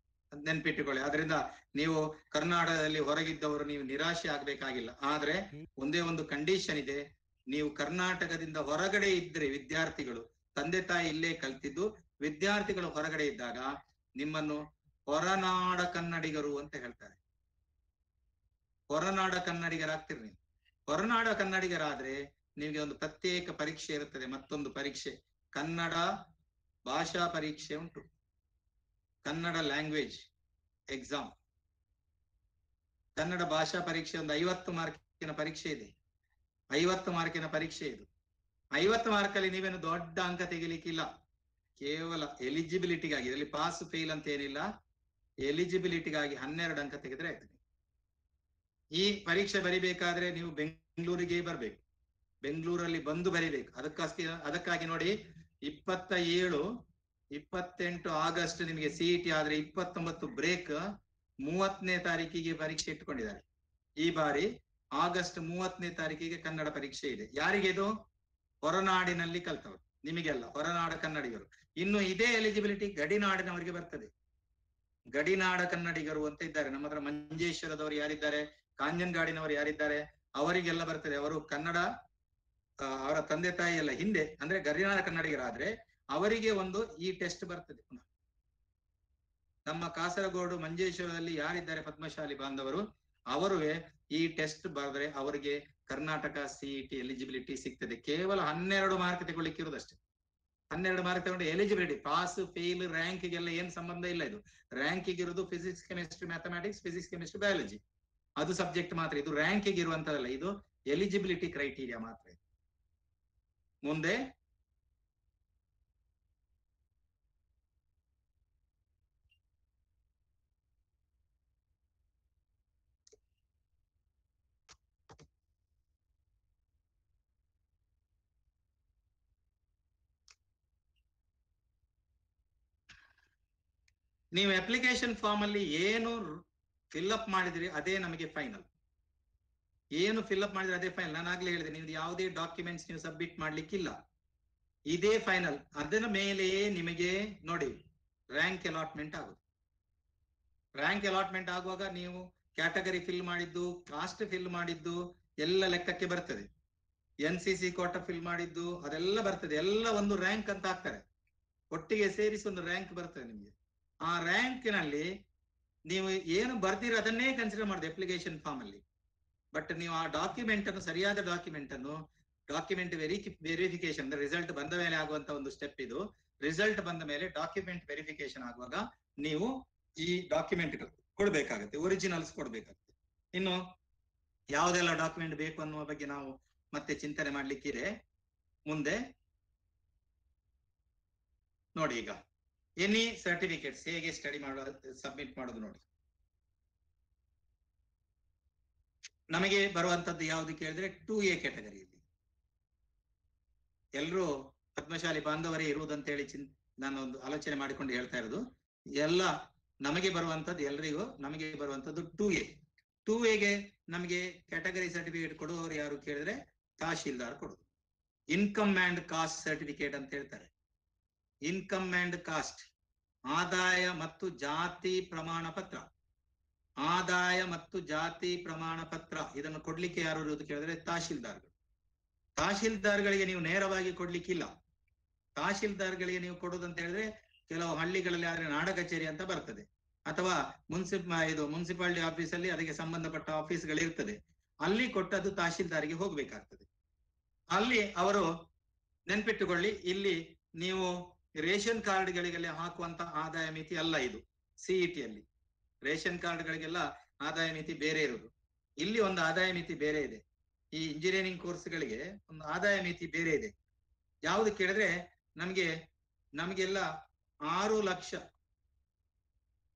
S1: ನೆನ್ಪಿಟ್ಟುಕೊಳ್ಳಿ. ಆದ್ರಿಂದ ನೀವು ಕರ್ನಾಟಕದಲ್ಲಿ ಹೊರಗಿದ್ದವರು ನೀವು ನಿರಾಶೆ ಆಗ್ಬೇಕಾಗಿಲ್ಲ. ಆದ್ರೆ ಒಂದೇ ಒಂದು ಕಂಡೀಷನ್ ಇದೆ, ನೀವು ಕರ್ನಾಟಕದಿಂದ ಹೊರಗಡೆ ಇದ್ರೆ ವಿದ್ಯಾರ್ಥಿಗಳು, ತಂದೆ ತಾಯಿ ಇಲ್ಲೇ ಕಲ್ತಿದ್ದು ವಿದ್ಯಾರ್ಥಿಗಳು ಹೊರಗಡೆ ಇದ್ದಾಗ ನಿಮ್ಮನ್ನು ಹೊರನಾಡ ಕನ್ನಡಿಗರು ಅಂತ ಹೇಳ್ತಾರೆ. ಹೊರನಾಡ ಕನ್ನಡಿಗರಾಗ್ತಿರಿ ನೀವು. ಹೊರನಾಡ ಕನ್ನಡಿಗರಾದ್ರೆ ನಿಮಗೆ ಒಂದು ಪ್ರತ್ಯೇಕ ಪರೀಕ್ಷೆ ಇರುತ್ತದೆ, ಮತ್ತೊಂದು ಪರೀಕ್ಷೆ, ಕನ್ನಡ ಭಾಷಾ ಪರೀಕ್ಷೆ ಉಂಟು, ಕನ್ನಡ ಲ್ಯಾಂಗ್ವೇಜ್ ಎಕ್ಸಾಮ್. ಕನ್ನಡ ಭಾಷಾ ಪರೀಕ್ಷೆ ಒಂದು 50 ಮಾರ್ಕಿನ ಪರೀಕ್ಷೆ ಇದೆ. 50 ಮಾರ್ಕಿನ ಪರೀಕ್ಷೆ ಇದು. 50 ಮಾರ್ಕಲ್ಲಿ ನೀವೇನು ದೊಡ್ಡ ಅಂಕ ತೆಗಿಲಿಕ್ಕಿಲ್ಲ. ಕೇವಲ ಎಲಿಜಿಬಿಲಿಟಿಗಾಗಿ, ಇದರಲ್ಲಿ ಪಾಸ್ ಫೇಲ್ ಅಂತ ಏನಿಲ್ಲ, ಎಲಿಜಿಬಿಲಿಟಿಗಾಗಿ 12 ಅಂಕ ತೆಗೆದ್ರೆ ಆಯ್ತದೆ. ಈ ಪರೀಕ್ಷೆ ಬರಿಬೇಕಾದ್ರೆ ನೀವು ಬೆಂಗಳೂರಿಗೆ ಬರ್ಬೇಕು, ಬೆಂಗಳೂರಲ್ಲಿ ಬಂದು ಬರಿಬೇಕು. ಅದಕ್ಕಾಗಿ ನೋಡಿ 27, 28 ಆಗಸ್ಟ್ ನಿಮಗೆ ಸಿಇಟಿ ಆದ್ರೆ 29 ಬ್ರೇಕ್, 30ನೇ ತಾರೀಕಿಗೆ ಪರೀಕ್ಷೆ ಇಟ್ಟುಕೊಂಡಿದ್ದಾರೆ. ಈ ಬಾರಿ ಆಗಸ್ಟ್ 30ನೇ ತಾರೀಕಿಗೆ ಕನ್ನಡ ಪರೀಕ್ಷೆ ಇದೆ. ಯಾರಿಗೆ ಇದು? ಹೊರನಾಡಿನಲ್ಲಿ ಕಲ್ತವರು, ನಿಮಗೆಲ್ಲ ಹೊರನಾಡ ಕನ್ನಡಿಗರು. ಇನ್ನು ಇದೇ ಎಲಿಜಿಬಿಲಿಟಿ ಗಡಿನಾಡಿನವರಿಗೆ ಬರ್ತದೆ. ಗಡಿನಾಡ ಕನ್ನಡಿಗರು ಅಂತ ಇದ್ದಾರೆ ನಮ್ಮ ಹತ್ರ. ಮಂಜೇಶ್ವರದವರು ಯಾರಿದ್ದಾರೆ, ಕಾಂಜನಗಾಡಿನವರು ಯಾರಿದ್ದಾರೆ, ಅವರಿಗೆಲ್ಲ ಬರ್ತದೆ. ಅವರು ಕನ್ನಡ, ಅವರ ತಂದೆ ತಾಯಿ ಎಲ್ಲ ಹಿಂದೆ ಅಂದ್ರೆ ಗಡಿನಾಡ ಕನ್ನಡಿಗರಾದ್ರೆ ಅವರಿಗೆ ಒಂದು ಈ ಟೆಸ್ಟ್ ಬರ್ತದೆ ಪುನಃ. ನಮ್ಮ ಕಾಸರಗೋಡು ಮಂಜೇಶ್ವರದಲ್ಲಿ ಯಾರಿದ್ದಾರೆ ಪದ್ಮಶಾಲಿ ಬಾಂಧವರು, ಅವರುವೆ ಈ ಟೆಸ್ಟ್ ಬರೆದ್ರೆ ಅವರಿಗೆ ಕರ್ನಾಟಕ ಸಿಇಟಿ ಎಲಿಜಿಬಿಲಿಟಿ ಸಿಗ್ತದೆ. ಕೇವಲ 12 ಮಾರ್ಕ್ ತಗೊಳ್ಳಿಕ್ಕಿರೋದಷ್ಟೇ. 12 ಮಾರ್ಕ್ ತಗೊಂಡು ಎಲಿಜಿಬಿಲಿಟಿ, ಪಾಸ್ ಫೇಲ್ ರ್ಯಾಂಕ್ಗೆಲ್ಲ ಏನ್ ಸಂಬಂಧ ಇಲ್ಲ. ಇದು ರ್ಯಾಂಕಿಗೆ ಇರೋದು physics chemistry mathematics, physics chemistry biology, ಅದು ಸಬ್ಜೆಕ್ಟ್ ಮಾತ್ರ. ಇದು ರ್ಯಾಂಕಿಗೆ ಇರುವಂತದಲ್ಲ, ಇದು ಎಲಿಜಿಬಿಲಿಟಿ ಕ್ರೈಟೀರಿಯಾ ಮಾತ್ರ. ಮುಂದೆ ನೀವು ಅಪ್ಲಿಕೇಶನ್ ಫಾರ್ಮ್ ಅಲ್ಲಿ ಏನು ಫಿಲ್ಅಪ್ ಮಾಡಿದ್ರಿ ಅದೇ ನಮಗೆ ಫೈನಲ್. ಏನು ಫಿಲ್ಅಪ್ ಮಾಡಿದ್ರೆ ಅದೇ ಫೈನಲ್. ನಾನು ಆಗ್ಲೇ ಹೇಳಿದೆ, ನೀವು ಯಾವುದೇ ಡಾಕ್ಯುಮೆಂಟ್ಸ್ ನೀವು ಸಬ್ಮಿಟ್ ಮಾಡ್ಲಿಕ್ಕಿಲ್ಲ, ಇದೇ ಫೈನಲ್. ಅದರ ಮೇಲೆಯೇ ನಿಮಗೆ ನೋಡಿ ರ್ಯಾಂಕ್ ಅಲಾಟ್ಮೆಂಟ್ ಆಗುದು. ರ್ಯಾಂಕ್ ಅಲಾಟ್ಮೆಂಟ್ ಆಗುವಾಗ ನೀವು ಕ್ಯಾಟಗರಿ ಫಿಲ್ ಮಾಡಿದ್ದು, ಕಾಸ್ಟ್ ಫಿಲ್ ಮಾಡಿದ್ದು ಎಲ್ಲ ಲೆಕ್ಕಕ್ಕೆ ಬರ್ತದೆ. NCC ಕೋಟ ಫಿಲ್ ಮಾಡಿದ್ದು ಅದೆಲ್ಲ ಬರ್ತದೆ. ಎಲ್ಲ ಒಂದು ರ್ಯಾಂಕ್ ಅಂತ ಹಾಕ್ತಾರೆ, ಒಟ್ಟಿಗೆ ಸೇರಿಸಿ ಒಂದು ರ್ಯಾಂಕ್ ಬರ್ತದೆ ನಿಮಗೆ. ಆ ರ್ಯಾಂಕ್ನಲ್ಲಿ ನೀವು ಏನು ಬರ್ದಿರೋ ಅದನ್ನೇ ಕನ್ಸಿಡರ್ ಮಾಡಿದೆ ಅಪ್ಲಿಕೇಶನ್ ಫಾರ್ಮ್ ಅಲ್ಲಿ. ಬಟ್ ನೀವು ಆ ಡಾಕ್ಯುಮೆಂಟ್ ಅನ್ನು, ಸರಿಯಾದ ಡಾಕ್ಯುಮೆಂಟ್ ಅನ್ನು, ಡಾಕ್ಯುಮೆಂಟ್ ವೆರಿಫಿಕೇಶನ್ ಅಂದ್ರೆ ರಿಸಲ್ಟ್ ಬಂದ ಮೇಲೆ ಆಗುವಂತ ಒಂದು ಸ್ಟೆಪ್ ಇದು. ರಿಸಲ್ಟ್ ಬಂದ ಮೇಲೆ ಡಾಕ್ಯುಮೆಂಟ್ ವೆರಿಫಿಕೇಶನ್ ಆಗುವಾಗ ನೀವು ಈ ಡಾಕ್ಯುಮೆಂಟ್ ಕೊಡ್ಬೇಕಾಗತ್ತೆ, ಒರಿಜಿನಲ್ಸ್ ಕೊಡ್ಬೇಕಾಗತ್ತೆ. ಇನ್ನು ಯಾವುದೆಲ್ಲ ಡಾಕ್ಯುಮೆಂಟ್ ಬೇಕು ಅನ್ನುವ ಬಗ್ಗೆ ನಾವು ಮತ್ತೆ ಚಿಂತನೆ ಮಾಡ್ಲಿಕ್ಕಿದೆ. ಮುಂದೆ ನೋಡಿ, ಈಗ ಎನಿ ಸರ್ಟಿಫಿಕೇಟ್ಸ್ ಹೇಗೆ ಸ್ಟಡಿ ಮಾಡೋದು, ಸಬ್ಮಿಟ್ ಮಾಡೋದು ನೋಡಿ. ನಮಗೆ ಬರುವಂತದ್ದು ಯಾವ್ದು ಕೇಳಿದ್ರೆ 2A ಕ್ಯಾಟಗರಿಯಲ್ಲಿ ಎಲ್ಲರೂ ಪದ್ಮಶಾಲಿ ಬಾಂಧವರೇ ಇರುವುದಂತ ಹೇಳಿ ನಾನು ಒಂದು ಆಲೋಚನೆ ಮಾಡಿಕೊಂಡು ಹೇಳ್ತಾ ಇರೋದು. ಎಲ್ಲ ನಮಗೆ ಬರುವಂತದ್ದು, ಎಲ್ರಿಗೂ ನಮಗೆ ಬರುವಂತದ್ದು 2A. 2Aಗೆ ನಮಗೆ ಕ್ಯಾಟಗರಿ ಸರ್ಟಿಫಿಕೇಟ್ ಕೊಡುವವರು ಯಾರು ಕೇಳಿದ್ರೆ ತಹಶೀಲ್ದಾರ್ ಕೊಡುದು. ಇನ್ಕಮ್ ಅಂಡ್ ಕಾಸ್ಟ್ ಸರ್ಟಿಫಿಕೇಟ್ ಅಂತ ಹೇಳ್ತಾರೆ. ಇನ್ಕಮ್ ಅಂಡ್ ಕಾಸ್ಟ್, ಆದಾಯ ಮತ್ತು ಜಾತಿ ಪ್ರಮಾಣ ಪತ್ರ. ಆದಾಯ ಮತ್ತು ಜಾತಿ ಪ್ರಮಾಣ ಪತ್ರ ಇದನ್ನು ಕೊಡ್ಲಿಕ್ಕೆ ಯಾರು ಇರುವುದು ಕೇಳಿದ್ರೆ ತಹಶೀಲ್ದಾರ್ಗಳು. ತಹಶೀಲ್ದಾರ್ಗಳಿಗೆ ನೀವು ನೇರವಾಗಿ ಕೊಡ್ಲಿಕ್ಕಿಲ್ಲ. ತಹಶೀಲ್ದಾರ್ಗಳಿಗೆ ನೀವು ಕೊಡುದಂತ ಹೇಳಿದ್ರೆ ಕೆಲವು ಹಳ್ಳಿಗಳಲ್ಲಿ ಆದ್ರೆ ನಾಡ ಕಚೇರಿ ಅಂತ ಬರ್ತದೆ, ಅಥವಾ ಮುನ್ಸಿಪಾಲಿಟಿ ಆಫೀಸ್ ಅಲ್ಲಿ ಅದಕ್ಕೆ ಸಂಬಂಧಪಟ್ಟ ಆಫೀಸ್ಗಳಿರ್ತದೆ, ಅಲ್ಲಿ ಕೊಟ್ಟದ್ದು ತಹಶೀಲ್ದಾರಿಗೆ ಹೋಗ್ಬೇಕಾಗ್ತದೆ. ಅಲ್ಲಿ ಅವರು ನೆನ್ಪಿಟ್ಟುಕೊಳ್ಳಿ, ಇಲ್ಲಿ ನೀವು ರೇಷನ್ ಕಾರ್ಡ್ಗಳಿಗೆಲ್ಲ ಹಾಕುವಂತ ಆದಾಯ ಮಿತಿ ಅಲ್ಲ ಇದು. CET ಅಲ್ಲಿ ರೇಷನ್ ಕಾರ್ಡ್ಗಳಿಗೆಲ್ಲ ಆದಾಯ ಮಿತಿ ಬೇರೆ ಇರುವುದು. ಇಲ್ಲಿ ಒಂದು ಆದಾಯ ಮಿತಿ ಬೇರೆ ಇದೆ. ಈ ಇಂಜಿನಿಯರಿಂಗ್ ಕೋರ್ಸ್ಗಳಿಗೆ ಒಂದು ಆದಾಯ ಮಿತಿ ಬೇರೆ ಇದೆ. ಯಾವುದು ಕೇಳಿದ್ರೆ ನಮಗೆಲ್ಲ 6 ಲಕ್ಷ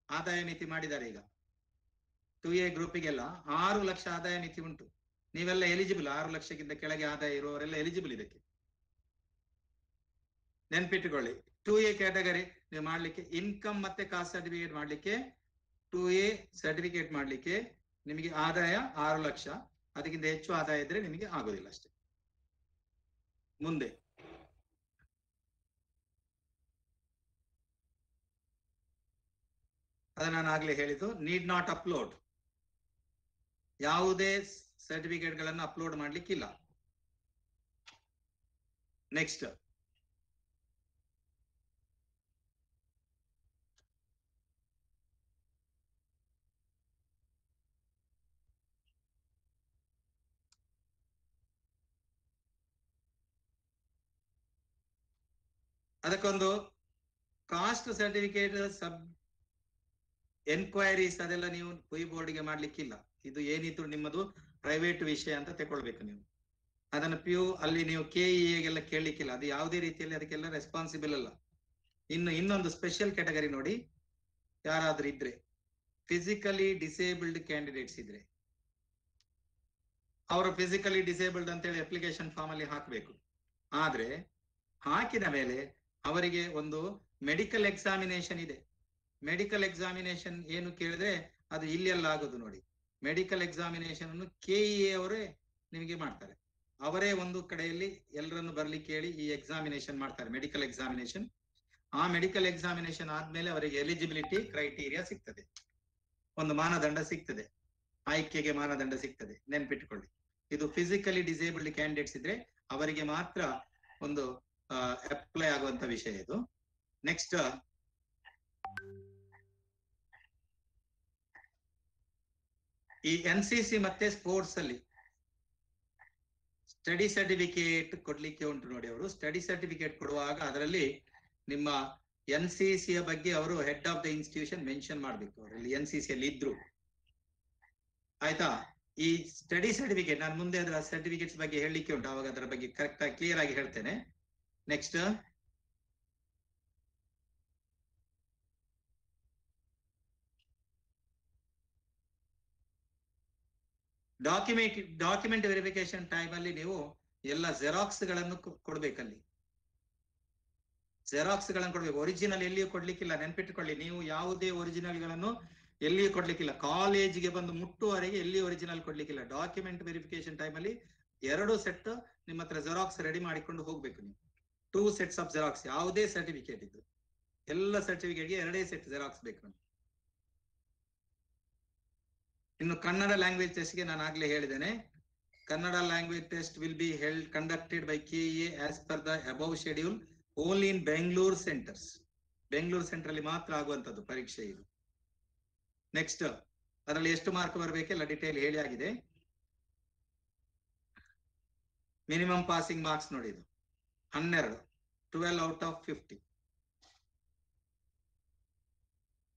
S1: ಆದಾಯ ಮಿತಿ ಮಾಡಿದ್ದಾರೆ ಈಗ. 2A ಗ್ರೂಪಿಗೆಲ್ಲ 6 ಲಕ್ಷ ಆದಾಯ ಮಿತಿ ಉಂಟು. ನೀವೆಲ್ಲ ಎಲಿಜಿಬಲ್, 6 ಲಕ್ಷಕ್ಕಿಂತ ಕೆಳಗೆ ಆದಾಯ ಇರುವವರೆಲ್ಲ ಎಲಿಜಿಬಲ್ ಇದಕ್ಕೆ, ನೆನ್ಪಿಟ್ಟುಕೊಳ್ಳಿ. 2A ಕ್ಯಾಟಗರಿ ನೀವು ಮಾಡ್ಲಿಕ್ಕೆ, ಇನ್ಕಮ್ ಮತ್ತೆ ಕಾಸ್ಟ್ ಸರ್ಟಿಫಿಕೇಟ್ ಮಾಡ್ಲಿಕ್ಕೆ, 2A ಸರ್ಟಿಫಿಕೇಟ್ ಮಾಡ್ಲಿಕ್ಕೆ ನಿಮಗೆ ಆದಾಯ 6 ಲಕ್ಷ, ಅದಕ್ಕಿಂತ ಹೆಚ್ಚು ಆದಾಯ ಇದ್ರೆ ನಿಮಗೆ ಆಗೋದಿಲ್ಲ ಅಷ್ಟೇ. ಮುಂದೆ ಅದು ನಾನು ಆಗ್ಲೇ ಹೇಳಿದ್ದು, ನೀಡ್ ನಾಟ್ ಅಪ್ಲೋಡ್. ಯಾವುದೇ ಸರ್ಟಿಫಿಕೇಟ್ ಗಳನ್ನು ಅಪ್ಲೋಡ್ ಮಾಡ್ಲಿಕ್ಕಿಲ್ಲ. ನೆಕ್ಸ್ಟ್ ಅದಕ್ಕೊಂದು ಕಾಸ್ಟ್ ಸರ್ಟಿಫಿಕೇಟ್ ಸಬ್ ಎನ್ಕ್ವೈರೀಸ್ ಅದೆಲ್ಲ ನೀವು ಕುಯ್ ಬೋರ್ಡ್ಗೆ ಮಾಡ್ಲಿಕ್ಕಿಲ್ಲ. ಇದು ಏನಿದ್ರು ನಿಮ್ಮದು ಪ್ರೈವೇಟ್ ವಿಷಯ ಅಂತ ತಗೊಳ್ಬೇಕು ನೀವು. ಅದನ್ನು ಅಲ್ಲಿ ನೀವು KEAಗೆಲ್ಲ ಕೇಳಲಿಕ್ಕಿಲ್ಲ, ಅದು ಯಾವುದೇ ರೀತಿಯಲ್ಲಿ ಅದಕ್ಕೆಲ್ಲ ರೆಸ್ಪಾನ್ಸಿಬಲ್ ಅಲ್ಲ. ಇನ್ನೊಂದು ಸ್ಪೆಷಲ್ ಕ್ಯಾಟಗರಿ ನೋಡಿ, ಯಾರಾದ್ರೂ ಇದ್ರೆ ಫಿಸಿಕಲಿ ಡಿಸೇಬಲ್ಡ್ ಕ್ಯಾಂಡಿಡೇಟ್ಸ್ ಇದ್ರೆ ಅವರು ಫಿಸಿಕಲಿ ಡಿಸೇಬಲ್ಡ್ ಅಂತ ಹೇಳಿ ಅಪ್ಲಿಕೇಶನ್ ಫಾರ್ಮ್ ಅಲ್ಲಿ ಹಾಕಬೇಕು. ಆದ್ರೆ ಹಾಕಿದ ಮೇಲೆ ಅವರಿಗೆ ಒಂದು ಮೆಡಿಕಲ್ ಎಕ್ಸಾಮಿನೇಷನ್ ಇದೆ. ಮೆಡಿಕಲ್ ಎಕ್ಸಾಮಿನೇಷನ್ ಏನು ಕೇಳಿದ್ರೆ ಅದು ಇಲ್ಲೆಲ್ಲ ಆಗೋದು ನೋಡಿ. ಮೆಡಿಕಲ್ ಎಕ್ಸಾಮಿನೇಷನ್ ಅನ್ನು KEA ಅವರೇ ನಿಮಗೆ ಮಾಡ್ತಾರೆ. ಅವರೇ ಒಂದು ಕಡೆಯಲ್ಲಿ ಎಲ್ಲರನ್ನು ಬರ್ಲಿಕ್ಕೆ ಹೇಳಿ ಈ ಎಕ್ಸಾಮಿನೇಷನ್ ಮಾಡ್ತಾರೆ, ಮೆಡಿಕಲ್ ಎಕ್ಸಾಮಿನೇಷನ್. ಆ ಮೆಡಿಕಲ್ ಎಕ್ಸಾಮಿನೇಷನ್ ಆದ್ಮೇಲೆ ಅವರಿಗೆ ಎಲಿಜಿಬಿಲಿಟಿ ಕ್ರೈಟೀರಿಯಾ ಸಿಗ್ತದೆ, ಒಂದು ಮಾನದಂಡ ಸಿಗ್ತದೆ, ಆಯ್ಕೆಗೆ ಮಾನದಂಡ ಸಿಗ್ತದೆ. ನೆನ್ಪಿಟ್ಕೊಳ್ಳಿ, ಇದು ಫಿಸಿಕಲಿ ಡಿಸೇಬಲ್ಡ್ ಕ್ಯಾಂಡಿಡೇಟ್ಸ್ ಇದ್ರೆ ಅವರಿಗೆ ಮಾತ್ರ ಒಂದು ಅಪ್ಲೈ ಆಗುವಂತ ವಿಷಯ ಇದು. ನೆಕ್ಸ್ಟ್ ಈ NCC ಮತ್ತೆ ಸ್ಪೋರ್ಟ್ಸ್ ಅಲ್ಲಿ ಸ್ಟಡಿ ಸರ್ಟಿಫಿಕೇಟ್ ಕೊಡ್ಲಿಕ್ಕೆ ಉಂಟು ನೋಡಿ. ಅವರು ಸ್ಟಡಿ ಸರ್ಟಿಫಿಕೇಟ್ ಕೊಡುವಾಗ ಅದರಲ್ಲಿ ನಿಮ್ಮ NCC ಯ ಬಗ್ಗೆ ಅವರು head of the institution mention ಮಾಡ್ಬೇಕು. ಅವರಲ್ಲಿ NCC ಅಲ್ಲಿ ಇದ್ರು, ಆಯ್ತಾ. ಈ ಸ್ಟಡಿ ಸರ್ಟಿಫಿಕೇಟ್ ನಾನು ಮುಂದೆ ಅದರ ಸರ್ಟಿಫಿಕೇಟ್ಸ್ ಬಗ್ಗೆ ಹೇಳಲಿಕ್ಕೆ ಉಂಟು, ಅವಾಗ ಅದರ ಬಗ್ಗೆ ಕರೆಕ್ಟ್ ಆಗಿ ಕ್ಲಿಯರ್ ಆಗಿ ಹೇಳ್ತೇನೆ. ನೆಕ್ಸ್ಟ್ ಡಾಕ್ಯುಮೆಂಟ್ ವೆರಿಫಿಕೇಶನ್ ಟೈಮ್ ಅಲ್ಲಿ ನೀವು ಎಲ್ಲ ಜೆರಾಕ್ಸ್ ಗಳನ್ನು ಕೊಡ್ಬೇಕಲ್ಲಿ. ಜೆರಾಕ್ಸ್ ಗಳನ್ನು ಕೊಡ್ಬೇಕು, ಒರಿಜಿನಲ್ ಎಲ್ಲಿಯೂ ಕೊಡ್ಲಿಕ್ಕಿಲ್ಲ. ನೆನ್ಪಿಟ್ಟುಕೊಳ್ಳಿ, ನೀವು ಯಾವುದೇ ಒರಿಜಿನಲ್ ಗಳನ್ನು ಎಲ್ಲಿಯೂ ಕೊಡ್ಲಿಕ್ಕಿಲ್ಲ. ಕಾಲೇಜಿಗೆ ಬಂದು ಮುಟ್ಟುವವರೆಗೆ ಎಲ್ಲಿ ಒರಿಜಿನಲ್ ಕೊಡ್ಲಿಕ್ಕಿಲ್ಲ. ಡಾಕ್ಯುಮೆಂಟ್ ವೆರಿಫಿಕೇಶನ್ ಟೈಮ್ ಅಲ್ಲಿ 2 ಸೆಟ್ ನಿಮ್ಮ ಹತ್ರ ಜೆರಾಕ್ಸ್ ರೆಡಿ ಮಾಡಿಕೊಂಡು ಹೋಗ್ಬೇಕು ನೀವು. 2 sets ಆಫ್ ಜೆರಾಕ್ಸ್, ಯಾವುದೇ ಸರ್ಟಿಫಿಕೇಟ್ ಇದ್ದು ಎಲ್ಲ ಸರ್ಟಿಫಿಕೇಟ್ಗೆ 2 ಸೆಟ್ ಜೆರಾಕ್ಸ್ ಬೇಕು. ಇನ್ನು ಕನ್ನಡ ಲ್ಯಾಂಗ್ವೇಜ್ ಟೆಸ್ಟ್ ಗೆ ನಾನು ಆಗ್ಲೇ ಹೇಳಿದ್ದೇನೆ, Kannada language test will be conducted by KEA as per the above schedule only in Bengaluru centres. Bengaluru centre ಅಲ್ಲಿ ಮಾತ್ರ ಆಗುವಂತದ್ದು ಪರೀಕ್ಷೆ ಇದು. ನೆಕ್ಸ್ಟ್ ಅದರಲ್ಲಿ ಎಷ್ಟು ಮಾರ್ಕ್ ಬರಬೇಕೆಲ್ಲ ಡಿಟೇಲ್ ಹೇಳಿ ಆಗಿದೆ. ಮಿನಿಮಮ್ ಪಾಸಿಂಗ್ ಮಾರ್ಕ್ಸ್ ನೋಡಿ, ಇದು 12 ಔಟ್ ಆಫ್ 50.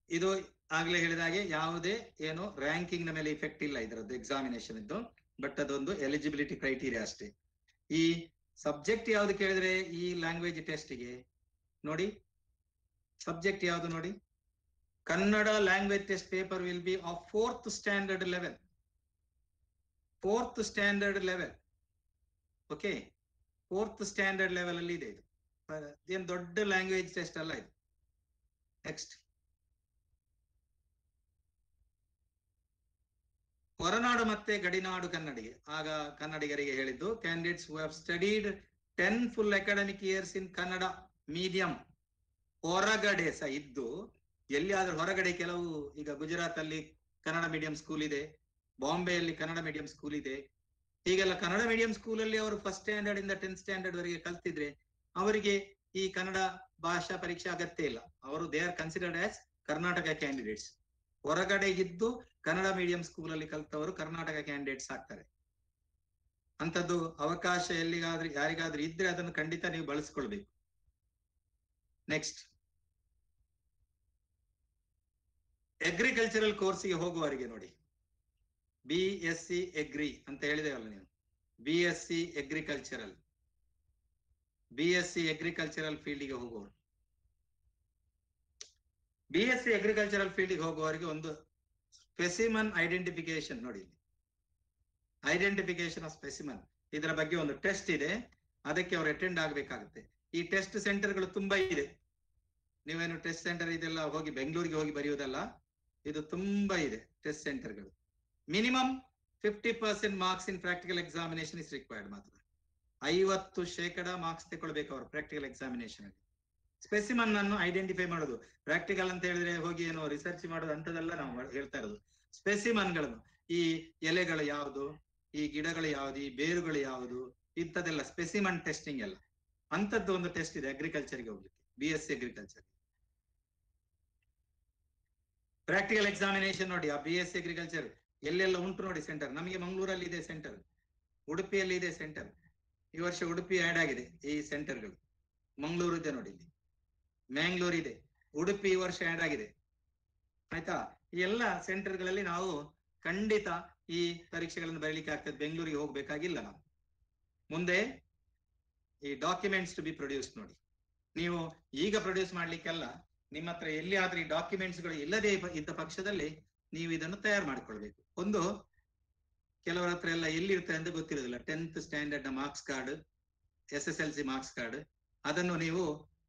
S1: ಇದು ಆಗ್ಲೇ ಹೇಳಿದ ಹಾಗೆ ಯಾವುದೇ ಏನು ರ್ಯಾಂಕಿಂಗ್ ನ ಮೇಲೆ ಇಫೆಕ್ಟ್ ಇಲ್ಲ ಇದರದ್ದು ಎಕ್ಸಾಮಿನೇಷನ್ ಇದ್ದು, ಬಟ್ ಅದೊಂದು ಎಲಿಜಿಬಿಲಿಟಿ ಕ್ರೈಟೀರಿಯಾ ಅಷ್ಟೇ. ಈ ಸಬ್ಜೆಕ್ಟ್ ಯಾವ್ದು ಕೇಳಿದ್ರೆ ಈ ಲ್ಯಾಂಗ್ವೇಜ್ ಟೆಸ್ಟ್ ಗೆ ನೋಡಿ, ಸಬ್ಜೆಕ್ಟ್ ಯಾವ್ದು ನೋಡಿ, Kannada language test paper will be of 4th standard level. 4th standard level, okay, 4th standard level ಅಲ್ಲಿ ಇದೆ ಇದು. ಏನ್ ದೊಡ್ಡ ಲ್ಯಾಂಗ್ವೇಜ್ ಟೆಸ್ಟ್ ಅಲ್ಲ ಇದು. ನೆಕ್ಸ್ಟ್ ಹೊರನಾಡು ಮತ್ತೆ ಗಡಿನಾಡು ಕನ್ನಡಿಗರಿಗೆ ಹೇಳಿದ್ದು, candidates who have studied 10 full academic years in Kannada medium. ಹೊರಗಡೆ ಸಹ ಇದ್ದು ಎಲ್ಲಿಯಾದ್ರೂ ಹೊರಗಡೆ, ಕೆಲವು ಈಗ ಗುಜರಾತ್ ಅಲ್ಲಿ ಕನ್ನಡ ಮೀಡಿಯಂ ಸ್ಕೂಲ್ ಇದೆ, ಬಾಂಬೆಯಲ್ಲಿ ಕನ್ನಡ ಮೀಡಿಯಂ ಸ್ಕೂಲ್ ಇದೆ, ಹೀಗೆಲ್ಲ ಕನ್ನಡ ಮೀಡಿಯಂ ಸ್ಕೂಲ್ ಅಲ್ಲಿ ಅವರು 1st standard ಇಂದ 10th standard ವರೆಗೆ ಕಲ್ತಿದ್ರೆ ಅವರಿಗೆ ಈ ಕನ್ನಡ ಭಾಷಾ ಪರೀಕ್ಷೆ ಅಗತ್ಯ ಇಲ್ಲ. ಅವರು they are considered as Karnataka candidates. ಹೊರಗಡೆ ಇದ್ದು ಕನ್ನಡ ಮೀಡಿಯಂ ಸ್ಕೂಲ್ ಅಲ್ಲಿ ಕಲ್ತವರು ಕರ್ನಾಟಕ ಕ್ಯಾಂಡಿಡೇಟ್ಸ್ ಆಗ್ತಾರೆ. ಅಂತದ್ದು ಅವಕಾಶ ಯಾರಿಗಾದ್ರೂ ಇದ್ರೆ ಅದನ್ನು ಖಂಡಿತ ನೀವು ಬಳಸ್ಕೊಳ್ಬೇಕು. ನೆಕ್ಸ್ಟ್ ಅಗ್ರಿಕಲ್ಚರಲ್ ಕೋರ್ಸ್ಗೆ ಹೋಗುವವರಿಗೆ ನೋಡಿ, BSc ಎಗ್ರಿ ಅಂತ ಹೇಳಿದೇವಲ್ಲ ನೀವು, BSc ಅಗ್ರಿಕಲ್ಚರಲ್ ಫೀಲ್ಡ್ಗೆ ಹೋಗುವವರು, BSc ಅಗ್ರಿಕಲ್ಚರಲ್ ಫೀಲ್ಡ್ಗೆ ಹೋಗುವವರಿಗೆ ಒಂದು ಸ್ಪೆಸಿಮನ್ ಐಡೆಂಟಿಫಿಕೇಶನ್ ನೋಡಿ, ಐಡೆಂಟಿಫಿಕೇಶನ್ ಆಫ್ ಸ್ಪೆಸಿಮನ್, ಇದರ ಬಗ್ಗೆ ಒಂದು ಟೆಸ್ಟ್ ಇದೆ, ಅದಕ್ಕೆ ಅವರು ಅಟೆಂಡ್ ಆಗ್ಬೇಕಾಗುತ್ತೆ. ಈ ಟೆಸ್ಟ್ ಸೆಂಟರ್ಗಳು ತುಂಬಾ ಇದೆ, ನೀವೇನು ಟೆಸ್ಟ್ ಸೆಂಟರ್ ಇದೆಲ್ಲ ಹೋಗಿ ಬೆಂಗಳೂರಿಗೆ ಹೋಗಿ ಬರೆಯುವುದಲ್ಲ, ಇದು ತುಂಬಾ ಇದೆ ಟೆಸ್ಟ್ ಸೆಂಟರ್ಗಳು. Minimum 50% marks in practical examination is required. ಮಾತ್ರ 50% ಮಾರ್ಕ್ಸ್ ತಗೊಳ್ಬೇಕು ಅವರು ಪ್ರಾಕ್ಟಿಕಲ್ ಎಕ್ಸಾಮಿನೇಷನ್ ಅಲ್ಲಿ. ಸ್ಪೆಸಿಮನ್ ಅನ್ನು ಐಡೆಂಟಿಫೈ ಮಾಡೋದು, ಪ್ರಾಕ್ಟಿಕಲ್ ಅಂತ ಹೇಳಿದ್ರೆ ಹೋಗಿ ಏನೋ ರಿಸರ್ಚ್ ಮಾಡೋದು ಅಂತದೆಲ್ಲ ನಾವು ಹೇಳ್ತಾ ಇರೋದು. ಸ್ಪೆಸಿಮನ್ಗಳನ್ನು, ಈ ಎಲೆಗಳು ಯಾವುದು, ಈ ಗಿಡಗಳು ಯಾವುದು, ಈ ಬೇರುಗಳು ಯಾವುದು, ಇಂಥದ್ದೆಲ್ಲ ಸ್ಪೆಸಿಮನ್ ಟೆಸ್ಟಿಂಗ್ ಎಲ್ಲ ಅಂತದ್ದು ಒಂದು ಟೆಸ್ಟ್ ಇದೆ ಅಗ್ರಿಕಲ್ಚರ್ಗೆ ಹೋಗ್ಲಿಕ್ಕೆ, BSc ಅಗ್ರಿಕಲ್ಚರ್. ಪ್ರಾಕ್ಟಿಕಲ್ ಎಕ್ಸಾಮಿನೇಷನ್ ನೋಡಿ, ಆ BSc ಅಗ್ರಿಕಲ್ಚರ್ ಎಲ್ಲೆಲ್ಲ ಉಂಟು ನೋಡಿ ಸೆಂಟರ್. ನಮಗೆ ಮಂಗಳೂರಲ್ಲಿ ಇದೆ ಸೆಂಟರ್, ಉಡುಪಿಯಲ್ಲಿ ಇದೆ ಸೆಂಟರ್. ಈ ವರ್ಷ ಉಡುಪಿ ಆಡ್ ಆಗಿದೆ ಈ ಸೆಂಟರ್ಗಳು. ಮಂಗಳೂರು ಇದೆ ನೋಡಿ, ಇಲ್ಲಿ ಮ್ಯಾಂಗ್ಳೂರ್ ಇದೆ, ಉಡುಪಿ ಈ ವರ್ಷ ಆಡ್ ಆಗಿದೆ. ಆಯ್ತಾ, ಈ ಎಲ್ಲ ಸೆಂಟರ್ಗಳಲ್ಲಿ ನಾವು ಖಂಡಿತ ಈ ಪರೀಕ್ಷೆಗಳನ್ನು ಬರೀಲಿಕ್ಕೆ ಆಗ್ತದೆ. ಬೆಂಗಳೂರಿಗೆ ಹೋಗ್ಬೇಕಾಗಿಲ್ಲ ನಾವು. ಮುಂದೆ ಈ ಡಾಕ್ಯುಮೆಂಟ್ಸ್ ಟು ಬಿ ಪ್ರೊಡ್ಯೂಸ್ ನೋಡಿ, ನೀವು ಈಗ ಪ್ರೊಡ್ಯೂಸ್ ಮಾಡ್ಲಿಕ್ಕೆಲ್ಲ, ನಿಮ್ಮ ಹತ್ರ ಎಲ್ಲಿ ಆದ್ರೆ ಈ ಡಾಕ್ಯುಮೆಂಟ್ಸ್ ಗಳು ಇಲ್ಲದೆ ಇದ್ದ ಪಕ್ಷದಲ್ಲಿ ನೀವು ಇದನ್ನು ತಯಾರು ಮಾಡಿಕೊಳ್ಬೇಕು. ಒಂದು ಕೆಲವರ ಹತ್ರ ಎಲ್ಲ ಎಲ್ಲಿರ್ತದೆ ಅಂತ ಗೊತ್ತಿರೋದಿಲ್ಲ. 10th standard marks card, SSLC marks card, ಅದನ್ನು ನೀವು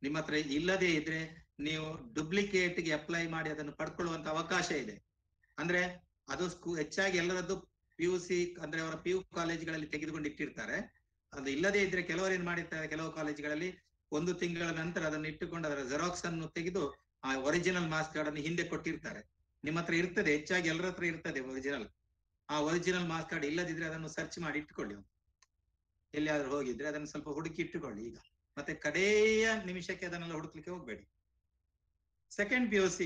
S1: ನಿಮ್ಮ ಹತ್ರ ಇಲ್ಲದೆ ಇದ್ರೆ ನೀವು ಡುಪ್ಲಿಕೇಟ್ ಗೆ ಅಪ್ಲೈ ಮಾಡಿ ಅದನ್ನು ಪಡ್ಕೊಳ್ಳುವಂತ ಅವಕಾಶ ಇದೆ. ಅಂದ್ರೆ ಅದು ಹೆಚ್ಚಾಗಿ ಎಲ್ಲರದ್ದು PUC ಅಂದ್ರೆ ಅವರ PU ಕಾಲೇಜ್ಗಳಲ್ಲಿ ತೆಗೆದುಕೊಂಡು ಇಟ್ಟಿರ್ತಾರೆ. ಅದು ಇಲ್ಲದೆ ಇದ್ರೆ ಕೆಲವರು ಏನ್ ಮಾಡಿರ್ತಾರೆ, ಕೆಲವು ಕಾಲೇಜ್ಗಳಲ್ಲಿ 1 ತಿಂಗಳ ನಂತರ ಅದನ್ನು ಇಟ್ಟುಕೊಂಡು ಅದರ ಜೆರಾಕ್ಸ್ ಅನ್ನು ತೆಗೆದು ಆ ಒರಿಜಿನಲ್ ಮಾರ್ಕ್ಸ್ ಕಾರ್ಡ್ ಅನ್ನು ಹಿಂದೆ ಕೊಟ್ಟಿರ್ತಾರೆ. ನಿಮ್ಮ ಹತ್ರ ಇರ್ತದೆ, ಹೆಚ್ಚಾಗಿ ಎಲ್ಲರ ಹತ್ರ ಇರ್ತದೆ ಒರಿಜಿನಲ್. ಆ ಒರಿಜಿನಲ್ ಮಾರ್ಕ್ಸ್ ಕಾರ್ಡ್ ಇಲ್ಲದಿದ್ರೆ ಅದನ್ನು ಸರ್ಚ್ ಮಾಡಿ ಇಟ್ಟುಕೊಳ್ಳಿ. ಎಲ್ಲಿಯಾದ್ರೂ ಹೋಗಿದ್ರೆ ಅದನ್ನು ಸ್ವಲ್ಪ ಹುಡುಕಿ ಇಟ್ಟುಕೊಳ್ಳಿ ಈಗ, ಮತ್ತೆ ಕಡೆಯ ನಿಮಿಷಕ್ಕೆ ಅದನ್ನೆಲ್ಲ ಹುಡುಕ್ಲಿಕ್ಕೆ ಹೋಗ್ಬೇಡಿ. Second PUC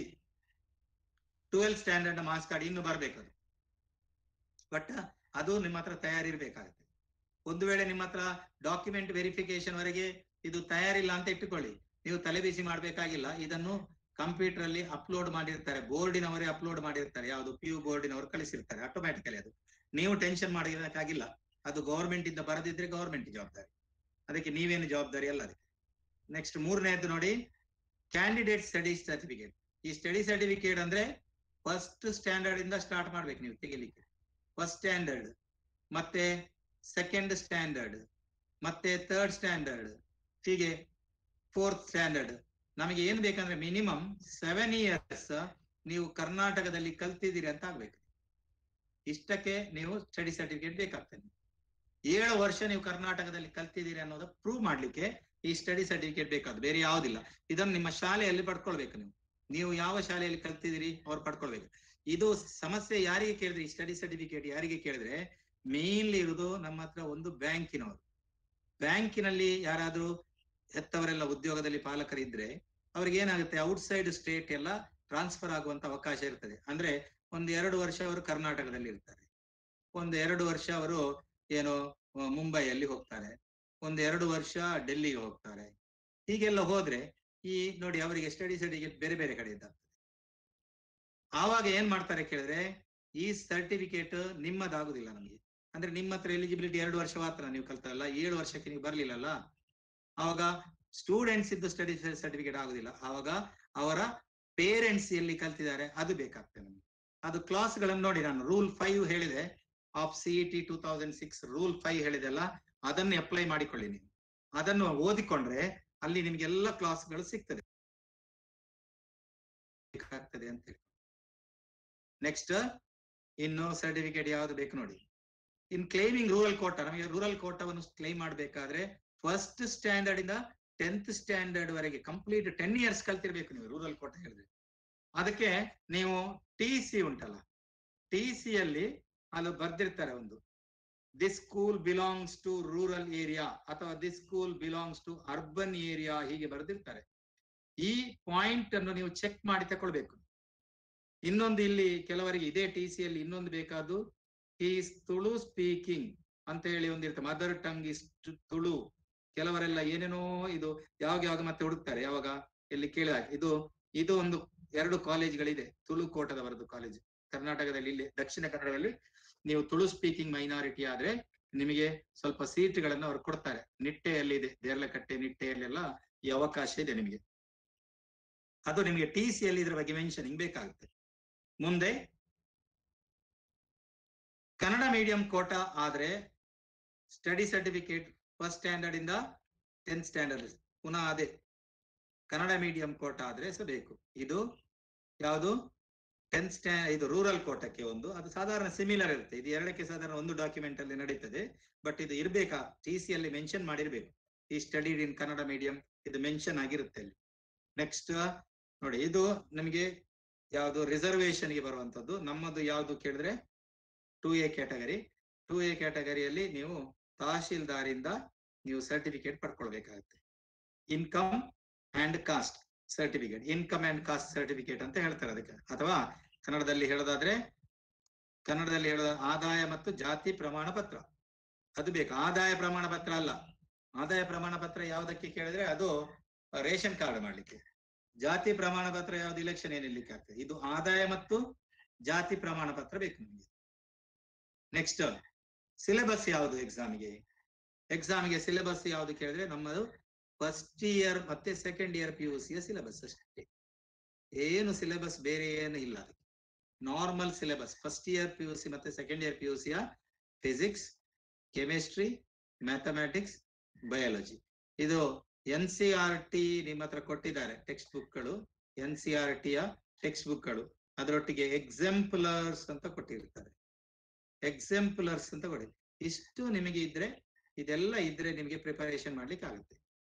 S1: 12th standard marks card ಇನ್ನು ಬರ್ಬೇಕು, ಬಟ್ ಅದು ನಿಮ್ಮ ಹತ್ರ ತಯಾರಿರ್ಬೇಕಾಗುತ್ತೆ. ಒಂದು ವೇಳೆ ನಿಮ್ಮ ಹತ್ರ ಡಾಕ್ಯುಮೆಂಟ್ ವೆರಿಫಿಕೇಶನ್ ವರೆಗೆ ಇದು ತಯಾರಿಲ್ಲ ಅಂತ ಇಟ್ಟುಕೊಳ್ಳಿ, ನೀವು ತಲೆಬಿಸಿ ಮಾಡ್ಬೇಕಾಗಿಲ್ಲ. ಇದನ್ನು ಕಂಪ್ಯೂಟರ್ ಅಲ್ಲಿ ಅಪ್ಲೋಡ್ ಮಾಡಿರ್ತಾರೆ, ಬೋರ್ಡಿನವರೇ ಅಪ್ಲೋಡ್ ಮಾಡಿರ್ತಾರೆ, ಯಾವುದು PU ಬೋರ್ಡಿನವರು ಕಳಿಸಿರ್ತಾರೆ ಆಟೋಮ್ಯಾಟಿಕಲಿ. ಅದು ನೀವು ಟೆನ್ಷನ್ ಮಾಡಬೇಕಾಗಿಲ್ಲ. ಅದು ಗವರ್ಮೆಂಟ್ ಇಂದ ಬರದಿದ್ರೆ ಗವರ್ಮೆಂಟ್ ಜವಾಬ್ದಾರಿ, ಅದಕ್ಕೆ ನೀವೇನು ಜವಾಬ್ದಾರಿ ಅಲ್ಲ ಅದಕ್ಕೆ. ನೆಕ್ಸ್ಟ್ ಮೂರನೇದ್ದು ನೋಡಿ, ಕ್ಯಾಂಡಿಡೇಟ್ ಸ್ಟಡಿ ಸರ್ಟಿಫಿಕೇಟ್. ಈ ಸ್ಟಡಿ ಸರ್ಟಿಫಿಕೇಟ್ ಅಂದ್ರೆ ಫಸ್ಟ್ ಸ್ಟ್ಯಾಂಡರ್ಡ್ ಇಂದ ಸ್ಟಾರ್ಟ್ ಮಾಡ್ಬೇಕು ನೀವು ತೆಗಿಲಿಕ್ಕೆ. ಫಸ್ಟ್ ಸ್ಟ್ಯಾಂಡರ್ಡ್, ಮತ್ತೆ ಸೆಕೆಂಡ್ ಸ್ಟ್ಯಾಂಡರ್ಡ್, ಮತ್ತೆ ಥರ್ಡ್ ಸ್ಟ್ಯಾಂಡರ್ಡ್, ಹೀಗೆ ಫೋರ್ತ್ ಸ್ಟ್ಯಾಂಡರ್ಡ್. ನಮಗೆ ಏನ್ ಬೇಕಂದ್ರೆ ಮಿನಿಮಮ್ 7 years ನೀವು ಕರ್ನಾಟಕದಲ್ಲಿ ಕಲ್ತಿದ್ದೀರಿ ಅಂತ ಆಗ್ಬೇಕು. ಇಷ್ಟಕ್ಕೆ ನೀವು ಸ್ಟಡಿ ಸರ್ಟಿಫಿಕೇಟ್ ಬೇಕಾಗ್ತದೆ. 7 ವರ್ಷ ನೀವು ಕರ್ನಾಟಕದಲ್ಲಿ ಕಲ್ತಿದ್ದೀರಿ ಅನ್ನೋದು ಪ್ರೂವ್ ಮಾಡ್ಲಿಕ್ಕೆ ಈ ಸ್ಟಡಿ ಸರ್ಟಿಫಿಕೇಟ್ ಬೇಕಾದ, ಬೇರೆ ಯಾವುದಿಲ್ಲ. ಇದನ್ನು ನಿಮ್ಮ ಶಾಲೆಯಲ್ಲಿ ಪಡ್ಕೊಳ್ಬೇಕು. ನೀವು ಯಾವ ಶಾಲೆಯಲ್ಲಿ ಕಲ್ತಿದ್ದೀರಿ ಅವ್ರು ಪಡ್ಕೊಳ್ಬೇಕು. ಇದು ಸಮಸ್ಯೆ ಯಾರಿಗೆ ಕೇಳಿದ್ರೆ, ಈ ಸ್ಟಡಿ ಸರ್ಟಿಫಿಕೇಟ್ ಯಾರಿಗೆ ಕೇಳಿದ್ರೆ ಮೇನ್ಲಿ ಇರುವುದು ನಮ್ಮ ಹತ್ರ ಒಂದು ಬ್ಯಾಂಕಿನವರು. ಬ್ಯಾಂಕಿನಲ್ಲಿ ಯಾರಾದ್ರೂ ಹೆತ್ತವರೆಲ್ಲ ಉದ್ಯೋಗದಲ್ಲಿ ಪಾಲಕರಿದ್ರೆ ಅವ್ರಿಗೆ ಏನಾಗುತ್ತೆ, ಔಟ್ಸೈಡ್ ಸ್ಟೇಟ್ ಎಲ್ಲ ಟ್ರಾನ್ಸ್ಫರ್ ಆಗುವಂತ ಅವಕಾಶ ಇರ್ತದೆ. ಅಂದ್ರೆ 1-2 ವರ್ಷ ಅವರು ಕರ್ನಾಟಕದಲ್ಲಿ ಇರ್ತಾರೆ, 1-2 ವರ್ಷ ಅವರು ಏನೋ ಮುಂಬೈಯಲ್ಲಿ ಹೋಗ್ತಾರೆ, 1-2 ವರ್ಷ ಡೆಲ್ಲಿಗೆ ಹೋಗ್ತಾರೆ. ಹೀಗೆಲ್ಲ ಹೋದ್ರೆ ಈ ನೋಡಿ ಅವರಿಗೆ ಸ್ಟಡಿ ಸರ್ಟಿಫಿಕೇಟ್ ಬೇರೆ ಬೇರೆ ಕಡೆ ಇದ್ದಾಗ್ತದೆ. ಆವಾಗ ಏನ್ ಮಾಡ್ತಾರೆ ಕೇಳಿದ್ರೆ, ಈ ಸರ್ಟಿಫಿಕೇಟ್ ನಿಮ್ಮದಾಗುದಿಲ್ಲ ನಮಗೆ. ಅಂದ್ರೆ ನಿಮ್ಮ ಹತ್ರ ಎಲಿಜಿಬಿಲಿಟಿ 2 ವರ್ಷ ಮಾತ್ರ ನೀವು ಕಲ್ತಲ್ಲ, 7 ವರ್ಷಕ್ಕೆ ನೀವು ಬರ್ಲಿಲ್ಲಲ್ಲ, ಆವಾಗ ಸ್ಟೂಡೆಂಟ್ಸ್ ಇದ್ದು ಸ್ಟಡಿ ಸರ್ಟಿಫಿಕೇಟ್ ಆಗುದಿಲ್ಲ. ಆವಾಗ ಅವರ ಪೇರೆಂಟ್ಸ್ ಎಲ್ಲಿ ಕಲ್ತಿದ್ದಾರೆ ಅದು ಬೇಕಾಗ್ತದೆ ನಮ್ಗೆ. ಅದು ಕ್ಲಾಸ್ಗಳನ್ನು ನೋಡಿ, ನಾನು ರೂಲ್ 5 ಹೇಳಿದೆ ಆಫ್ CET 2006 ರೂಲ್ 5 ಹೇಳಿದೆ ಅಲ್ಲ, ಅದನ್ನು ಅಪ್ಲೈ ಮಾಡಿಕೊಳ್ಳಿ. ನೀವು ಅದನ್ನು ಓದಿಕೊಂಡ್ರೆ ಅಲ್ಲಿ ನಿಮ್ಗೆಲ್ಲ ಕ್ಲಾಸ್ಗಳು ಸಿಗ್ತದೆ ಅಂತ ಹೇಳಿ. ನೆಕ್ಸ್ಟ್ ಇನ್ನು ಸರ್ಟಿಫಿಕೇಟ್ ಯಾವ್ದು ಬೇಕು ನೋಡಿ. ಇನ್ ಕ್ಲೈಮಿಂಗ್ ರೂರಲ್ ಕೋಟಾ, ನಮಗೆ ರೂರಲ್ ಕೋಟಾವನ್ನು ಕ್ಲೈಮ್ ಮಾಡಬೇಕಾದ್ರೆ ಫಸ್ಟ್ ಸ್ಟ್ಯಾಂಡರ್ಡ್ ಇಂದ 10th ಸ್ಟ್ಯಾಂಡರ್ಡ್ ವರೆಗೆ ಕಂಪ್ಲೀಟ್ 10 years ಕಲ್ತಿರ್ಬೇಕು ನೀವು ರೂರಲ್ ಕೋಟಾ ಹೇಳಿದ್ರೆ. ಅದಕ್ಕೆ ನೀವು TC ಉಂಟಲ್ಲ, TC ಅಲ್ಲಿ ಅಲ್ಲಿ ಬರ್ದಿರ್ತಾರೆ ಒಂದು, this school belongs to rural area ಅಥವಾ this school belongs to urban area, ಹೀಗೆ ಬರ್ದಿರ್ತಾರೆ. ಈ ಪಾಯಿಂಟ್ ಅನ್ನು ನೀವು ಚೆಕ್ ಮಾಡಿ ತಕೊಳ್ಬೇಕು. ಇನ್ನೊಂದು ಇಲ್ಲಿ ಕೆಲವರಿಗೆ ಇದೇ TC ಅಲ್ಲಿ ಇನ್ನೊಂದು ಬೇಕಾದ್ದು, ಈಸ್ ತುಳು ಸ್ಪೀಕಿಂಗ್ ಅಂತ ಹೇಳಿ ಒಂದಿರುತ್ತೆ, ಮದರ್ ಟಂಗ್ ಇಸ್ ತುಳು. ಕೆಲವರೆಲ್ಲ ಏನೇನೋ ಇದು ಯಾವಾಗ ಮತ್ತೆ ಹುಡುಕ್ತಾರೆ, ಯಾವಾಗ ಇಲ್ಲಿ ಕೇಳಿದಾಗ ಇದು ಒಂದು 2 ಕಾಲೇಜ್ಗಳಿದೆ ತುಳು ಕೋಟದವರದ್ದು ಕಾಲೇಜ್ ಕರ್ನಾಟಕದಲ್ಲಿ. ಇಲ್ಲಿ ದಕ್ಷಿಣ ಕನ್ನಡದಲ್ಲಿ ನೀವು ತುಳು ಸ್ಪೀಕಿಂಗ್ ಮೈನಾರಿಟಿ ಆದ್ರೆ ನಿಮಗೆ ಸ್ವಲ್ಪ ಸೀಟ್ಗಳನ್ನು ಅವ್ರು ಕೊಡ್ತಾರೆ. ನಿಟ್ಟೆಯಲ್ಲಿ ಇದೆ, ದೇರ್ಲಕಟ್ಟೆ ನಿಟ್ಟೆಯಲ್ಲೆಲ್ಲ ಈ ಅವಕಾಶ ಇದೆ ನಿಮಗೆ. ಅದು ನಿಮಗೆ TC ಅಲ್ಲಿ ಇದ್ರ ಬಗ್ಗೆ ಮೆನ್ಷನಿಂಗ್ ಬೇಕಾಗುತ್ತೆ. ಮುಂದೆ ಕನ್ನಡ ಮೀಡಿಯಂ ಕೋಟಾ ಆದ್ರೆ ಸ್ಟಡಿ ಸರ್ಟಿಫಿಕೇಟ್ ಫಸ್ಟ್ ಸ್ಟ್ಯಾಂಡರ್ಡ್ ಇಂದ 10th ಸ್ಟ್ಯಾಂಡರ್ಡ್ ಪುನಃ ಅದೇ ಕನ್ನಡ ಮೀಡಿಯಂ ಕೋಟಾ ಆದ್ರೆ ಬೇಕು. ಇದು ಯಾವುದು 10th ಸ್ಟ್ಯಾಂಡರ್ಡ್, ಇದು ರೂರಲ್ ಕೋಟಕ್ಕೆ ಒಂದು, ಅದು ಸಾಧಾರಣ ಸಿಮಿಲರ್ ಇರುತ್ತೆ. ಇದು ಎರಡಕ್ಕೆ ಸಾಧಾರಣ ಒಂದು ಡಾಕ್ಯುಮೆಂಟ್ ಅಲ್ಲಿ ನಡೀತದೆ. ಬಟ್ ಇದು ಇರ್ಬೇಕಾ, TC ಅಲ್ಲಿ ಮೆನ್ಷನ್ ಮಾಡಿರ್ಬೇಕು, ಈ ಸ್ಟಡಿಡ್ ಇನ್ ಕನ್ನಡ ಮೀಡಿಯಂ, ಇದು ಮೆನ್ಷನ್ ಆಗಿರುತ್ತೆ ಅಲ್ಲಿ. ನೆಕ್ಸ್ಟ್ ನೋಡಿ, ಇದು ನಮಗೆ ಯಾವುದು ರಿಸರ್ವೇಶನ್ಗೆ ಬರುವಂತದ್ದು. ನಮ್ಮದು ಯಾವುದು ಕೇಳಿದ್ರೆ 2A ಕ್ಯಾಟಗರಿ. 2A ಕ್ಯಾಟಗರಿಯಲ್ಲಿ ನೀವು ತಹಶೀಲ್ದಾರಿಂದ ನೀವು ಸರ್ಟಿಫಿಕೇಟ್ ಪಡ್ಕೊಳ್ಬೇಕಾಗುತ್ತೆ. Income and caste certificate, income and caste certificate ಅಂತ ಹೇಳ್ತಾರೆ ಅದಕ್ಕೆ. ಅಥವಾ ಕನ್ನಡದಲ್ಲಿ ಹೇಳೋದಾದ್ರೆ ಆದಾಯ ಮತ್ತು ಜಾತಿ ಪ್ರಮಾಣ ಪತ್ರ ಅದು ಬೇಕು. ಆದಾಯ ಪ್ರಮಾಣ ಪತ್ರ ಅಲ್ಲ, ಆದಾಯ ಪ್ರಮಾಣ ಪತ್ರ ಯಾವುದಕ್ಕೆ ಕೇಳಿದ್ರೆ ಅದು ರೇಷನ್ ಕಾರ್ಡ್ ಮಾಡ್ಲಿಕ್ಕೆ. ಜಾತಿ ಪ್ರಮಾಣ ಪತ್ರ ಯಾವ್ದು ಇಲೆಕ್ಷನ್ ಏನಿರ್ಲಿಕ್ಕೆ ಆಗ್ತದೆ. ಇದು ಆದಾಯ ಮತ್ತು ಜಾತಿ ಪ್ರಮಾಣ ಪತ್ರ ಬೇಕು ನಿಮಗೆ. ನೆಕ್ಸ್ಟ್ ಸಿಲೆಬಸ್ ಯಾವುದು ಎಕ್ಸಾಮಿಗೆ ಸಿಲೆಬಸ್ ಯಾವುದು ಕೇಳಿದ್ರೆ ನಮ್ಮದು ಫಸ್ಟ್ ಇಯರ್ ಮತ್ತೆ ಸೆಕೆಂಡ್ ಇಯರ್ PUC ಸಿಲೆಬಸ್ ಅಷ್ಟೇ, ಏನು ಸಿಲೆಬಸ್ ಬೇರೆ ಏನು ಇಲ್ಲ. Normal syllabus first year PUC ಮತ್ತೆ second year PUC physics, chemistry, mathematics, biology. ಇದು NCERT ನಿಮ್ಮ ಹತ್ರ ಕೊಟ್ಟಿದ್ದಾರೆ ಟೆಕ್ಸ್ಟ್ ಬುಕ್ಗಳು, NCERT ಟೆಕ್ಸ್ಟ್ ಬುಕ್ಗಳು. ಅದರೊಟ್ಟಿಗೆ ಎಕ್ಸಾಂಪಲರ್ಸ್ ಅಂತ ಕೊಟ್ಟಿರ್ತಾರೆ, ಎಕ್ಸಾಂಪಲರ್ಸ್ ಅಂತ ಕೊಡಿ. ಇಷ್ಟು ನಿಮಗೆ ಇದ್ರೆ, ಇದೆಲ್ಲ ಇದ್ರೆ ನಿಮಗೆ ಪ್ರಿಪರೇಷನ್ ಮಾಡ್ಲಿಕ್ಕೆ ಆಗುತ್ತೆ.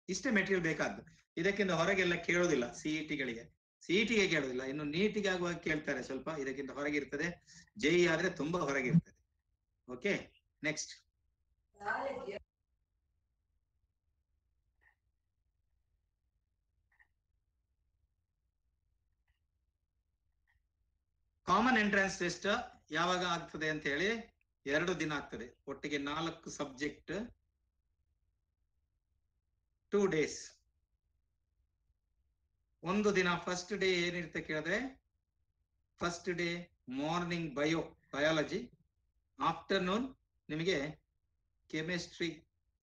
S1: ಇಷ್ಟೇ ಮೆಟೀರಿಯಲ್ ಬೇಕಾದ್ದು. ಇದಕ್ಕಿಂತ ಹೊರಗೆಲ್ಲ ಕೇಳೋದಿಲ್ಲ. CET-ಗೆ ಕೇಳೋದಿಲ್ಲ, ಇನ್ನು ನೀಟಿಗೆ ಆಗುವಾಗ ಕೇಳ್ತಾರೆ ಸ್ವಲ್ಪ, ಇದಕ್ಕಿಂತ ಹೊರಗಿರ್ತದೆ. JEE ಆದ್ರೆ ತುಂಬಾ ಹೊರಗಿರ್ತದೆ. Okay, next common entrance test ಯಾವಾಗ ಆಗ್ತದೆ ಅಂತ ಹೇಳಿ 2 ದಿನ ಆಗ್ತದೆ. ಒಟ್ಟಿಗೆ 4 ಸಬ್ಜೆಕ್ಟ್ 2 ಡೇಸ್. ಒಂದು ದಿನ ಫಸ್ಟ್ ಡೇ ಏನಿರುತ್ತೆ ಕೇಳಿದ್ರೆ, first day morning biology, afternoon ನಿಮಗೆ ಕೆಮಿಸ್ಟ್ರಿ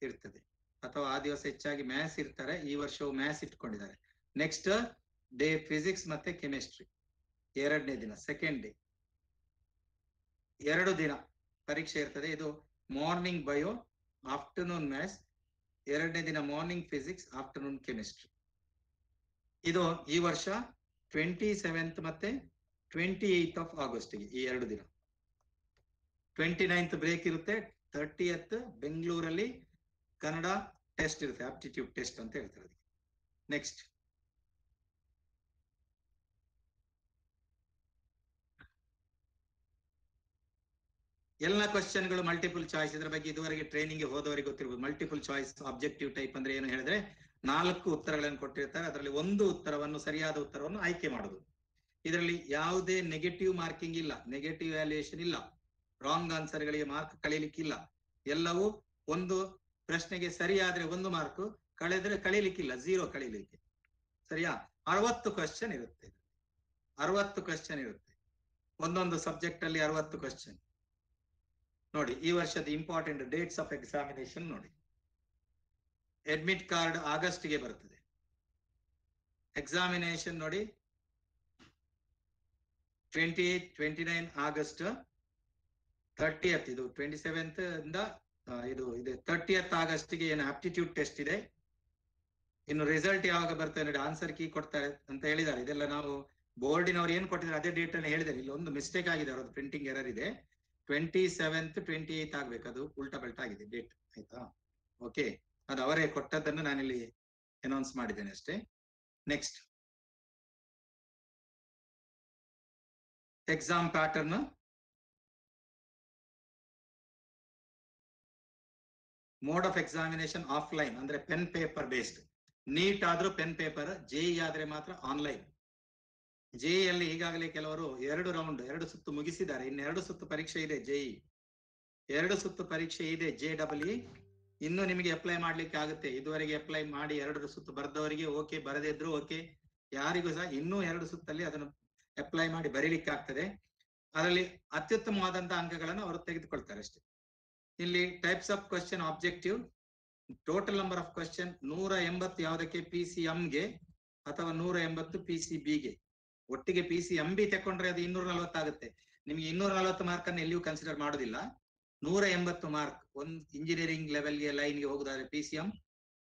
S1: ಇರ್ತದೆ, ಅಥವಾ ಆ ದಿವಸ ಹೆಚ್ಚಾಗಿ ಮ್ಯಾಥ್ಸ್ ಇರ್ತಾರೆ. ಈ ವರ್ಷವು ಮ್ಯಾಥ್ಸ್ ಇಟ್ಕೊಂಡಿದ್ದಾರೆ. ನೆಕ್ಸ್ಟ್ ಡೇ ಫಿಸಿಕ್ಸ್ ಮತ್ತೆ ಕೆಮಿಸ್ಟ್ರಿ. 2ನೇ ದಿನ ಸೆಕೆಂಡ್ ಡೇ 2 ದಿನ ಪರೀಕ್ಷೆ ಇರ್ತದೆ. ಇದು ಮಾರ್ನಿಂಗ್ ಬಯೋ, ಆಫ್ಟರ್ನೂನ್ ಮ್ಯಾಥ್ಸ್. 2ನೇ ದಿನ ಮಾರ್ನಿಂಗ್ ಫಿಸಿಕ್ಸ್, ಆಫ್ಟರ್ನೂನ್ ಕೆಮಿಸ್ಟ್ರಿ. ಇದು ಈ ವರ್ಷ 27th ಮತ್ತೆ 28th ಆಫ್ ಆಗಸ್ಟ್ಗೆ ಈ 2 ದಿನ. 29th ಬ್ರೇಕ್ ಇರುತ್ತೆ. 30th ಬೆಂಗಳೂರಲ್ಲಿ ಕನ್ನಡ ಟೆಸ್ಟ್ ಇರುತ್ತೆ, ಆಪ್ಟಿಟ್ಯೂಡ್ ಟೆಸ್ಟ್ ಅಂತ ಹೇಳ್ತಾರೆ. ನೆಕ್ಸ್ಟ್ ಎಲ್ಲ ಕ್ವಶನ್ಗಳು ಮಲ್ಟಿಪಲ್ ಚಾಯ್ಸ್. ಇದರ ಬಗ್ಗೆ ಇದುವರೆಗೆ ಟ್ರೈನಿಂಗ್ ಹೋದವರಿಗೆ ಗೊತ್ತಿರಬಹುದು. ಮಲ್ಟಿಪಲ್ ಚಾಯ್ಸ್ ಆಬ್ಜೆಕ್ಟಿವ್ ಟೈಪ್ ಅಂದ್ರೆ ಏನು ಹೇಳಿದ್ರೆ, 4 ಉತ್ತರಗಳನ್ನು ಕೊಟ್ಟಿರ್ತಾರೆ. ಅದರಲ್ಲಿ ಒಂದು ಉತ್ತರವನ್ನು, ಸರಿಯಾದ ಉತ್ತರವನ್ನು ಆಯ್ಕೆ ಮಾಡುದು. ಇದರಲ್ಲಿ ಯಾವುದೇ ನೆಗೆಟಿವ್ ಮಾರ್ಕಿಂಗ್ ಇಲ್ಲ, ನೆಗೆಟಿವ್ ವ್ಯಾಲ್ಯೂಯೇಷನ್ ಇಲ್ಲ, ರಾಂಗ್ ಆನ್ಸರ್ಗಳಿಗೆ ಮಾರ್ಕ್ ಕಳೀಲಿಕ್ಕಿಲ್ಲ. ಎಲ್ಲವೂ ಒಂದು ಪ್ರಶ್ನೆಗೆ ಸರಿಯಾದ್ರೆ 1 ಮಾರ್ಕ್, ಕಳೆದ್ರೆ ಕಳೀಲಿಕ್ಕಿಲ್ಲ, 0 ಕಳೀಲಿಕ್ಕೆ. ಸರಿಯಾ? 60 ಕ್ವಶನ್ ಇರುತ್ತೆ. 60 ಕ್ವಶನ್ ಇರುತ್ತೆ ಒಂದೊಂದು ಸಬ್ಜೆಕ್ಟ್ ಅಲ್ಲಿ. 60 ಕ್ವಶನ್ ನೋಡಿ. ಈ ವರ್ಷದ ಇಂಪಾರ್ಟೆಂಟ್ ಡೇಟ್ಸ್ ಆಫ್ ಎಕ್ಸಾಮಿನೇಷನ್ ನೋಡಿ. ಅಡ್ಮಿಟ್ ಕಾರ್ಡ್ ಆಗಸ್ಟ್ಗೆ ಬರ್ತದೆ. ಎಕ್ಸಾಮಿನೇಷನ್ ನೋಡಿ 28, 29 ಆಗಸ್ಟ್, 30th ಇದು 27th ಇಂದ ಇದು 30th ಆಗಸ್ಟ್ಗೆ ಏನು ಆಪ್ಟಿಟ್ಯೂಡ್ ಟೆಸ್ಟ್ ಇದೆ. ಇನ್ನು ರಿಸಲ್ಟ್ ಯಾವಾಗ ಬರ್ತದೆ ನೋಡಿ, ಆನ್ಸರ್ ಕೀ ಕೊಡ್ತಾರೆ ಅಂತ ಹೇಳಿದ್ದಾರೆ. ಇದೆಲ್ಲ ನಾವು ಬೋರ್ಡಿನವ್ರು ಏನ್ ಕೊಟ್ಟಿದ್ದಾರೆ ಅದೇ ಡೇಟ್ ಅನ್ನು ಹೇಳಿದ್ದಾರೆ. ಇಲ್ಲಿ ಒಂದು ಮಿಸ್ಟೇಕ್ ಆಗಿದೆ, ಅವರದ್ದು ಪ್ರಿಂಟಿಂಗ್ ಎರರ್ ಇದೆ. 27th 28th ಆಗ್ಬೇಕು, ಅದು ಉಲ್ಟಾ ಬೆಲ್ಟ್ ಆಗಿದೆ ಡೇಟ್. ಆಯ್ತಾ? ಓಕೆ, ಅದು ಅವರೇ ಕೊಟ್ಟದ್ದನ್ನು ನಾನಿಲ್ಲಿ ಅನೌನ್ಸ್ ಮಾಡಿದ್ದೇನೆ ಅಷ್ಟೇ. Next exam pattern. Mode of examination offline ಅಂದ್ರೆ ಪೆನ್ ಪೇಪರ್ ಬೇಸ್ಡ್. ನೀಟ್ ಆದ್ರೂ ಪೆನ್ ಪೇಪರ್, ಜೆಇ ಆದ್ರೆ ಮಾತ್ರ ಆನ್ಲೈನ್. ಜೆಇ ಅಲ್ಲಿ ಈಗಾಗಲೇ ಕೆಲವರು 2 ರೌಂಡ್ 2 ಸುತ್ತು ಮುಗಿಸಿದ್ದಾರೆ. ಇನ್ನು 2 ಸುತ್ತು ಪರೀಕ್ಷೆ ಇದೆ. ಜೆಇ 2 ಸುತ್ತು ಪರೀಕ್ಷೆ ಇದೆ. JEE ಇನ್ನು ನಿಮಗೆ ಅಪ್ಲೈ ಮಾಡ್ಲಿಕ್ಕೆ ಆಗುತ್ತೆ. ಇದುವರೆಗೆ ಅಪ್ಲೈ ಮಾಡಿ 2 ಸುತ್ತು ಬರೆದವರಿಗೆ ಓಕೆ, ಬರದೇ ಇದ್ರು ಓಕೆ. ಯಾರಿಗೂ ಸಹ ಇನ್ನೂ 2 ಸುತ್ತಲ್ಲಿ ಅದನ್ನು ಅಪ್ಲೈ ಮಾಡಿ ಬರೀಲಿಕ್ಕೆ ಆಗ್ತದೆ. ಅದರಲ್ಲಿ ಅತ್ಯುತ್ತಮವಾದಂತಹ ಅಂಕಗಳನ್ನು ಅವರು ತೆಗೆದುಕೊಳ್ತಾರೆ ಅಷ್ಟೇ. ಇಲ್ಲಿ types of question objective, total number of question 180 ಯಾವುದಕ್ಕೆ, PCMಗೆ ಅಥವಾ 180 PCBಗೆ. ಒಟ್ಟಿಗೆ PCMB ತಕೊಂಡ್ರೆ ಅದು 240 ಆಗುತ್ತೆ. ನಿಮ್ಗೆ 240 ಮಾರ್ಕ್ ಅನ್ನು ಎಲ್ಲಿಯೂ ಕನ್ಸಿಡರ್ ಮಾಡೋದಿಲ್ಲ. 180 ಮಾರ್ಕ್. ಒಂದು ಇಂಜಿನಿಯರಿಂಗ್ ಲೆವೆಲ್ಗೆ ಲೈನ್ಗೆ ಹೋಗುದಾದ್ರೆ PCM,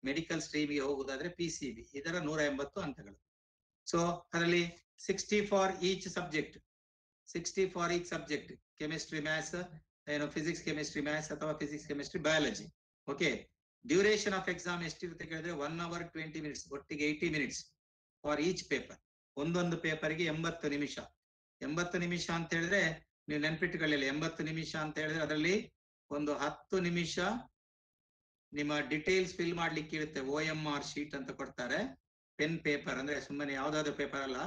S1: ಮೆಡಿಕಲ್ ಸ್ಟ್ರೀಮ್ಗೆ ಹೋಗುದಾದ್ರೆ PCB. ಇದರ 180 ಅಂಕಗಳು. ಸೊ ಅದರಲ್ಲಿ 60 for each subject, 60 for each subject. Chemistry maths, ಏನು ಫಿಸಿಕ್ಸ್ ಕೆಮಿಸ್ಟ್ರಿ ಮ್ಯಾಥ್ಸ್ ಅಥವಾ physics chemistry biology. Okay, duration of exam ಎಷ್ಟಿರುತ್ತೆ ಕೇಳಿದ್ರೆ 1 hour 20 minutes, ಒಟ್ಟಿಗೆ 80 minutes ಫಾರ್ ಈಚ್ ಪೇಪರ್. ಒಂದೊಂದು ಪೇಪರ್ಗೆ 80 ನಿಮಿಷ. 80 ನಿಮಿಷ ಅಂತ ಹೇಳಿದ್ರೆ ನೀವು ನೆನ್ಪಿಟ್ಟುಕೊಳ್ಳಿ, 80 ನಿಮಿಷ ಅಂತ ಹೇಳಿದ್ರೆ ಅದರಲ್ಲಿ ಒಂದು 10 ನಿಮಿಷ ನಿಮ್ಮ ಡಿಟೇಲ್ಸ್ ಫಿಲ್ ಮಾಡ್ಲಿಕ್ಕೆ ಇರುತ್ತೆ. OMR ಶೀಟ್ ಅಂತ ಕೊಡ್ತಾರೆ. ಪೆನ್ ಪೇಪರ್ ಅಂದ್ರೆ ಸುಮ್ಮನೆ ಯಾವ್ದಾದ್ರು ಪೇಪರ್ ಅಲ್ಲ,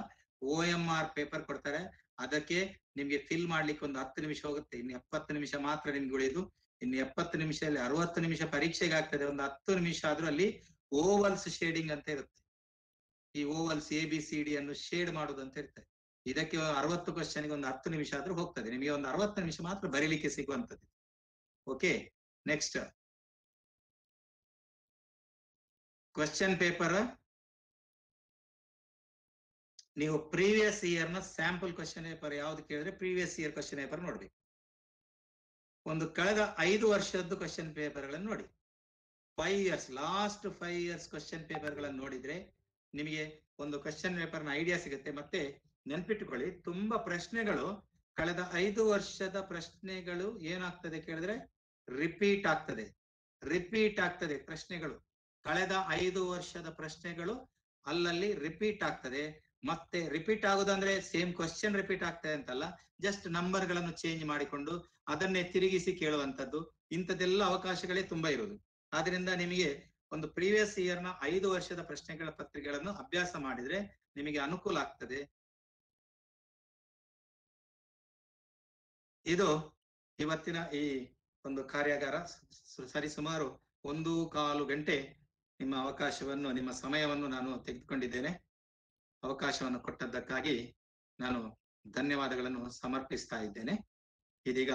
S1: OMR ಪೇಪರ್ ಕೊಡ್ತಾರೆ. ಅದಕ್ಕೆ ನಿಮ್ಗೆ ಫಿಲ್ ಮಾಡ್ಲಿಕ್ಕೆ ಒಂದು 10 ನಿಮಿಷ ಹೋಗುತ್ತೆ. ಇನ್ನು 70 ನಿಮಿಷ ಮಾತ್ರ ನಿಮ್ಗೆ ಉಳಿದು. ಇನ್ನು 70 ನಿಮಿಷದಲ್ಲಿ 60 ನಿಮಿಷ ಪರೀಕ್ಷೆಗೆ ಆಗ್ತದೆ. ಒಂದು 10 ನಿಮಿಷ ಆದ್ರೂ ಅಲ್ಲಿ ಓವಲ್ಸ್ ಶೇಡಿಂಗ್ ಅಂತ ಇರುತ್ತೆ. ಈ ಓವಲ್ಸ್ ABCD ಅನ್ನು ಶೇಡ್ ಮಾಡುದು ಅಂತ ಇರ್ತದೆ. ಇದಕ್ಕೆ 60 ಕ್ವಶನ್ಗೆ ಒಂದು 10 ನಿಮಿಷ ಆದ್ರೂ ಹೋಗ್ತದೆ. ನಿಮಗೆ ಒಂದು 60 ನಿಮಿಷ ಮಾತ್ರ ಬರೀಲಿಕ್ಕೆ ಸಿಗುವಂತದ್ದು. Okay, next question paper. ನೀವು ಪ್ರೀವಿಯಸ್ ಇಯರ್ ನ ಸ್ಯಾಂಪಲ್ ಕ್ವಶನ್ ಪೇಪರ್ ಯಾವ್ದು ಕೇಳಿದ್ರೆ ಪ್ರೀವಿಯಸ್ ಇಯರ್ ಕ್ವಶನ್ ಪೇಪರ್ ನೋಡ್ಬೇಕು. ಒಂದು ಕಳೆದ 5 ವರ್ಷದ್ದು ಕ್ವಶನ್ ಪೇಪರ್ ಗಳನ್ನು ನೋಡಿ. 5 years, last 5 years question paper ಗಳನ್ನು ನೋಡಿದ್ರೆ ನಿಮಗೆ ಒಂದು ಕ್ವಶನ್ ಪೇಪರ್ ನ ಐಡಿಯಾ ಸಿಗುತ್ತೆ. ಮತ್ತೆ ನೆನ್ಪಿಟ್ಟುಕೊಳ್ಳಿ, ತುಂಬಾ ಪ್ರಶ್ನೆಗಳು ಕಳೆದ 5 ವರ್ಷದ ಪ್ರಶ್ನೆಗಳು ಏನಾಗ್ತದೆ ಕೇಳಿದ್ರೆ ರಿಪೀಟ್ ಆಗ್ತದೆ. ಪ್ರಶ್ನೆಗಳು ಕಳೆದ 5 ವರ್ಷದ ಪ್ರಶ್ನೆಗಳು ಅಲ್ಲಲ್ಲಿ ರಿಪೀಟ್ ಆಗ್ತದೆ. ಮತ್ತೆ ರಿಪೀಟ್ ಆಗುದಂದ್ರೆ ಸೇಮ್ ಕ್ವಶನ್ ರಿಪೀಟ್ ಆಗ್ತದೆ ಅಂತಲ್ಲ, ಜಸ್ಟ್ ನಂಬರ್ ಗಳನ್ನು ಚೇಂಜ್ ಮಾಡಿಕೊಂಡು ಅದನ್ನೇ ತಿರುಗಿಸಿ ಕೇಳುವಂತದ್ದು. ಇಂಥದ್ದೆಲ್ಲ ಅವಕಾಶಗಳೇ ತುಂಬಾ ಇರುವುದು. ಆದ್ರಿಂದ ನಿಮಗೆ ಒಂದು ಪ್ರೀವಿಯಸ್ ಇಯರ್ ನ 5 ವರ್ಷದ ಪ್ರಶ್ನೆಗಳ ಪತ್ರಿಕೆಗಳನ್ನು ಅಭ್ಯಾಸ ಮಾಡಿದ್ರೆ ನಿಮಗೆ ಅನುಕೂಲ ಆಗ್ತದೆ. ಇದು ಇವತ್ತಿನ ಈ ಒಂದು ಕಾರ್ಯಾಗಾರ ಸರಿಸುಮಾರು 1.25 ಗಂಟೆ ನಿಮ್ಮ ಅವಕಾಶವನ್ನು, ನಿಮ್ಮ ಸಮಯವನ್ನು ನಾನು ತೆಗೆದುಕೊಂಡಿದ್ದೇನೆ. ಅವಕಾಶವನ್ನು ಕೊಟ್ಟದ್ದಕ್ಕಾಗಿ ನಾನು ಧನ್ಯವಾದಗಳನ್ನು ಸಮರ್ಪಿಸ್ತಾ ಇದ್ದೇನೆ. ಇದೀಗ